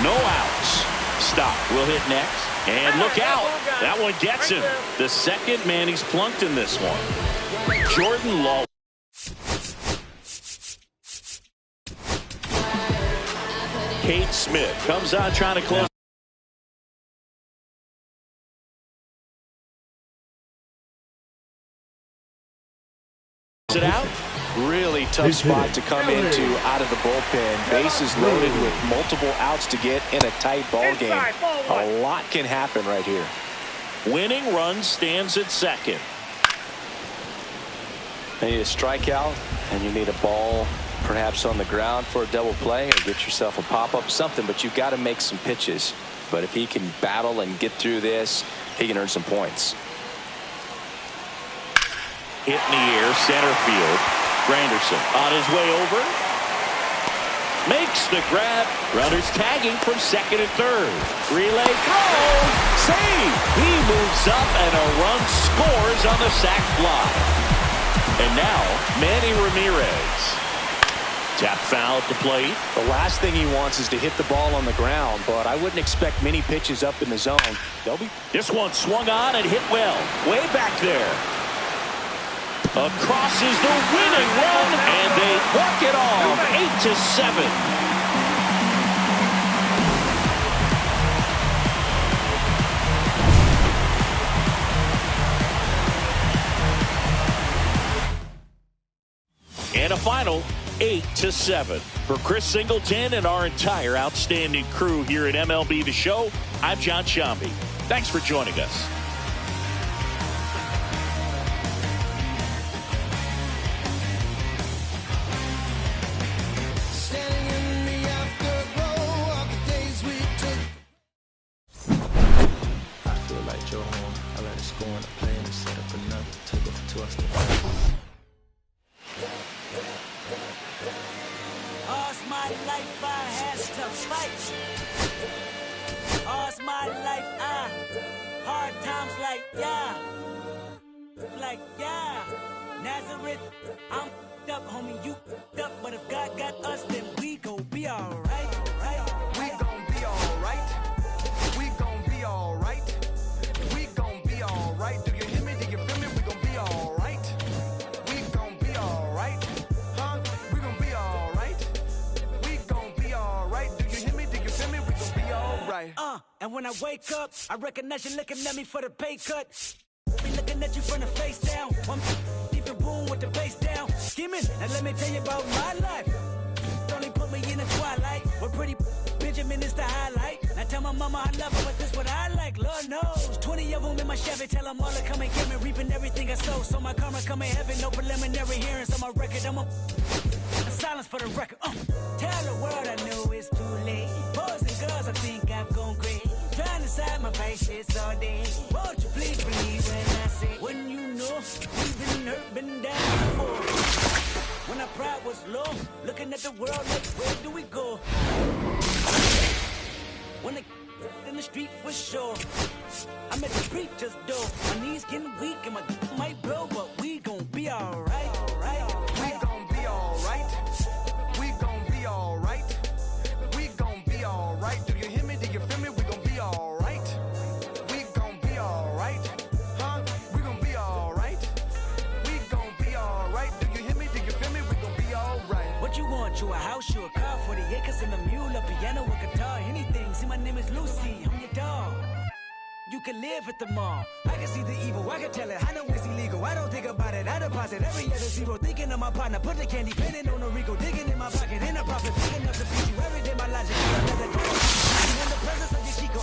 no outs. Stop. We'll hit next. And look out. That one gets him. The second man he's plunked in this one. Jordan Law. Kate Smith comes on trying to close it out. Really tough spot to come into out of the bullpen. Bases loaded with multiple outs to get in a tight ball game. A lot can happen right here. Winning run stands at second. You need a strikeout, and you need a ball perhaps on the ground for a double play, or get yourself a pop-up, something, but you've got to make some pitches. But if he can battle and get through this, he can earn some points. Hit in the air, center field. Granderson on his way over. Makes the grab. Runners tagging from second and third. Relay throw. Save. He moves up and a run scores on the sac fly. And now Manny Ramirez. Tap foul at the plate. The last thing he wants is to hit the ball on the ground, but I wouldn't expect many pitches up in the zone. This one swung on and hit well. Way back there. Across is the winning run, and they walk it off 8-7. And a final 8-7. For Chris Singleton and our entire outstanding crew here at MLB The Show, I'm John Shambi. Thanks for joining us. And when I wake up, I recognize you looking at me for the pay cut. Be looking at you from the face down. One even boom with the face down. Skimming, and let me tell you about my life. Only put me in the twilight. We're pretty Benjamin is the highlight. I tell my mama I love her, but this what I like. Lord knows. 20 of them in my Chevy. Tell them all to come and get me. Reaping everything I sow. So my karma come in heaven. No preliminary hearings on my record. I'm a silence for the record. Tell the world I know it's too late. Boys and girls, I think I've gone crazy. Trying to side my face, it's all day. Won't you please believe when I say, wouldn't you know you've been hurt? Looking at the world like, where do we go? When the in the street for sure. I'm at the preacher's door. My knees getting weak and my might blow, but we gon' be alright. We gon' be alright. We gon' be alright. We gon' be alright. Do you hear me? Do you feel me? We gon' be alright. We gon' be alright. Huh? We gon' be alright. We gon' be alright. Do you hear me? Do you feel me? We gon' be alright. What you want? You a house, you a car, 40 acres and a mule, a piano, a guitar, anything. See, my name is Lucy, I'm your dog. You can live at the mall. I can see the evil, I can tell it. I know it's illegal. I don't think about it. I deposit every other zero. Thinking of my partner, put the candy, penning on a Rico, digging in my pocket, in a profit, big enough to feed you every day. My logic, another day. You in the presence of your Chico.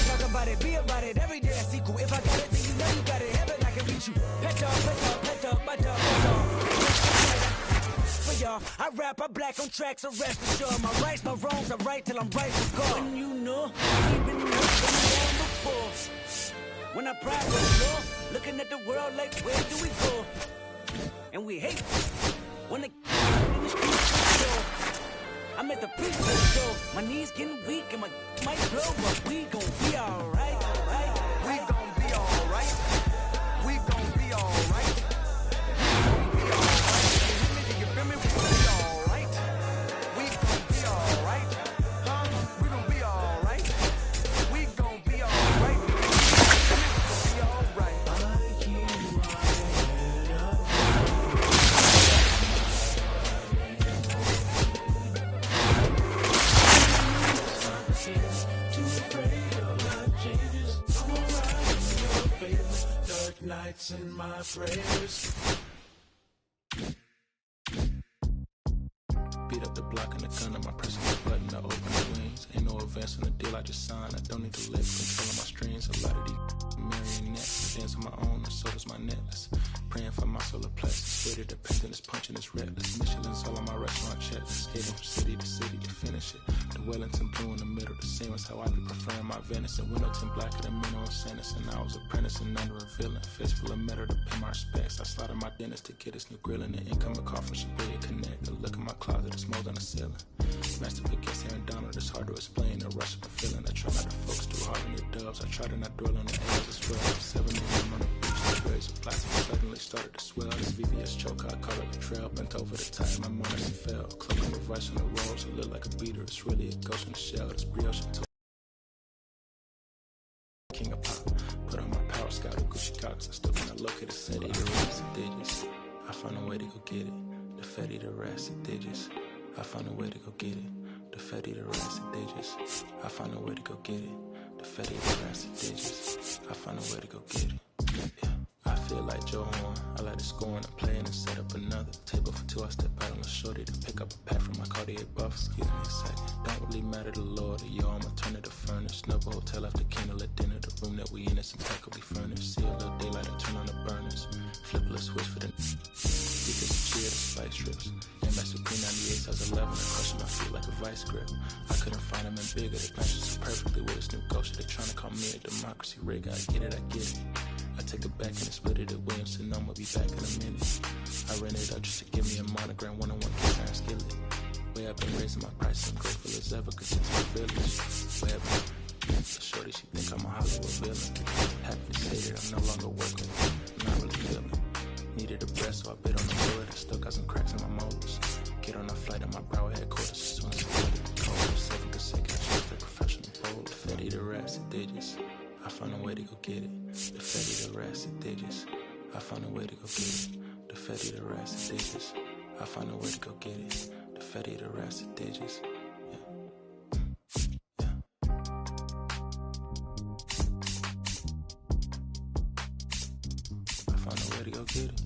Talk about it, be about it. Every day a sequel. If I got it, then you know you got it. Heaven, I can reach you. Pet dog, pet dog, pet dog, my dog, pet dog. For y'all, I rap, I black on tracks, so rest assured. My rights, my wrongs, I right till I'm right for God. When you know, we've been before. When I pride with the law, looking at the world like, where do we go? And we hate when the in the streets. I'm at the preacher's door. My knees getting weak and my might blow, but we gon' be alright. We gon' be alright. We gon' be alright. We gon' be alright. Do you feel me? Do you feel me? We gon' be alright. We gon' be alright. Huh? We gon' be alright. We gon' be alright. We gon' be alright. Too afraid of life changes. I'm alright in your favor. Dark nights and my prayers. Beat up the block and the gun on my personal button to open the wings. Ain't no advance on the deal I just signed. I don't need to live controlling my strings. A lot of these marionettes dance on my own, and so does my necklace. Praying for my solar plexus. Way to dependent is punching, it's reckless. Michelin's all on my restaurant checklist. Skating from city to city to finish it. The Wellington blue in the middle, the same as how I be preferring my venison. Window tint blacker than minimum sentence. And I was apprenticing under a villain. Fist full of metal to pay my respects. I slaughtered my dentist to get this new grill in the incoming call from Shibuya Connect. Look at my closet, it's mold on the ceiling. Master Piquet's Aaron Donald, it's hard to explain the rush of a feeling. I try not to focus too hard on your dubs. I try to not dwell on the L's as well. 7 a.m. on the beach, the waves of plastic suddenly started to swell. This VVS choke, I call it a trail. Bent over the time, my mornings and fell. Cloak on the vice on the rolls, it look like a beater. It's really a ghost in the shell. This brioche and king of pop. Put on my power scout and Gucci cocks. I still cannot locate a city. The rest of digits. I found a way to go get it. The Fetty, the rest of digits. I found a way to go get it. The Fetty, the rest of digits. I found a way to go get it. The Fetty, the rest of digits. I found a way to go get it. Yeah. I feel like Joe Horn. I like to score and play and set up another table for two. I step out on the shorty to pick up a pack from my Cartier buff. Excuse me a second. Don't really matter the Lord or yo. I'ma turn it to furnace. Snubble hotel after candle at dinner. The room that we in is impeccably furnished. See a little daylight and turn on the burners. Flip a little switch for the because the cheer the spice strips. MS P98 size 11 and crushing my feet like a vice grip. I couldn't find them in bigger. They match so perfectly with this new ghost. They trying to call me a democracy rig. I get it. I take it back and split it at Williamson. I'ma be back in a minute. I ran it up just to give me a monogram. One-on-one kiss and skillet. Way up and raising my price. I'm grateful as ever cause it's my village. Way up. The shorty, she think I'm a Hollywood villain. Happy to say that I'm no longer working. I'm not really feeling. Needed a breath, so I bit on the bullet. I still got some cracks in my molars. Get on a flight at my brow headquarters as soon as I get it. Cold 7 consecutive shifts, the professional role. The Fetty, the rest of digits. I found a way to go get it. The Fetty, the rest of digits. I found a way to go get it. The Fetty, the rest of digits. I found a way to go get it. The Fetty, the rest of digits. I found a way to go get it.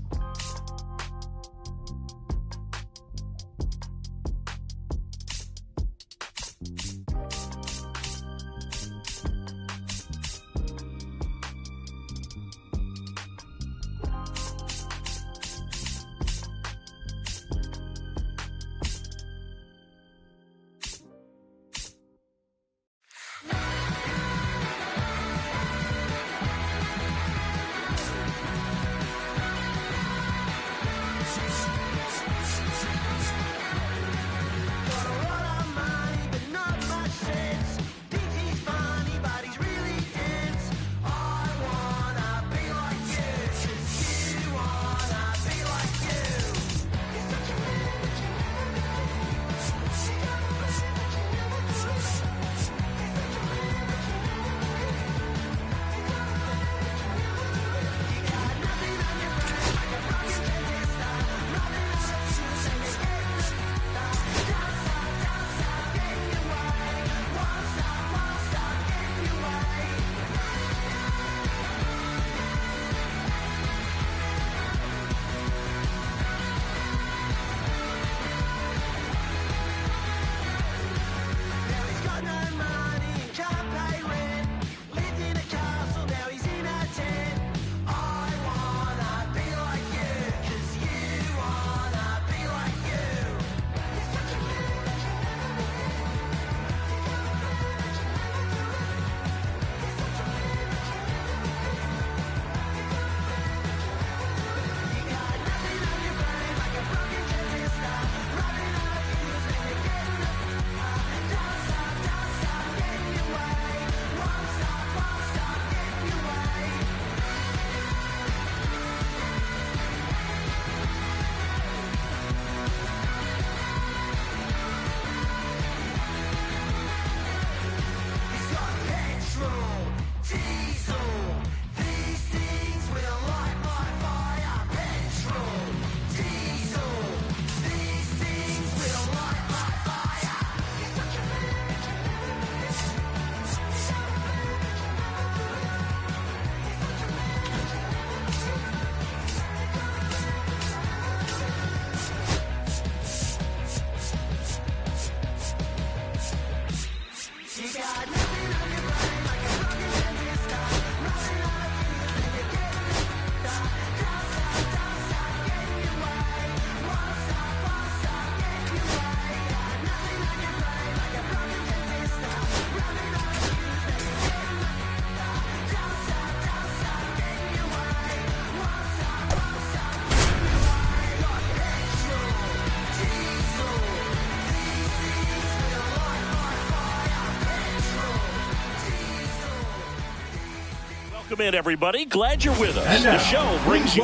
Welcome in, everybody. Glad you're with us. The show brings you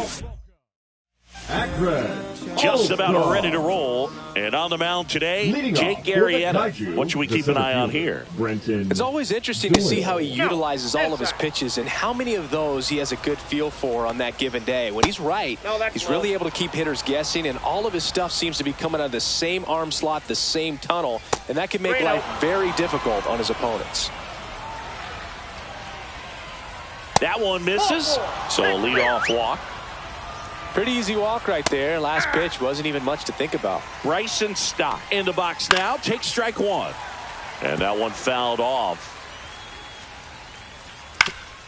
just about ready to roll. And on the mound today, Jake Arrieta. What should we keep an eye on here? It's always interesting to see how he utilizes all of his pitches and how many of those he has a good feel for on that given day. When he's right, he's really able to keep hitters guessing, and all of his stuff seems to be coming out of the same arm slot, the same tunnel, and that can make life very difficult on his opponents. That one misses, so a leadoff walk. Pretty easy walk right there. Last pitch wasn't even much to think about. Bryson Stott in the box now. Takes strike one. And that one fouled off.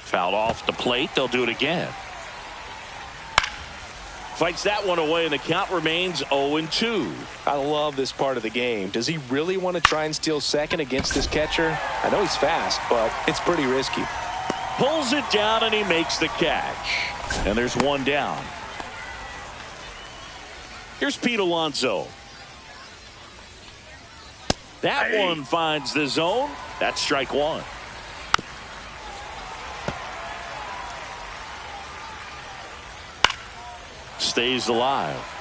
Fouled off the plate. They'll do it again. Fights that one away, and the count remains 0-2. I love this part of the game. Does he really want to try and steal second against this catcher? I know he's fast, but it's pretty risky. Pulls it down, and he makes the catch. And there's one down. Here's Pete Alonso. That one finds the zone. That's strike one. Stays alive.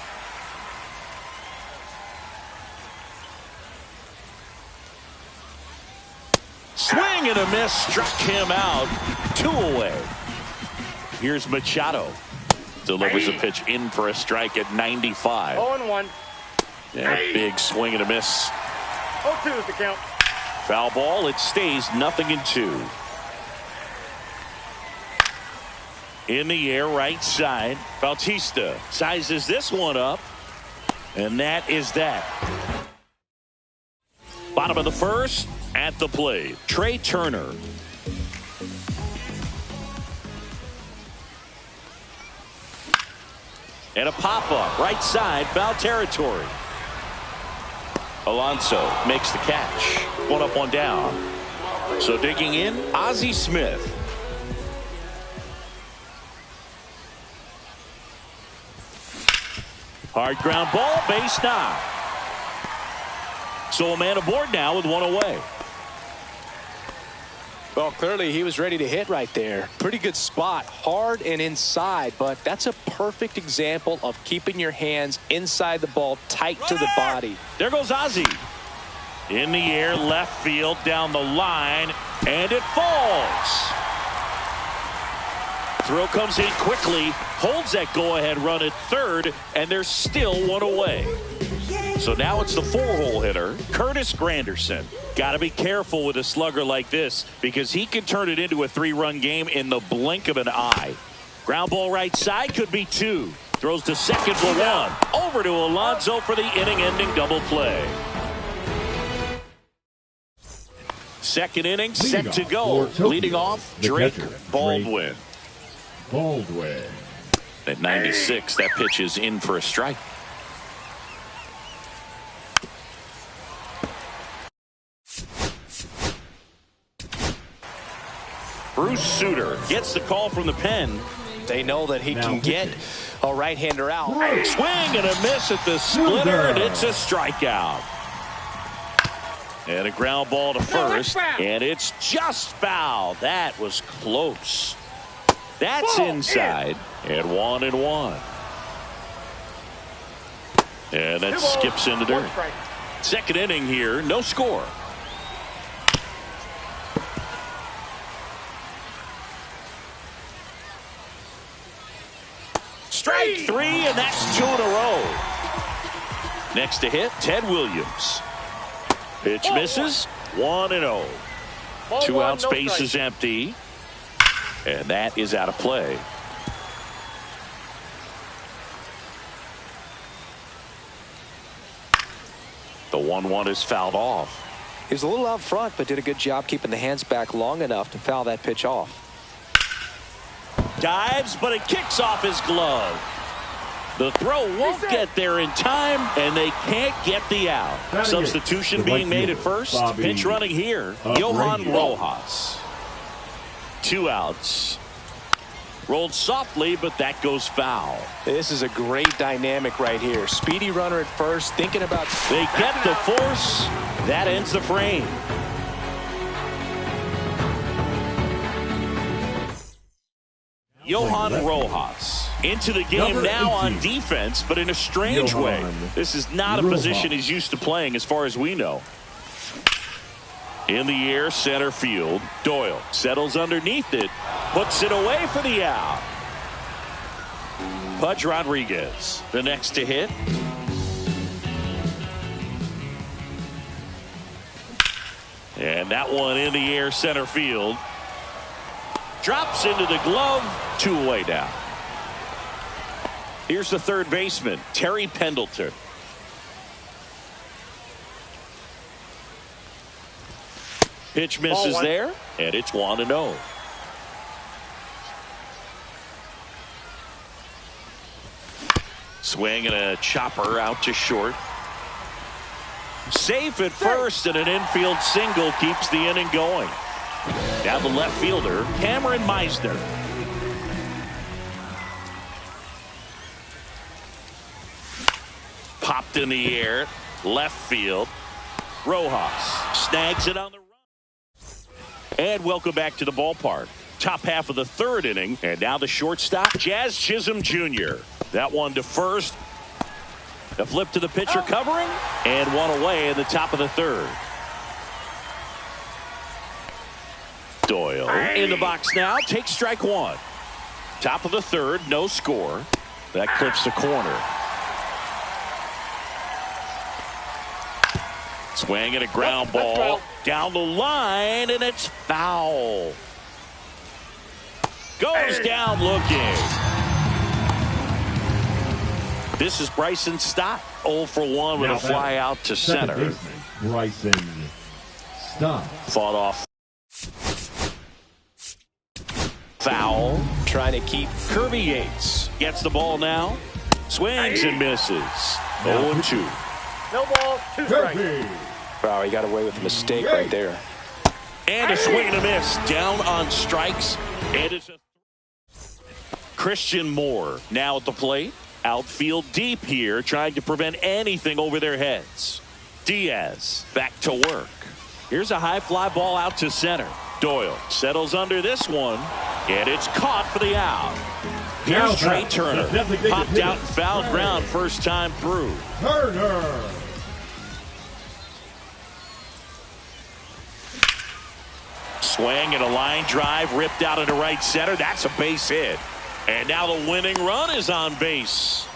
Swing and a miss. Struck him out. 2 away. Here's Machado. Delivers a pitch in for a strike at 95. 0-1. And a big swing and a miss. 0-2 is the count. Foul ball. It stays 0-2. In the air, right side. Bautista sizes this one up. And that is that. Bottom of the first. At the plate, Trey Turner. And a pop-up, right side, foul territory. Alonso makes the catch. 1 up, 1 down. So digging in, Ozzie Smith. Hard ground ball, base knock. So a man aboard now with 1 away. Well, clearly he was ready to hit right there. Pretty good spot, hard and inside, but that's a perfect example of keeping your hands inside the ball, tight to the body. There goes Ozzie. In the air, left field, down the line, and it falls. Throw comes in quickly, holds that go-ahead run at third, and there's still 1 away. So now it's the 4-hole hitter, Curtis Granderson. Got to be careful with a slugger like this because he can turn it into a 3-run game in the blink of an eye. Ground ball right side could be 2. Throws to second for 1. Over to Alonso for the inning-ending double play. Second inning set to go. Leading off, Drake Baldwin. At 96, that pitch is in for a strike. Bruce Sutter gets the call from the pen. They know that he can get a right-hander out. Swing and a miss at the splitter, and it's a strikeout. And a ground ball to first, and it's just foul. That was close. That's inside, and 1-1. And that skips into dirt. Second inning here, no score. Strike 3, and that's 2 in a row. Next to hit, Ted Williams. Pitch misses, 1-0. 2 outs, base is empty. And that is out of play. The 1-1 is fouled off. He was a little out front, but did a good job keeping the hands back long enough to foul that pitch off. Dives, but it kicks off his glove. The throw won't get there in time, and they can't get the out. Substitution being made at first. Pinch running here, Johan Rojas. 2 outs. Rolled softly, but that goes foul. This is a great dynamic right here. Speedy runner at first, thinking about... They get the force. That ends the frame. Johan Rojas into the game now on defense, but in a strange way. This is not a position he's used to playing as far as we know. In the air, center field. Doyle settles underneath it, puts it away for the out. Pudge Rodriguez, the next to hit. And that one in the air, center field. Drops into the glove, 2 away now. Here's the third baseman, Terry Pendleton. Pitch misses there, and it's 1-0. Swing and a chopper out to short. Safe at first, and an infield single keeps the inning going. Now the left fielder, Cameron Meisner. Popped in the air, left field. Rojas snags it on the run. And welcome back to the ballpark. Top half of the third inning, and now the shortstop, Jazz Chisholm Jr. That one to first. The flip to the pitcher covering, and one away in the top of the third. Doyle in the box now, takes strike one. Top of the third, no score. That clips the corner. Swing and a ground ball down the line, and it's foul. Goes down looking. This is Bryson Stott, 0 for 1 with a fly out to center. Bryson Stott. Fought off. Foul. Trying to keep Kirby Yates gets the ball now. Swings and misses. 0-2. No ball, 2 strikes. Wow, he got away with a mistake right there. And a swing and a miss. Down on strikes. And it's a Christian Moore now at the plate. Outfield deep here, trying to prevent anything over their heads. Diaz back to work. Here's a high fly ball out to center. Doyle settles under this one, and it's caught for the out. Here's Trey Turner. Popped out and fouled ground first time through. Turner. Swing and a line drive ripped out into right center. That's a base hit. And now the winning run is on base.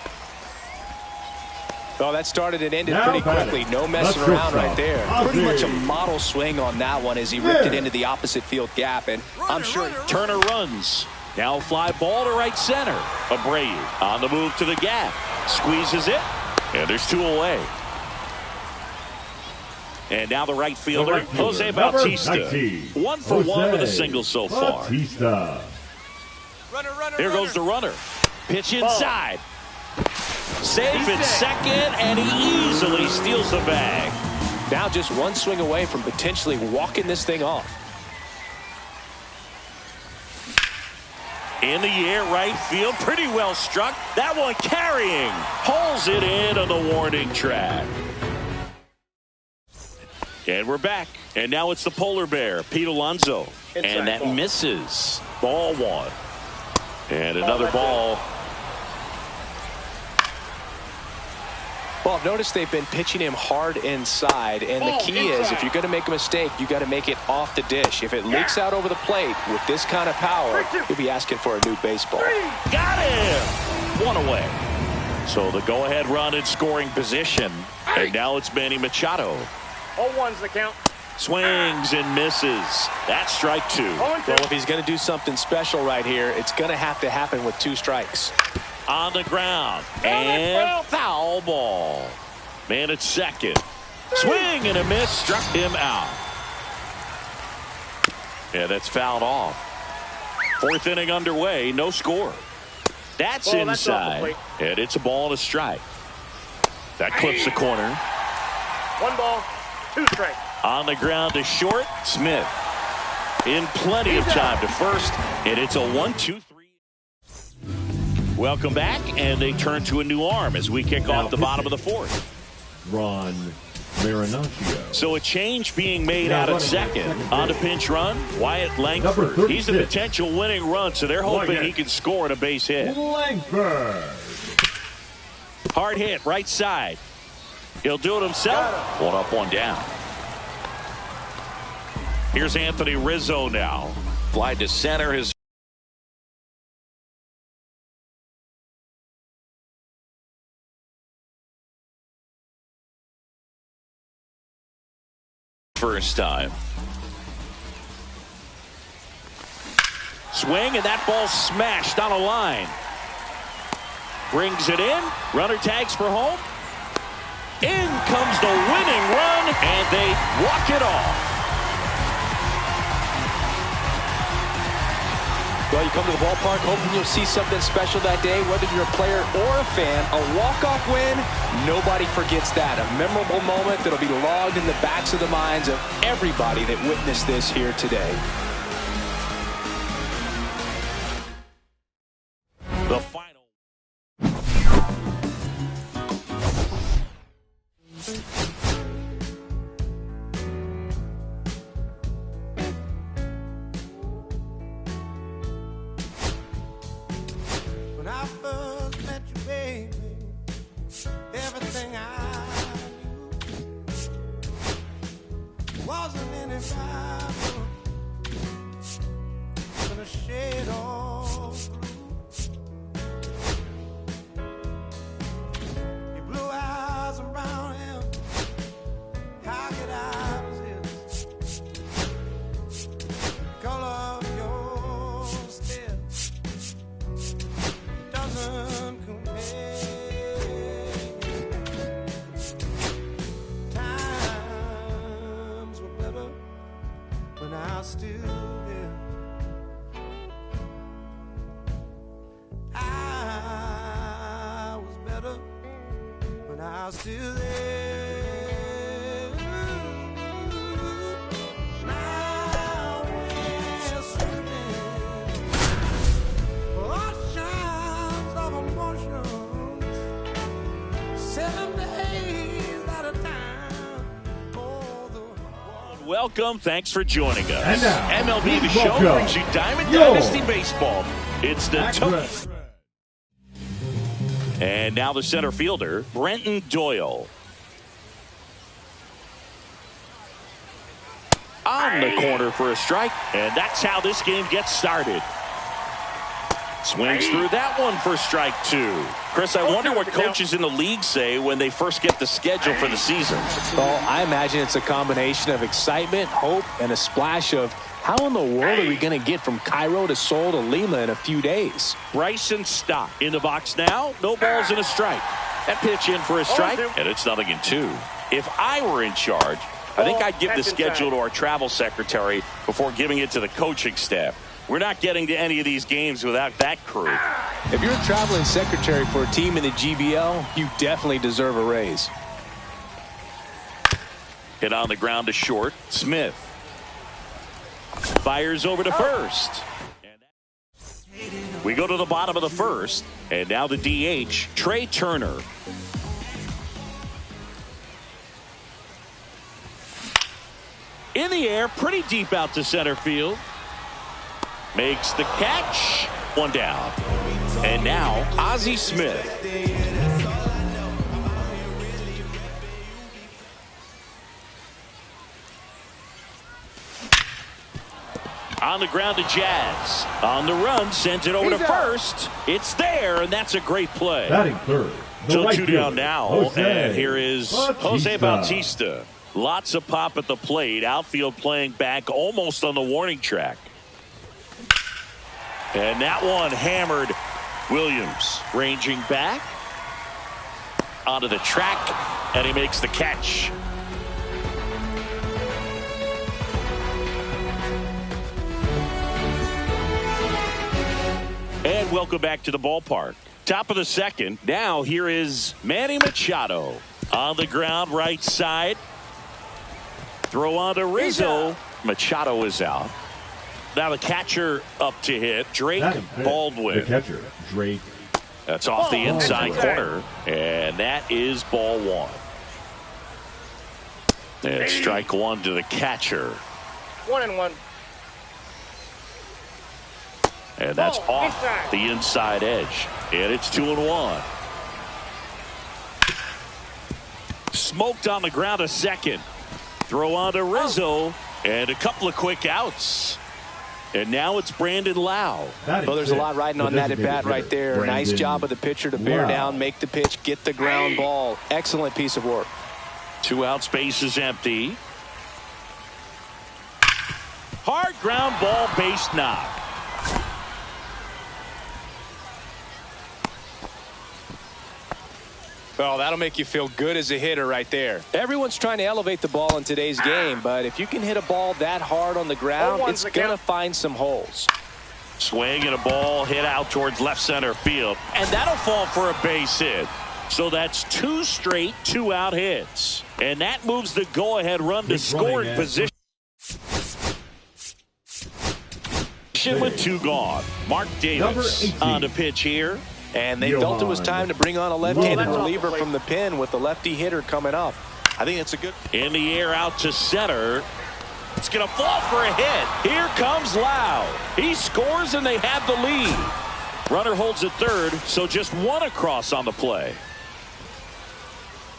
Well, that started and ended pretty quickly. No messing around right there. Pretty much a model swing on that one as he ripped it into the opposite field gap. And I'm sure Turner runs. Now fly ball to right center. Abreu on the move to the gap. Squeezes it. And there's 2 away. And now the right fielder, Jose Bautista. 1 for 1 with a single so far. There goes the runner. Pitch inside. Safe at second, and he easily steals the bag. Now just one swing away from potentially walking this thing off. In the air, right field, pretty well struck. That one carrying. Pulls it in on the warning track. And we're back. And now it's the polar bear, Pete Alonso. And that misses. Ball 1. And another ball. Well, notice they've been pitching him hard inside, and the key is if you're going to make a mistake, you got to make it off the dish. If it leaks out over the plate with this kind of power, you'll be asking for a new baseball. Got him! 1 away. So the go-ahead run in scoring position, and now it's Manny Machado. 0-1's the count. Swings and misses. That's strike 2. Well, if he's going to do something special right here, it's going to have to happen with 2 strikes. On the ground. And foul ball. Man at second. Swing and a miss. Struck him out. Yeah, that's fouled off. 4th inning underway. No score. That's inside. And it's a ball and a strike. That clips the corner. 1 ball, 2 strikes. On the ground to short. Smith. In plenty of time to first. And it's a 1-2-3. Welcome back, and they turn to a new arm as we kick off the bottom of the 4th. Ron Marinaccio. So a change being made out at second. On the pinch run, Wyatt Langford. He's a potential winning run, so they're hoping he can score on a base hit. Langford. Hard hit, right side. He'll do it himself. One up, one down. Here's Anthony Rizzo now. Fly to center. His first time. Swing, and that ball smashed on a line. Brings it in. Runner tags for home. In comes the winning run, and they walk it off. Well, you come to the ballpark hoping you'll see something special that day, whether you're a player or a fan. A walk-off win, nobody forgets that. A memorable moment that'll be logged in the backs of the minds of everybody that witnessed this here today. The final. When I first met you, baby, everything I knew wasn't in a Bible, gonna shade all through. Your blue eyes around him, how could I resist? The color of your step doesn't compare. Times were better when I was still there. I was better when I was still there. Now we're swimming oceans of emotions, 7 days at a time. Oh, the Welcome. Thanks for joining us. And now, MLB The please Show welcome brings you Diamond your Dynasty Baseball. It's the And now the center fielder, Brenton Doyle. On the corner for a strike, and that's how this game gets started. Swings through that one for strike two. Chris, I wonder what coaches in the league say when they first get the schedule for the season. Well, I imagine it's a combination of excitement, hope, and a splash of how in the world are we going to get from Cairo to Seoul to Lima in a few days? Bryson Stott in the box now. No balls and a strike. That pitch in for a strike, and it's 0-2. If I were in charge, I think I'd give the schedule to our travel secretary before giving it to the coaching staff. We're not getting to any of these games without that crew. If you're a traveling secretary for a team in the GBL, you definitely deserve a raise. Hit on the ground to short. Smith fires over to first. We go to the bottom of the first, and now the DH, Trey Turner. In the air, pretty deep out to center field. Makes the catch. One down. And now, Ozzie Smith. On the ground to Jazz. On the run, sends it over to first. It's there, and that's a great play. Batting third. So right 2 fielder, down now, Jose and here is Jose Bautista. Lots of pop at the plate. Outfield playing back almost on the warning track. And that one hammered. Williams ranging back onto the track, and he makes the catch. And welcome back to the ballpark. Top of the second. Now here is Manny Machado on the ground, right side. Throw on to Rizzo. Machado is out. Now the catcher up to hit, Drake Baldwin. The catcher, Drake. That's off the inside corner, and that is ball one. And strike one to the catcher. 1-1. And that's off the inside edge. And it's 2-1. Smoked on the ground a second. Throw on to Rizzo. And a couple of quick outs. And now it's Brandon Lau. Well, there's a lot riding on that at bat right there. Brandon Nice job of the pitcher to bear down, make the pitch, get the ground ball. Excellent piece of work. 2 outs, base is empty. Hard ground ball, base knock. Well, that'll make you feel good as a hitter right there. Everyone's trying to elevate the ball in today's game, but if you can hit a ball that hard on the ground, it's going to find some holes. Swing and a ball hit out towards left center field, and that'll fall for a base hit. So that's 2 straight 2-out hits, and that moves the go-ahead run to scoring position. With 2 gone. Mark Davis on the pitch here. And they felt it was time to bring on a left-handed reliever from the pen with the lefty hitter coming up. I think that's a good. In the air out to center. It's going to fall for a hit. Here comes Lau. He scores and they have the lead. Runner holds at third, so just 1 across on the play.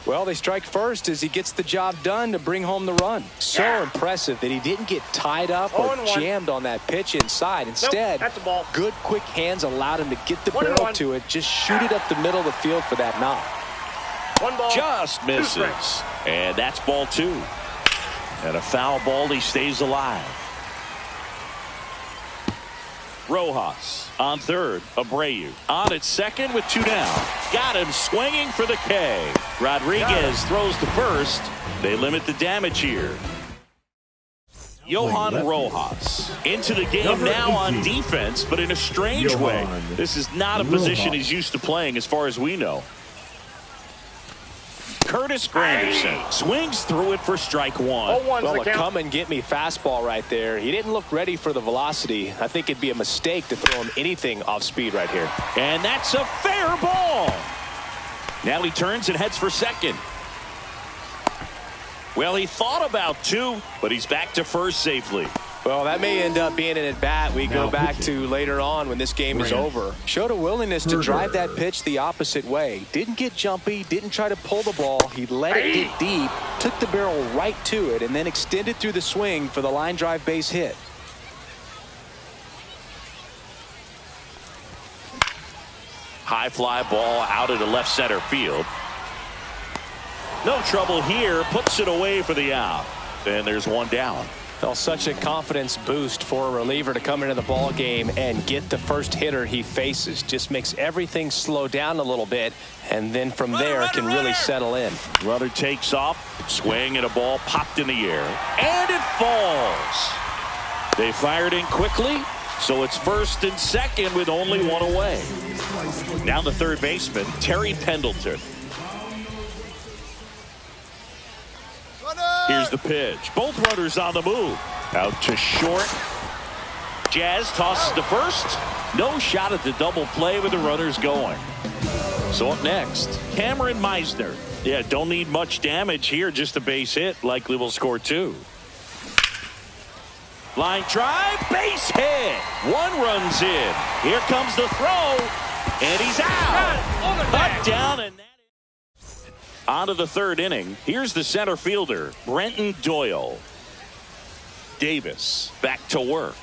Well, they strike first as he gets the job done to bring home the run. So impressive that he didn't get tied up or jammed on that pitch inside. Instead, that's a ball. Good quick hands allowed him to get the barrel to it. Just shoot it up the middle of the field for that knock. 1 ball. Just misses. And that's ball 2. And a foul ball, he stays alive. Rojas on third. Abreu on at second with 2 down. Got him swinging for the K. Rodriguez throws to first. They limit the damage here. Johan Rojas into the game now on defense, but in a strange way. This is not a position he's used to playing as far as we know. Curtis Granderson swings through it for strike 1. Well, a come and get me fastball right there. He didn't look ready for the velocity. I think it'd be a mistake to throw him anything off speed right here. And that's a fair ball. Now he turns and heads for second. Well, he thought about 2, but he's back to first safely. Well, that may end up being an at-bat we go back to later on when this game is over. Showed a willingness to drive that pitch the opposite way. Didn't get jumpy, didn't try to pull the ball. He let it get deep, took the barrel right to it, and then extended through the swing for the line drive base hit. High fly ball out into left center field. No trouble here, puts it away for the out. And there's 1 down. Well, such a confidence boost for a reliever to come into the ball game and get the first hitter he faces. Just makes everything slow down a little bit, and then from there can really settle in. Runner takes off, swing and a ball popped in the air, and it falls. They fired in quickly, so it's first and second with only 1 away. Now the third baseman, Terry Pendleton. Here's the pitch. Both runners on the move. Out to short. Jazz tosses to first. No shot at the double play with the runners going. So up next, Cameron Meisner. Yeah, don't need much damage here. Just a base hit. Likely will score 2. Line drive. Base hit. 1 runs in. Here comes the throw. And he's out. Cut down and on to the third inning. Here's the center fielder, Brenton Doyle. Davis back to work.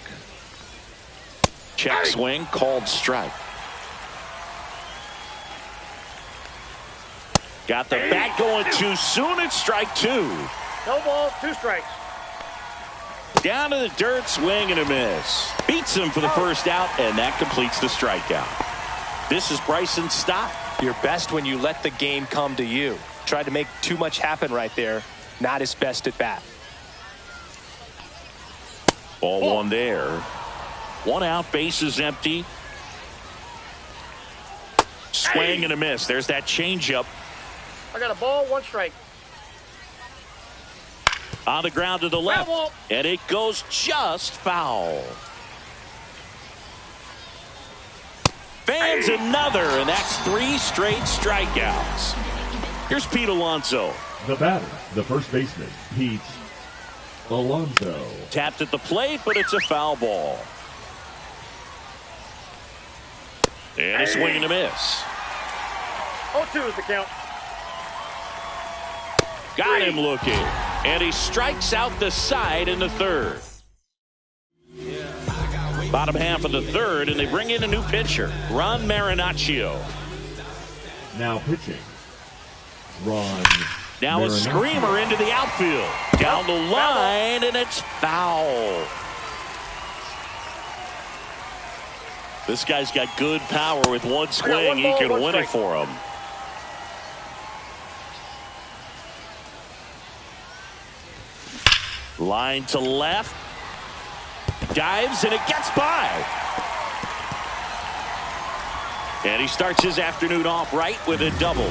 Check swing, called strike. Got the bat going too soon. It's strike 2. No ball, 2 strikes. Down to the dirt, swing and a miss. Beats him for the first out, and that completes the strikeout. This is Bryson Stott. You're best when you let the game come to you. Tried to make too much happen right there. Not his best at bat. Ball 1 there. 1 out, base is empty. Swing and a miss. There's that changeup. I got a ball, 1 strike. On the ground to the left. And it goes just foul. Fans another, and that's 3 straight strikeouts. Here's Pete Alonso. The batter, the first baseman, Pete Alonso. Tapped at the plate, but it's a foul ball. And a swing and a miss. 0-2 is the count. Got him looking. And he strikes out the side in the third. Bottom half of the third, and they bring in a new pitcher, Ron Marinaccio. Now pitching, Ron. Now a screamer into the outfield. Down the line, and it's foul. This guy's got good power. With one swing, he can win it for him. Line to left. Dives, and it gets by. And he starts his afternoon off right with a double.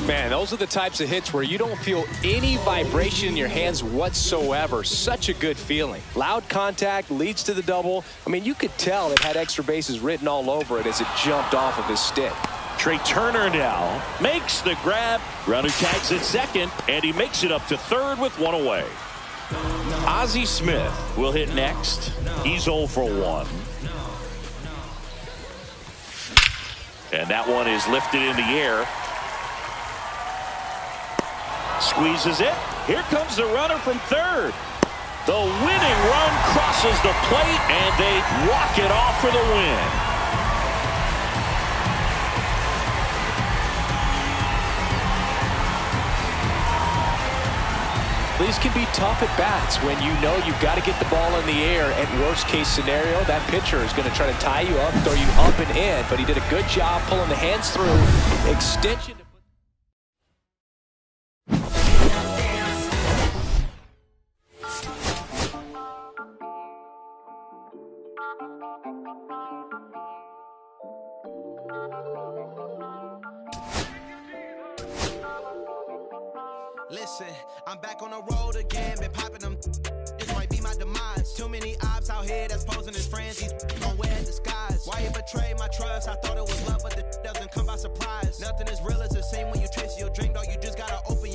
Man, those are the types of hits where you don't feel any vibration in your hands whatsoever. Such a good feeling. Loud contact leads to the double. I mean, you could tell it had extra bases written all over it as it jumped off of his stick. Trey Turner now makes the grab. Runner tags at second, and he makes it up to third with one away. Ozzie Smith will hit next. He's 0 for 1. And that one is lifted in the air. Squeezes it. Here comes the runner from third. The winning run crosses the plate, and they walk it off for the win. These can be tough at bats when you know you've got to get the ball in the air. At worst case scenario, that pitcher is going to try to tie you up, throw you up and in, but he did a good job pulling the hands through. Extension. Listen, I'm back on the road again, been popping them. This might be my demise. Too many ops out here that's posing as friends. These gon' wear disguise. Why you betray my trust? I thought it was love, but the doesn't come by surprise. Nothing is real as the same when you trace your drink, dog. You just gotta open your